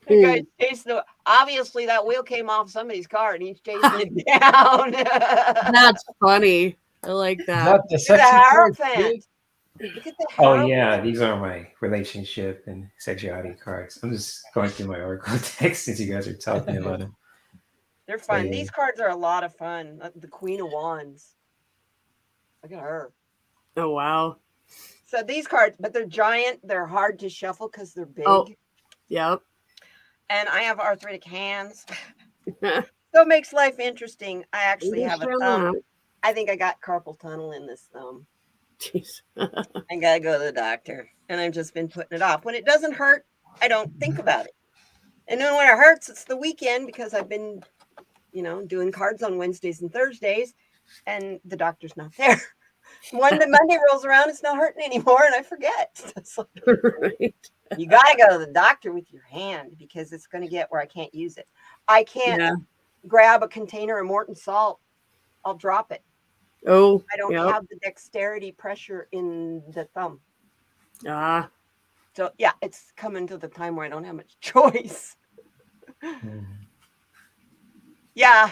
The guy's chasing obviously that wheel came off somebody's car and he's chasing it down. That's funny. I like Is that. that the Look sexy at the card? Hierophant. Look at the Oh Hierophant. yeah, these are my relationship and sexuality cards. I'm just going through my oracle text since you guys are talking about them. They're fun. Yeah. These cards are a lot of fun. The Queen of Wands. Look at her. Oh wow. So these cards, but they're giant. They're hard to shuffle because they're big. Oh. Yep. And I have arthritic hands. So it makes life interesting. I actually have a thumb. I think I got carpal tunnel in this thumb. Jeez. I gotta go to the doctor. And I've just been putting it off. When it doesn't hurt, I don't think about it. And then when it hurts, it's the weekend because I've been, doing cards on Wednesdays and Thursdays, and the doctor's not there. When the Monday rolls around, it's not hurting anymore, and I forget. It's like, Right. you gotta go to the doctor with your hand because it's going to get where I can't use it. I can't grab a container of Morton salt. I'll drop it. Oh. I don't Yep. have the dexterity pressure in the thumb. Ah. So yeah, it's coming to the time where I don't have much choice. Yeah,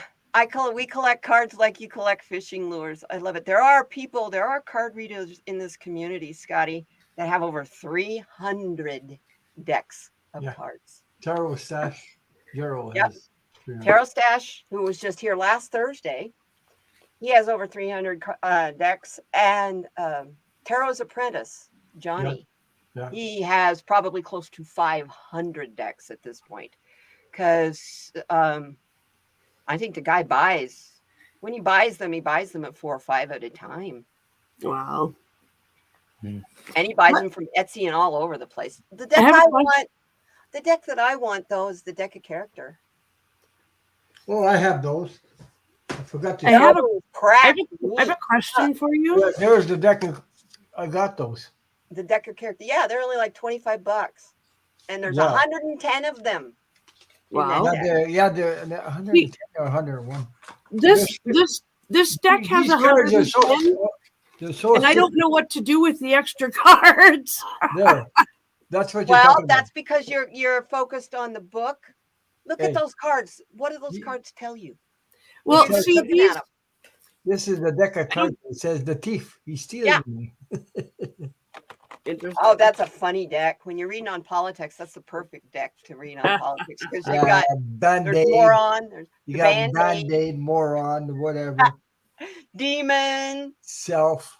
we collect cards like you collect fishing lures. I love it. There are card readers in this community, Scotty, that have over 300 decks of cards. Tarot Stash. Gerald Yep. has 300. Tarot Stash, who was just here last Thursday, he has over 300 decks. And Tarot's Apprentice, Johnny, Yeah. he has probably close to 500 decks at this point. Because I think the guy when he buys them at 4 or 5 at a time. Wow. And he buys them from Etsy and all over the place. The deck that I want, though, is the deck of character. Well, I have those. I forgot to. I have Crap. I have a question for you. Yeah, there's the deck. I got those. The deck of character. Yeah, they're only like $25. And there's Yeah. 110 of them. Wow. They're 110 or 101. This deck has These cards are 110, they're so and I don't know what to do with the extra cards. there. That's what you're Well, talking that's because you're focused on the book. Look Hey. at those cards. What do those cards tell you? Well, Because see, Looking these at 'em. This is the deck of cards. It says the thief. He's stealing me. Interesting. Oh, that's a funny deck. When you're reading on politics, that's the perfect deck to read on politics because you've got there's moron, there's you the got Band-Aid, moron, whatever, demon, self,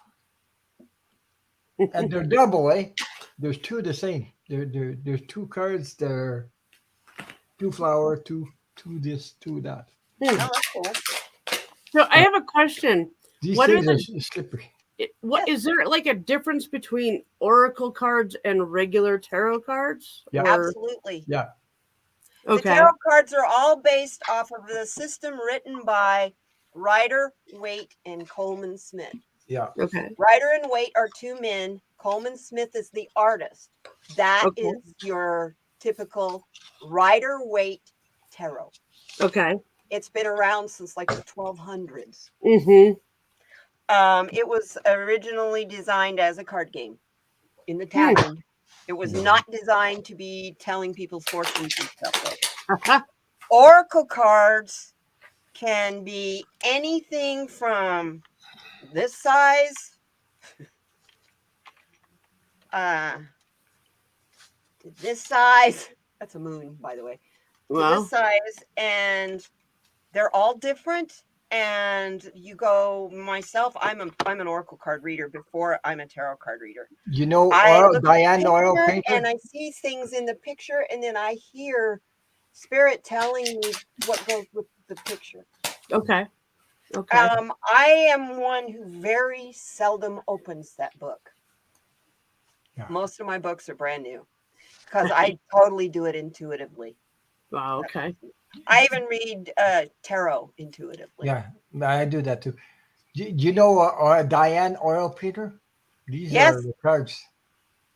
and they're double, eh? There's two the same. There's two cards. They're two flower, two this, two that. Oh, that's cool. So I have a question. These What things are are slippery. What is there like a difference between oracle cards and regular tarot cards? Yeah. Absolutely. Yeah. The tarot cards are all based off of the system written by Rider, Waite, and Coleman Smith. Yeah. Okay. Rider and Waite are two men. Coleman Smith is the artist. That is your typical Rider Waite tarot. Okay. It's been around since like the 1200s. Mm-hmm. It was originally designed as a card game in the tavern. It was not designed to be telling people's fortunes and stuff. Oracle cards can be anything from this size to this size. That's a moon, by the way. To this size, and they're all different. And you go, myself, I'm an oracle card reader before I'm a tarot card reader. You know, Diane Oil Painter? And I see things in the picture, and then I hear spirit telling me what goes with the picture. Okay. I am one who very seldom opens that book. Yeah. Most of my books are brand new because I totally do it intuitively. Wow, okay. I even read tarot intuitively. Yeah, I do that too. Do you know Diane Oil Painter? These are the cards.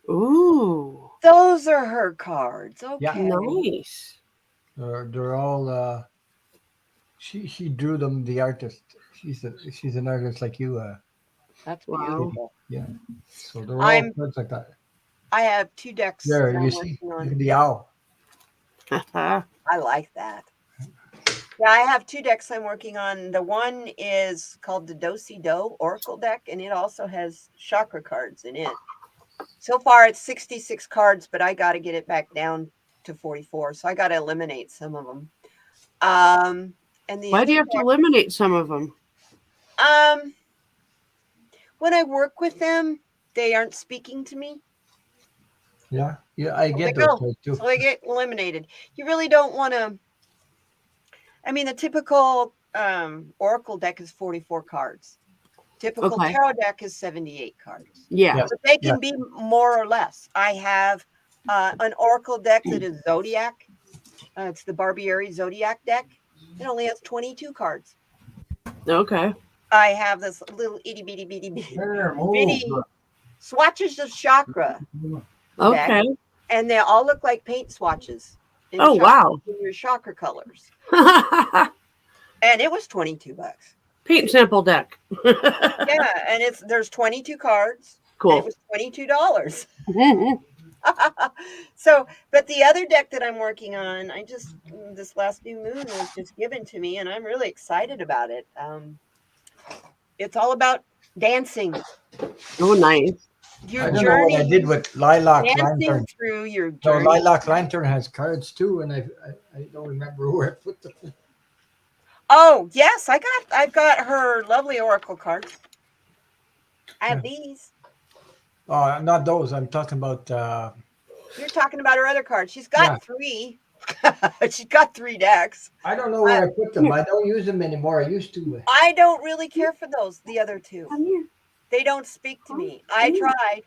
Ooh. Those are her cards. Okay. Yeah. Nice. They're all she drew them, the artist. She's an artist like you. That's beautiful. Yeah. So they're all cards like that. I have two decks. There, you see the owl. I like that. Yeah, I have two decks I'm working on. The one is called the Do-Si-Do Oracle deck, and it also has chakra cards in it. So far, it's 66 cards, but I got to get it back down to 44, so I got to eliminate some of them. And the why do you have to eliminate some of them? When I work with them, they aren't speaking to me. Yeah, I get those too. So they get eliminated. You really don't want to. I mean, the typical Oracle deck is 44 cards. Typical tarot deck is 78 cards. Yeah. But they can be more or less. I have an Oracle deck that is Zodiac. It's the Barbieri Zodiac deck. It only has 22 cards. Okay. I have this little itty bitty swatches of chakra. Okay. Deck, and they all look like paint swatches. Wow. In your chakra colors. And it was $22. Paint sample deck. Yeah, and there's 22 cards. Cool. It was $22. So, but the other deck that I'm working on, this last new moon was just given to me, and I'm really excited about it. It's all about dancing. Oh, nice. I don't know what I did with Lilac Lantern. Through your journey. So Lilac Lantern has cards too, and I don't remember where I put them. Oh yes, I've got her lovely oracle cards. I have these. Oh, not those. I'm talking about. You're talking about her other cards. She's got three. She's got 3 decks. I don't know where I put them. I don't use them anymore. I used to. I don't really care for those. The other 2. They don't speak to me. I tried.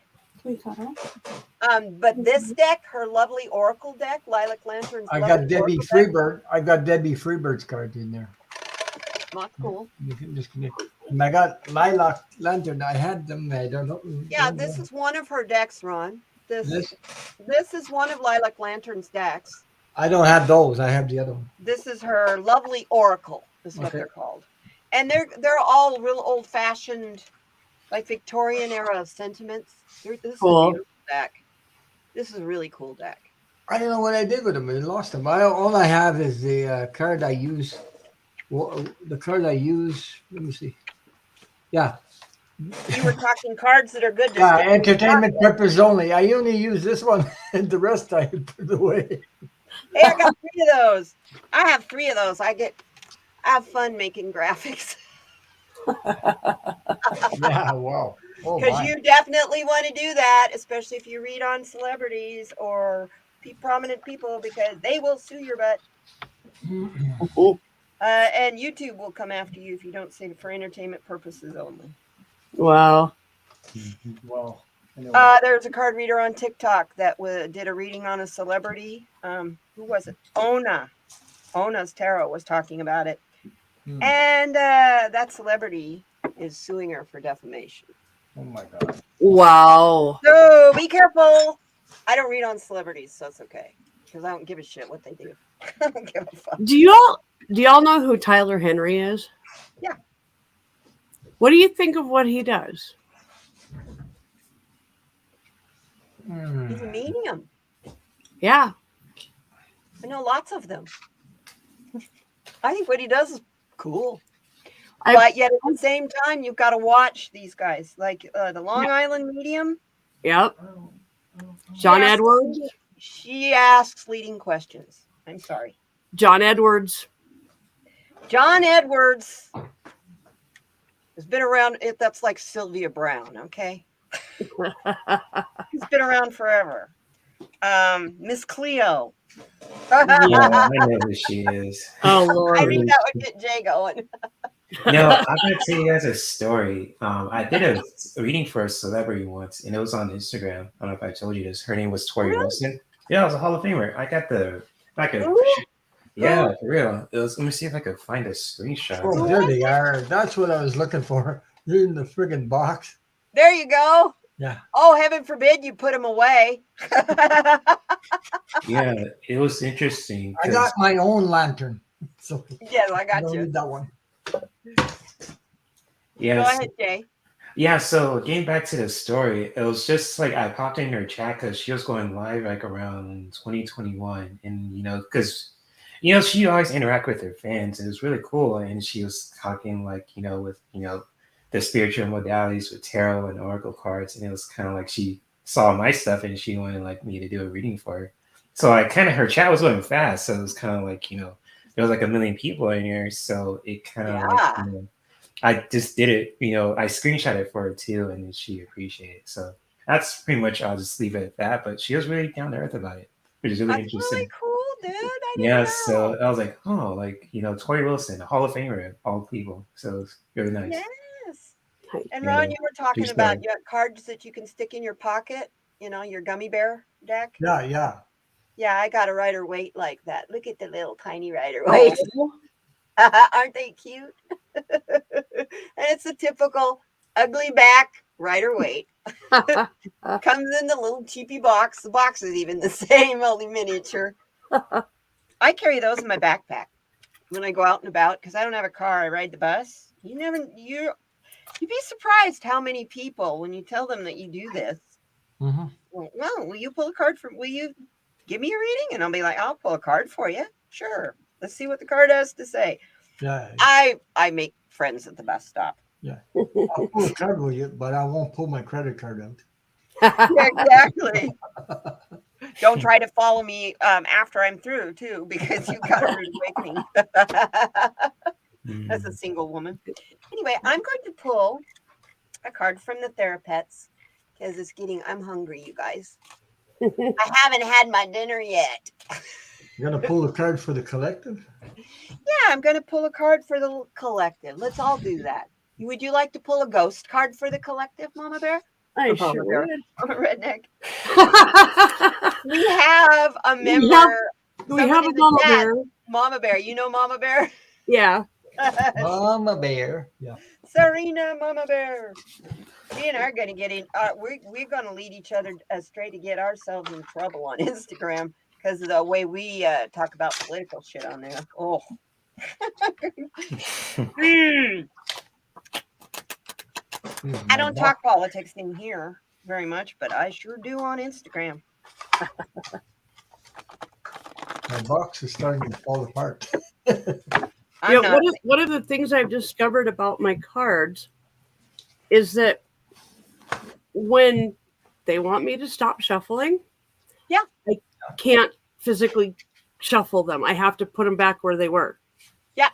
But this deck, her lovely oracle deck, Lilac Lantern's. I got Debbie Freebird. I got Debbie Freebird's card in there. Not cool. You can disconnect. And I got Lilac Lantern. I had them. I don't know. Yeah, this is one of her decks, Ron. This is one of Lilac Lantern's decks. I don't have those. I have the other one. This is her lovely oracle. Is what they're called, and they're all real old fashioned, like Victorian era sentiments. This is a beautiful deck. This is a really cool deck. I don't know what I did with them. I lost them. All I have is the card I use. Well, the card I use. Let me see. Yeah. You were talking cards that are good to Yeah, stick in your entertainment pocket. purpose only. I only use this one, and the rest I put away. Hey, I got 3 of those. I have 3 of those. I have fun making graphics. Yeah, wow. Oh Because my. you definitely want to do that, especially if you read on celebrities or prominent people, because they will sue your butt. And YouTube will come after you if you don't say for entertainment purposes only. Wow. Well, anyway. There's a card reader on TikTok that did a reading on a celebrity. Who was it? Ona's Tarot was talking about it. And that celebrity is suing her for defamation. Oh my God. Wow. So be careful. I don't read on celebrities, so it's okay. Because I don't give a shit what they do. I don't give a fuck. Do y'all know who Tyler Henry is? Yeah. What do you think of what he does? He's a medium. Yeah. I know lots of them. I think what he does is cool. But yet at the same time, you've got to watch these guys. Like the Long Island medium. Yep. John Edwards. She asks leading questions. I'm sorry. John Edwards. John Edwards has been around. That's like Sylvia Brown, okay? He's been around forever. Miss Cleo. Yeah, I know who she is. Oh, Lord. I think that would get Jay going. No, I'm going to tell you guys a story. I did a reading for a celebrity once, and it was on Instagram. I don't know if I told you this. Her name was Tori Wilson. Yeah, I was a Hall of Famer. I got yeah, for real. It was. Let me see if I could find a screenshot. Oh, there they are. That's what I was looking for. They're in the friggin' box. There you go. Yeah. Oh, heaven forbid you put them away. Yeah, it was interesting. I got my own lantern. So yes, I got you. Need that one. Yeah. Go ahead, Jay. Yeah, so getting back to the story, it was just like I popped in her chat because she was going live like around 2021, and because she always interact with her fans, and it was really cool. And she was talking like with the spiritual modalities with tarot and oracle cards, and it was kind of like she saw my stuff and she wanted like me to do a reading for her. So I kind of her chat was going fast, so it was kind of like there was like 1 million people in here, so it kind of like I just did it, I screenshot it for her too, and she appreciated it. So that's pretty much, I'll just leave it at that. But she was really down to earth about it, which is really interesting. Really cool, dude. I didn't Yeah, know. so I was like, oh, like, Tori Wilson, a Hall of Famer, all people. So it's really nice. Yes. And Ron, you were talking about you have cards that you can stick in your pocket, your gummy bear deck. Yeah, yeah. Yeah, I got a Rider-Waite like that. Look at the little tiny Rider-Waite. Aren't they cute? And it's a typical ugly back Rider-Waite. Comes in the little cheapy box. The box is even the same, only miniature. I carry those in my backpack when I go out and about because I don't have a car. I ride the bus. You'd be surprised how many people, when you tell them that you do this, well, will you pull a card will you give me a reading? And I'll be like, I'll pull a card for you. Sure. Let's see what the card has to say. Yeah. I make friends at the bus stop. Yeah. I'll pull a card with you, but I won't pull my credit card out. Yeah, exactly. Don't try to follow me after I'm through, too, because you've got a rude awakening. As a single woman. Anyway, I'm going to pull a card from the Therapets because I'm hungry, you guys. I haven't had my dinner yet. You're going to pull a card for the collective? Yeah, I'm going to pull a card for the collective. Let's all do that. Would you like to pull a ghost card for the collective, Mama Bear? I sure would. I'm a redneck. We have a member. We have a Mama Bear. Mama Bear. You know Mama Bear? Yeah. Mama Bear. Yeah. Serena, Mama Bear. Me and her are going to get in. We're going to lead each other astray to get ourselves in trouble on Instagram because of the way we talk about political shit on there. Oh. I don't talk politics in here very much, but I sure do on Instagram. My box is starting to fall apart. One of the things I've discovered about my cards is that when they want me to stop shuffling, Yeah. I can't physically shuffle them. I have to put them back where they were. Yeah.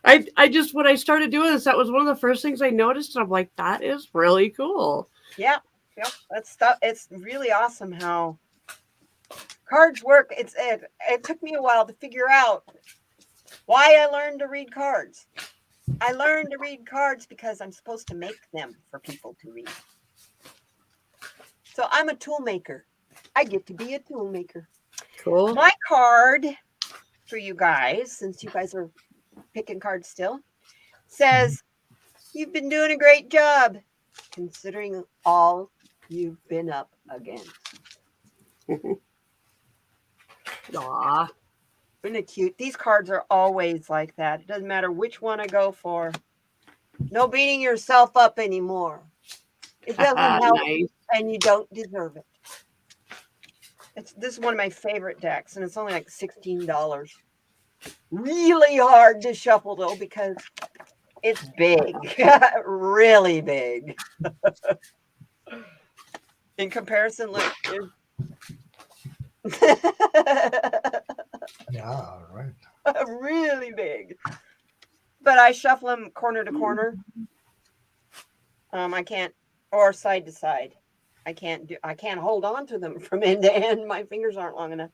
I just, when I started doing this, that was one of the first things I noticed. And I'm like, that is really cool. Yeah. Yep. That's stuff. It's really awesome how cards work. It took me a while to figure out why I learned to read cards. I learned to read cards because I'm supposed to make them for people to read. So I'm a tool maker. I get to be a tool maker. Cool. My card for you guys, since you guys are picking cards still, says, you've been doing a great job considering all you've been up against. Aw. Isn't it cute? These cards are always like that. It doesn't matter which one I go for. No beating yourself up anymore. It doesn't help, Nice. and you don't deserve it. This is one of my favorite decks, and it's only like $16. Really hard to shuffle, though, because it's big. Really big. In comparison, look. Yeah, right. Really big. But I shuffle them corner to corner. I can't, or side to side. I can't hold on to them from end to end. My fingers aren't long enough.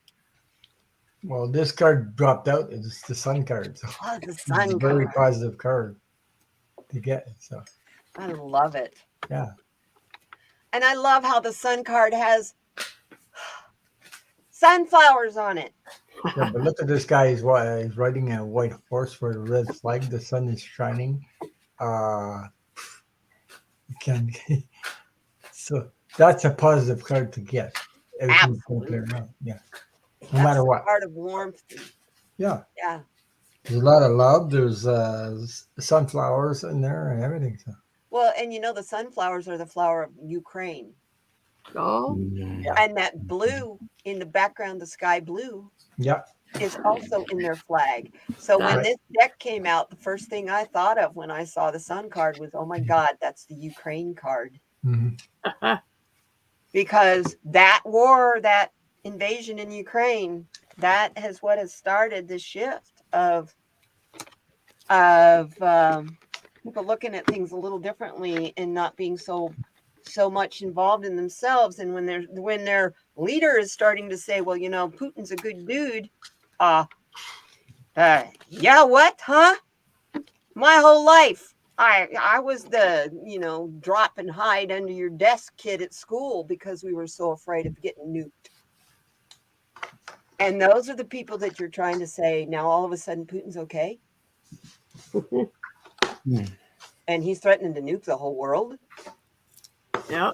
Well, this card dropped out. It's the Sun card. So Oh, the it's Sun a very card. positive card to get. So I love it. yeah. And I love how the Sun card has sunflowers on it. Yeah, but look at this guy. He's riding a white horse with a red flag. The sun is shining. You can. So that's a positive card to get. Everything's going to clear out. Yeah. No matter what. Part of warmth. Yeah. Yeah. There's a lot of love. There's sunflowers in there and everything. So. Well, and you know the sunflowers are the flower of Ukraine. Oh. Yeah. And that blue in the background, the sky blue, Yeah. is also in their flag. So when this deck came out, the first thing I thought of when I saw the Sun card was, oh my God, that's the Ukraine card. Mm-hmm. Because that war, that invasion in Ukraine, that is what has started the shift of people looking at things a little differently and not being so much involved in themselves. And when their leader is starting to say, well, you know, Putin's a good dude. Yeah, what? Huh? My whole life, I was the, you know, drop and hide under your desk kid at school because we were so afraid of getting nuked. And those are the people that you're trying to say, now all of a sudden Putin's okay. And he's threatening to nuke the whole world. Yeah.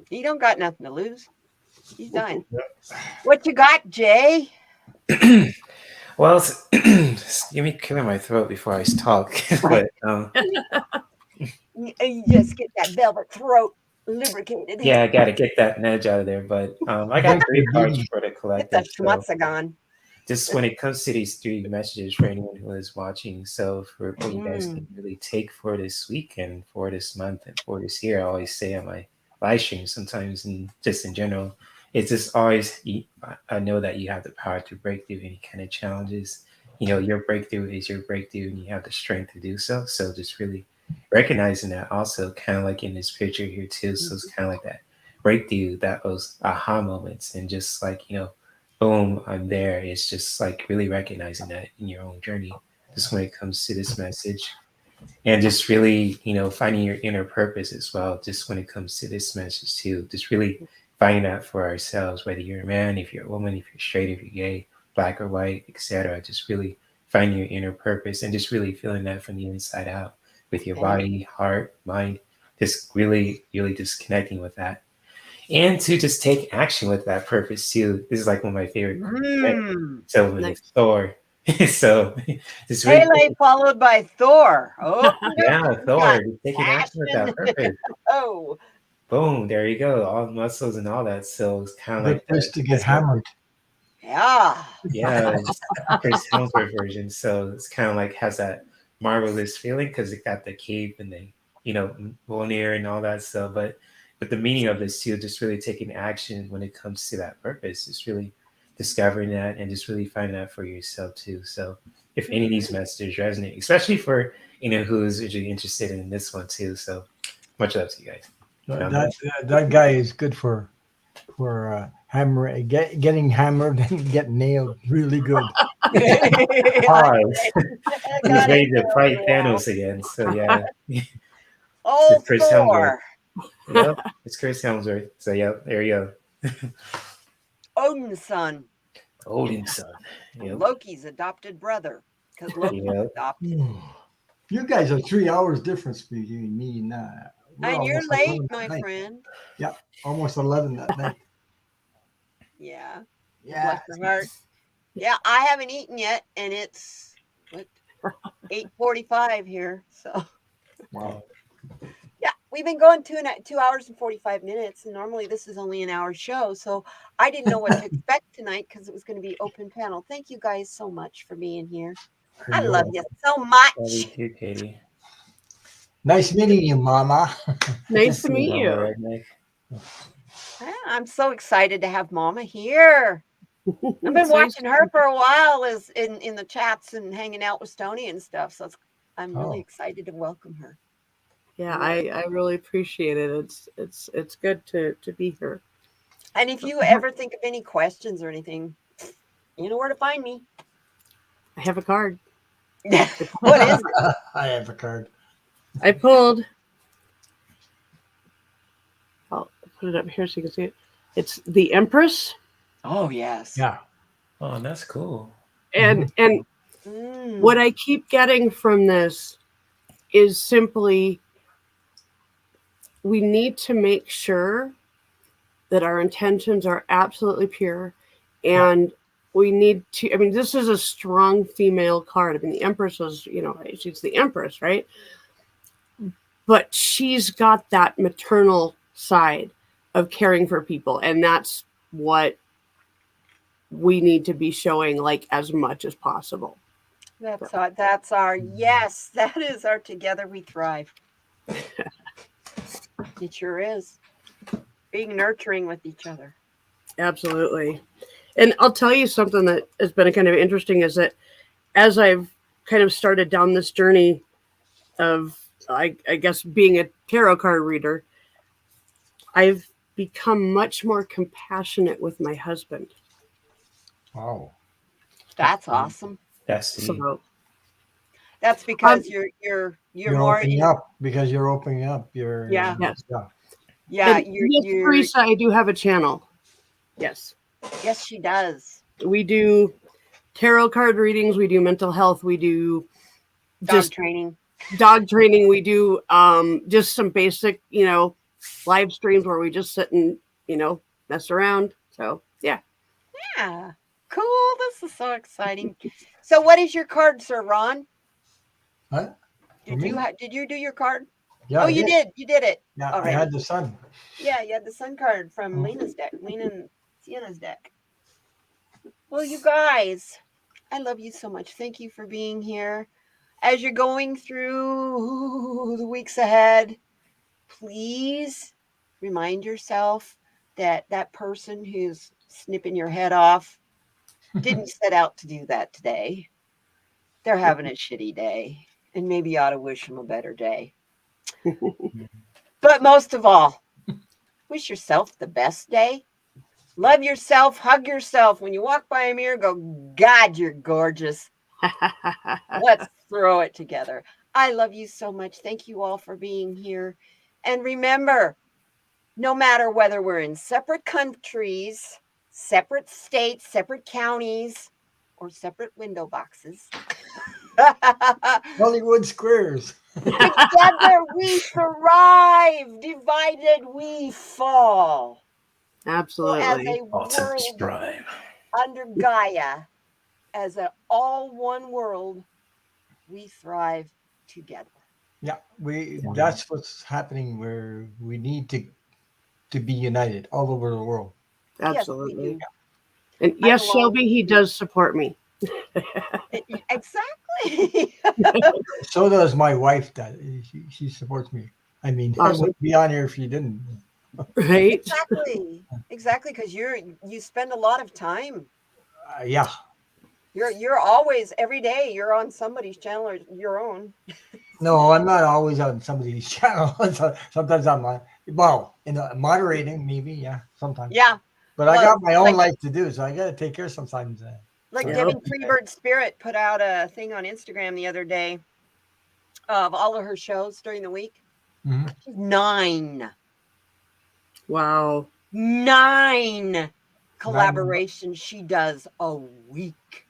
He don't got nothing to lose. He's dying. What you got, Jay? Well, give me clear my throat before I talk. But You just get that velvet throat lubricated. yeah, I got to get that edge out of there. But I got 3 cards for the Get collective. that schmutza gone. Just when it comes to these 3 messages for anyone who is watching, so for what you guys can really take for this week and for this month and for this year, I always say on my live stream sometimes, and just in general, it's just always, I know that you have the power to break through any kind of challenges. You know, your breakthrough is your breakthrough and you have the strength to do so. So just really recognizing that also, kind of like in this picture here too. So it's kind of like that breakthrough, that those aha moments, and just like, you know, boom, I'm there. It's just like really recognizing that in your own journey, just when it comes to this message. And just really, you know, finding your inner purpose as well, just when it comes to this message too. Just really finding that for ourselves, whether you're a man, if you're a woman, if you're straight, if you're gay, black or white, etc. Just really finding your inner purpose and just really feeling that from the inside out with your body, heart, mind, just really, really just connecting with that. And to just take action with that purpose too. This is like one of my favorite cards. So with Thor. So it's really Pele followed by Thor. Oh yeah, Thor taking action with that purpose. Oh, boom! There you go. All the muscles and all that. So it's kind of like that. To get hammered. Yeah. Yeah, Chris Hemsworth version. So it's kind of like has that marvelous feeling because it got the cape and the, Mjolnir and all that stuff. But the meaning of this too, just really taking action when it comes to that purpose, just really discovering that and just really finding that for yourself too. So if any of these messages resonate, especially for who's really interested in this one too. So much love to you guys. That guy is good for getting hammered and getting nailed really good. Pause. He's ready to fight Thanos again. So yeah. All Chris four. Yep, it's Chris Helmsworth. So yeah, there you go. Odin's son. Odin's son. Yep. Loki's adopted brother. Because Loki's adopted. You guys are 3 hours difference between me and and you're late, my friend. Yeah, almost 11 that night. Yeah. Yeah. Bless your heart. Yeah, I haven't eaten yet, and it's 8:45 here. So. Wow. Yeah, we've been going 2 hours and 45 minutes, and normally this is only an hour show. So I didn't know what to expect tonight because it was going to be open panel. Thank you guys so much for being here. I love you so much. Love you too, Katie. Nice meeting you, Mama. Nice to meet you. Redneck. I'm so excited to have Mama here. I've been watching her for a while as in the chats and hanging out with Stoney and stuff. So I'm really excited to welcome her. Yeah, I really appreciate it. It's good to be here. And if you ever think of any questions or anything, you know where to find me. I have a card. What is it? I have a card. I pulled. I'll put it up here so you can see it. It's the Empress. Oh yes. Yeah. Oh, that's cool. And what I keep getting from this is simply we need to make sure that our intentions are absolutely pure, and we need to, I mean, this is a strong female card. I mean, the Empress was, she's the Empress, right? But she's got that maternal side of caring for people, and that's what we need to be showing, like, as much as possible. That's our yes. That is our Together We Thrive. It sure is. Being nurturing with each other. Absolutely. And I'll tell you something that has been kind of interesting is that as I've kind of started down this journey of, I guess, being a tarot card reader, I've become much more compassionate with my husband. Wow. That's awesome. That's that's because you're more opening up because you're opening up. Yeah. Yes, Teresa, I do have a channel. Yes. Yes, she does. We do tarot card readings. We do mental health. We do dog training. We do just some basic, live streams where we just sit and, mess around. So, yeah. Yeah. Cool. This is so exciting. So what is your card, Sir Ron? What? Did you do your card? Yeah. Oh, you did. You did it. Yeah, already. I had the sun. Yeah, you had the sun card from Lena's deck. Lena and Sienna's deck. Well, you guys, I love you so much. Thank you for being here. As you're going through the weeks ahead, please remind yourself that that person who's snipping your head off didn't set out to do that today. They're having a shitty day, and maybe you ought to wish them a better day. But most of all, wish yourself the best day. Love yourself, hug yourself. When you walk by a mirror, go, God, you're gorgeous. Let's throw it together. I love you so much. Thank you all for being here. And remember, no matter whether we're in separate countries, separate states, separate counties, or separate window boxes, Hollywood squares. together we thrive. Divided we fall. Absolutely. So as a world under Gaia, as an all one world, we thrive together. Yeah, that's what's happening, where we need to be united all over the world. Absolutely. Yes, and yes, Shelby, he does support me. Exactly. So does my wife. That she supports me. I mean, I Awesome. wouldn't be on here if she didn't. Right? Exactly, because you spend a lot of time. Yeah. You're always every day. You're on somebody's channel or your own. No, I'm not always on somebody's channel. Sometimes I'm on. Well, moderating maybe. Yeah, sometimes. Yeah, But I well, got my own like- life to do, so I got to take care sometimes. like Yeah. Debbie Freebird Spirit put out a thing on Instagram the other day of all of her shows during the week. Mhm. 9 Wow. 9 collaborations she does a week.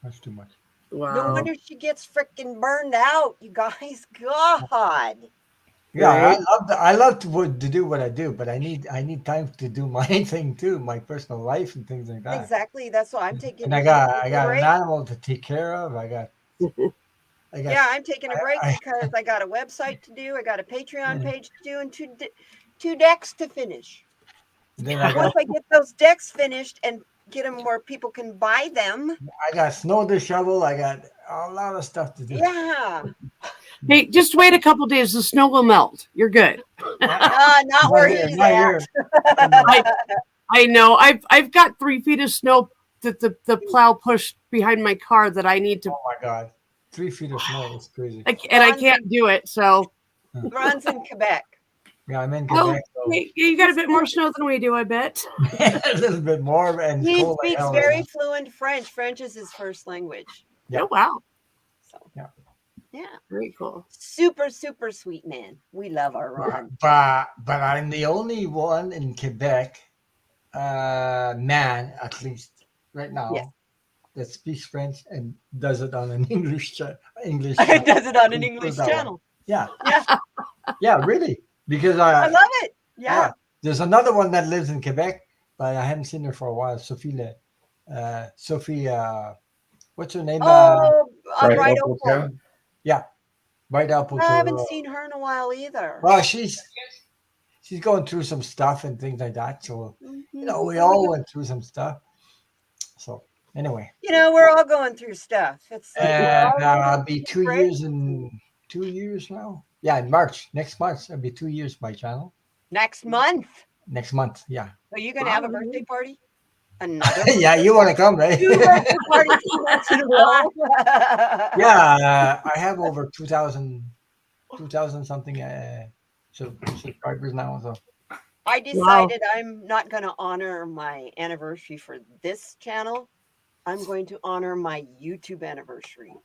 That's too much. Wow. No wonder she gets freaking burned out, you guys. God. Yeah, Right. I love to do what I do, but I need time to do my thing too, my personal life and things like that. Exactly. That's why I'm taking. And I got an break. animal to take care of. I got. Yeah, I'm taking a break I- because I got a website to do. I got a Patreon page to do, and two decks to finish. Then I got Once I get those decks finished and get them where people can buy them. I got snow to shovel. I got a lot of stuff to do. Yeah. Hey, just wait a couple days. The snow will melt. You're good. Not where here, he's not at. here. I know. I've got 3 feet of snow that the plow pushed behind my car that I need to, Oh my God, 3 feet of snow is crazy. and I can't do it. So Ron's in Quebec. Yeah, I'm in oh, Quebec, so you got a bit more snow than we do, I bet. a little bit more and He cold like speaks hell very right fluent French. French is his first language. Yeah. Oh wow, So Yeah. Yeah. very cool. Super, super sweet man. We love our Ron. But I'm the only one in Quebec, man at least right now, Yes. that speaks French and does it on an English English. Does it on an Put it English that way. channel. Yeah, Yeah. yeah, really. Because I love it. yeah, Yeah. there's another one that lives in Quebec, but I haven't seen her for a while. Sophie, what's her name? Oh, Right, Bright Opal Opal. too? Yeah, White Apple. I haven't seen her in a while either. Well, she's going through some stuff and things like that. So Mhm. we all went through some stuff. So anyway, We're all going through stuff. It's like we're all and going I'll be through 2 breaks. years in 2 years now. Yeah, in March, next March, it'll be 2 years my channel. Next month. Next month, yeah. Are you going to have a birthday party? Another one? Yeah, you want to come, right? 2 birthday parties 2 months in a row. Yeah, I have over 2,000 something subscribers now. So I decided I'm not going to honor my anniversary for this channel. I'm going to honor my YouTube anniversary,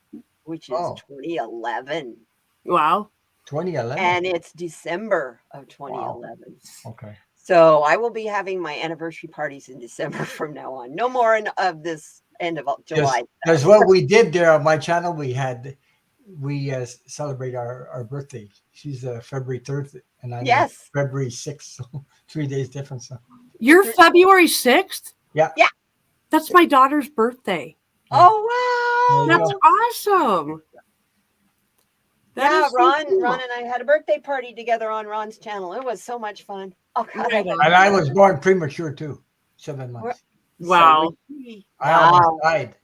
which is Oh. 2011. Wow. 2011. And it's December of 2011. Okay. So I will be having my anniversary parties in December from now on. No more of this end of July. Because what we did there on my channel, we celebrate our birthday. She's February 3rd, and I'm Yes. February 6th, so 3 days difference. So. You're February 6th? Yeah. Yeah. That's my daughter's birthday. Oh, wow. There you That's go. awesome. That Yeah, is so Ron cool. and I had a birthday party together on Ron's channel. It was so much fun. Oh, God. Right on. And I was born premature too, 7 months. Wow. I almost died.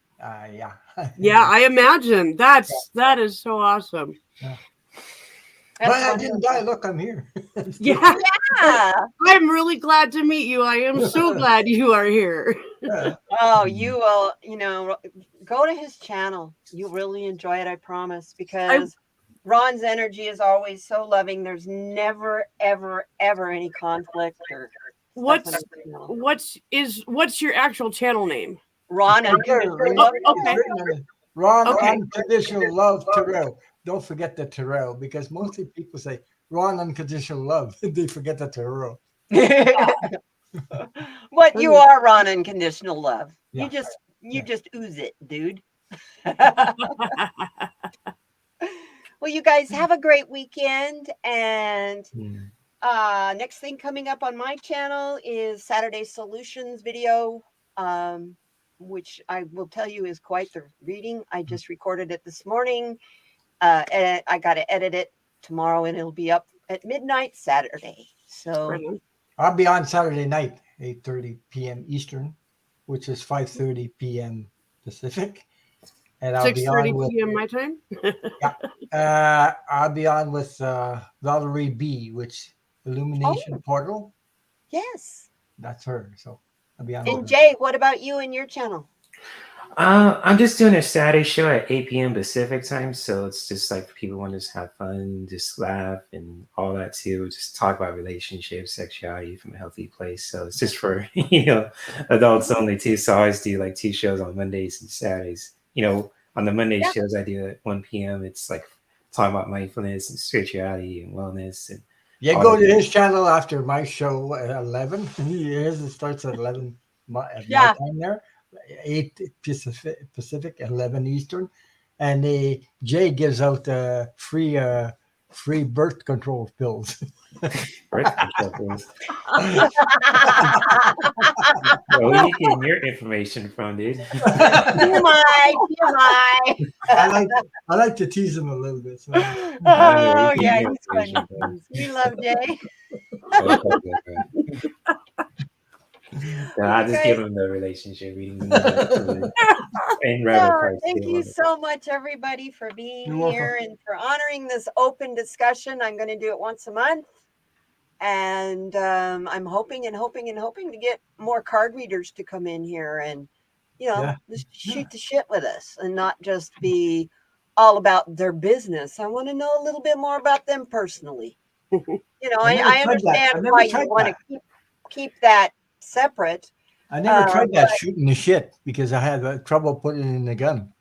Yeah. Yeah, I imagine. That is so awesome. But I didn't die. Look, I'm here. Yeah. Yeah. I'm really glad to meet you. I am so glad you are here. Yeah. Oh, you will, go to his channel. You'll really enjoy it, I promise, because Ron's energy is always so loving. There's never, ever, ever any conflict or What's your actual channel name? Ron and Okay. Ron, Okay. Unconditional Love Terrell. Don't forget the Terrell, because mostly people say Ron Unconditional Love. They forget the Terrell. But you are Ron Unconditional Love. Yeah. You just ooze it, dude. Well, you guys have a great weekend, and next thing coming up on my channel is Saturday Solutions video, which I will tell you is quite the reading. I just recorded it this morning. And I got to edit it tomorrow, and it'll be up at midnight Saturday. So I'll be on Saturday night, 8:30 p.m. Eastern, which is 5:30 p.m. Pacific. And I'll be 6:30 on with p.m. my time. I'll be on with Valerie B, which Illumination Portal. Yes. That's her. So I'll be on. And with her. Jay, what about you and your channel? I'm just doing a Saturday show at 8 p.m. Pacific time, so it's just like people want to just have fun, just laugh, and all that too. Just talk about relationships, sexuality from a healthy place. So it's just for adults only too. So I always do like 2 shows on Mondays and Saturdays. On the Monday shows I do at 1 p.m. It's like talking about mindfulness and spirituality and wellness and. Yeah, go to his channel after my show at 11. His starts at 11 at my time there. 8 Pacific, 11 Eastern, and Jay gives out free birth control pills. Birth control pills. Where are you getting your information from, dude? TMI. I like to tease him a little bit. So. Oh yeah, he's funny. We love Jay. No, I just give him the relationship reading. And thank you so much, everybody, for being here and for honoring this open discussion. I'm going to do it once a month. And I'm hoping to get more card readers to come in here and, just shoot the shit with us and not just be all about their business. I want to know a little bit more about them personally. I understand why you want to keep that separate. I never tried that shooting the shit because I had trouble putting it in the gun.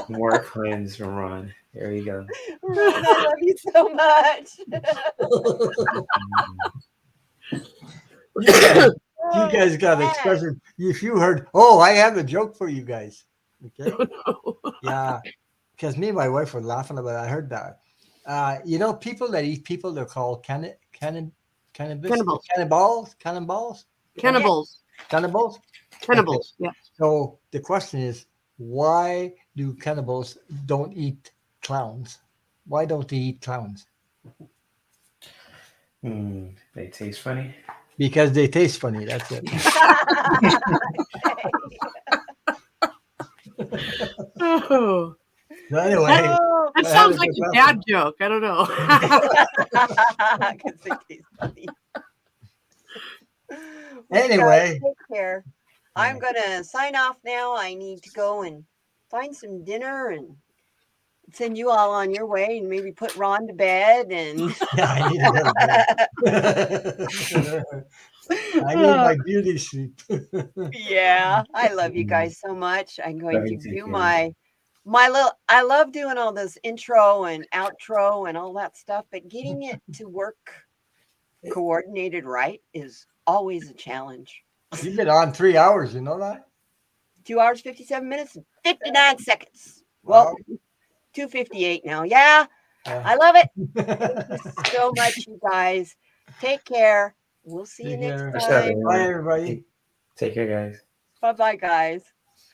More friends from Ron. There you go. Ron, I love you so much. You guys got expression. If you heard, I have a joke for you guys. Okay. Yeah. Because me and my wife were laughing about it. I heard that. People that eat people, they're called cannibals. Yeah. So the question is, why do cannibals don't eat clowns? Why don't they eat clowns? They taste funny. Because they taste funny. That's it. Oh. So anyway, that sounds like a dad joke. I don't know. Because they taste funny. Anyway, take care. I'm gonna sign off now. I need to go and find some dinner and send you all on your way and maybe put Ron to bed. And I need to go to bed. I need my beauty sleep. Yeah, I love you guys so much. I'm going to do my little. I love doing all this intro and outro and all that stuff, but getting it to work coordinated right is always a challenge. You've been on 3 hours, you know that? 2 hours, 57 minutes, and 59 seconds. Well, 2:58 now. Yeah, I love it. Thank you so much, you guys. Take care. We'll see you next time. Bye, everybody. Take care, guys. Bye-bye, guys.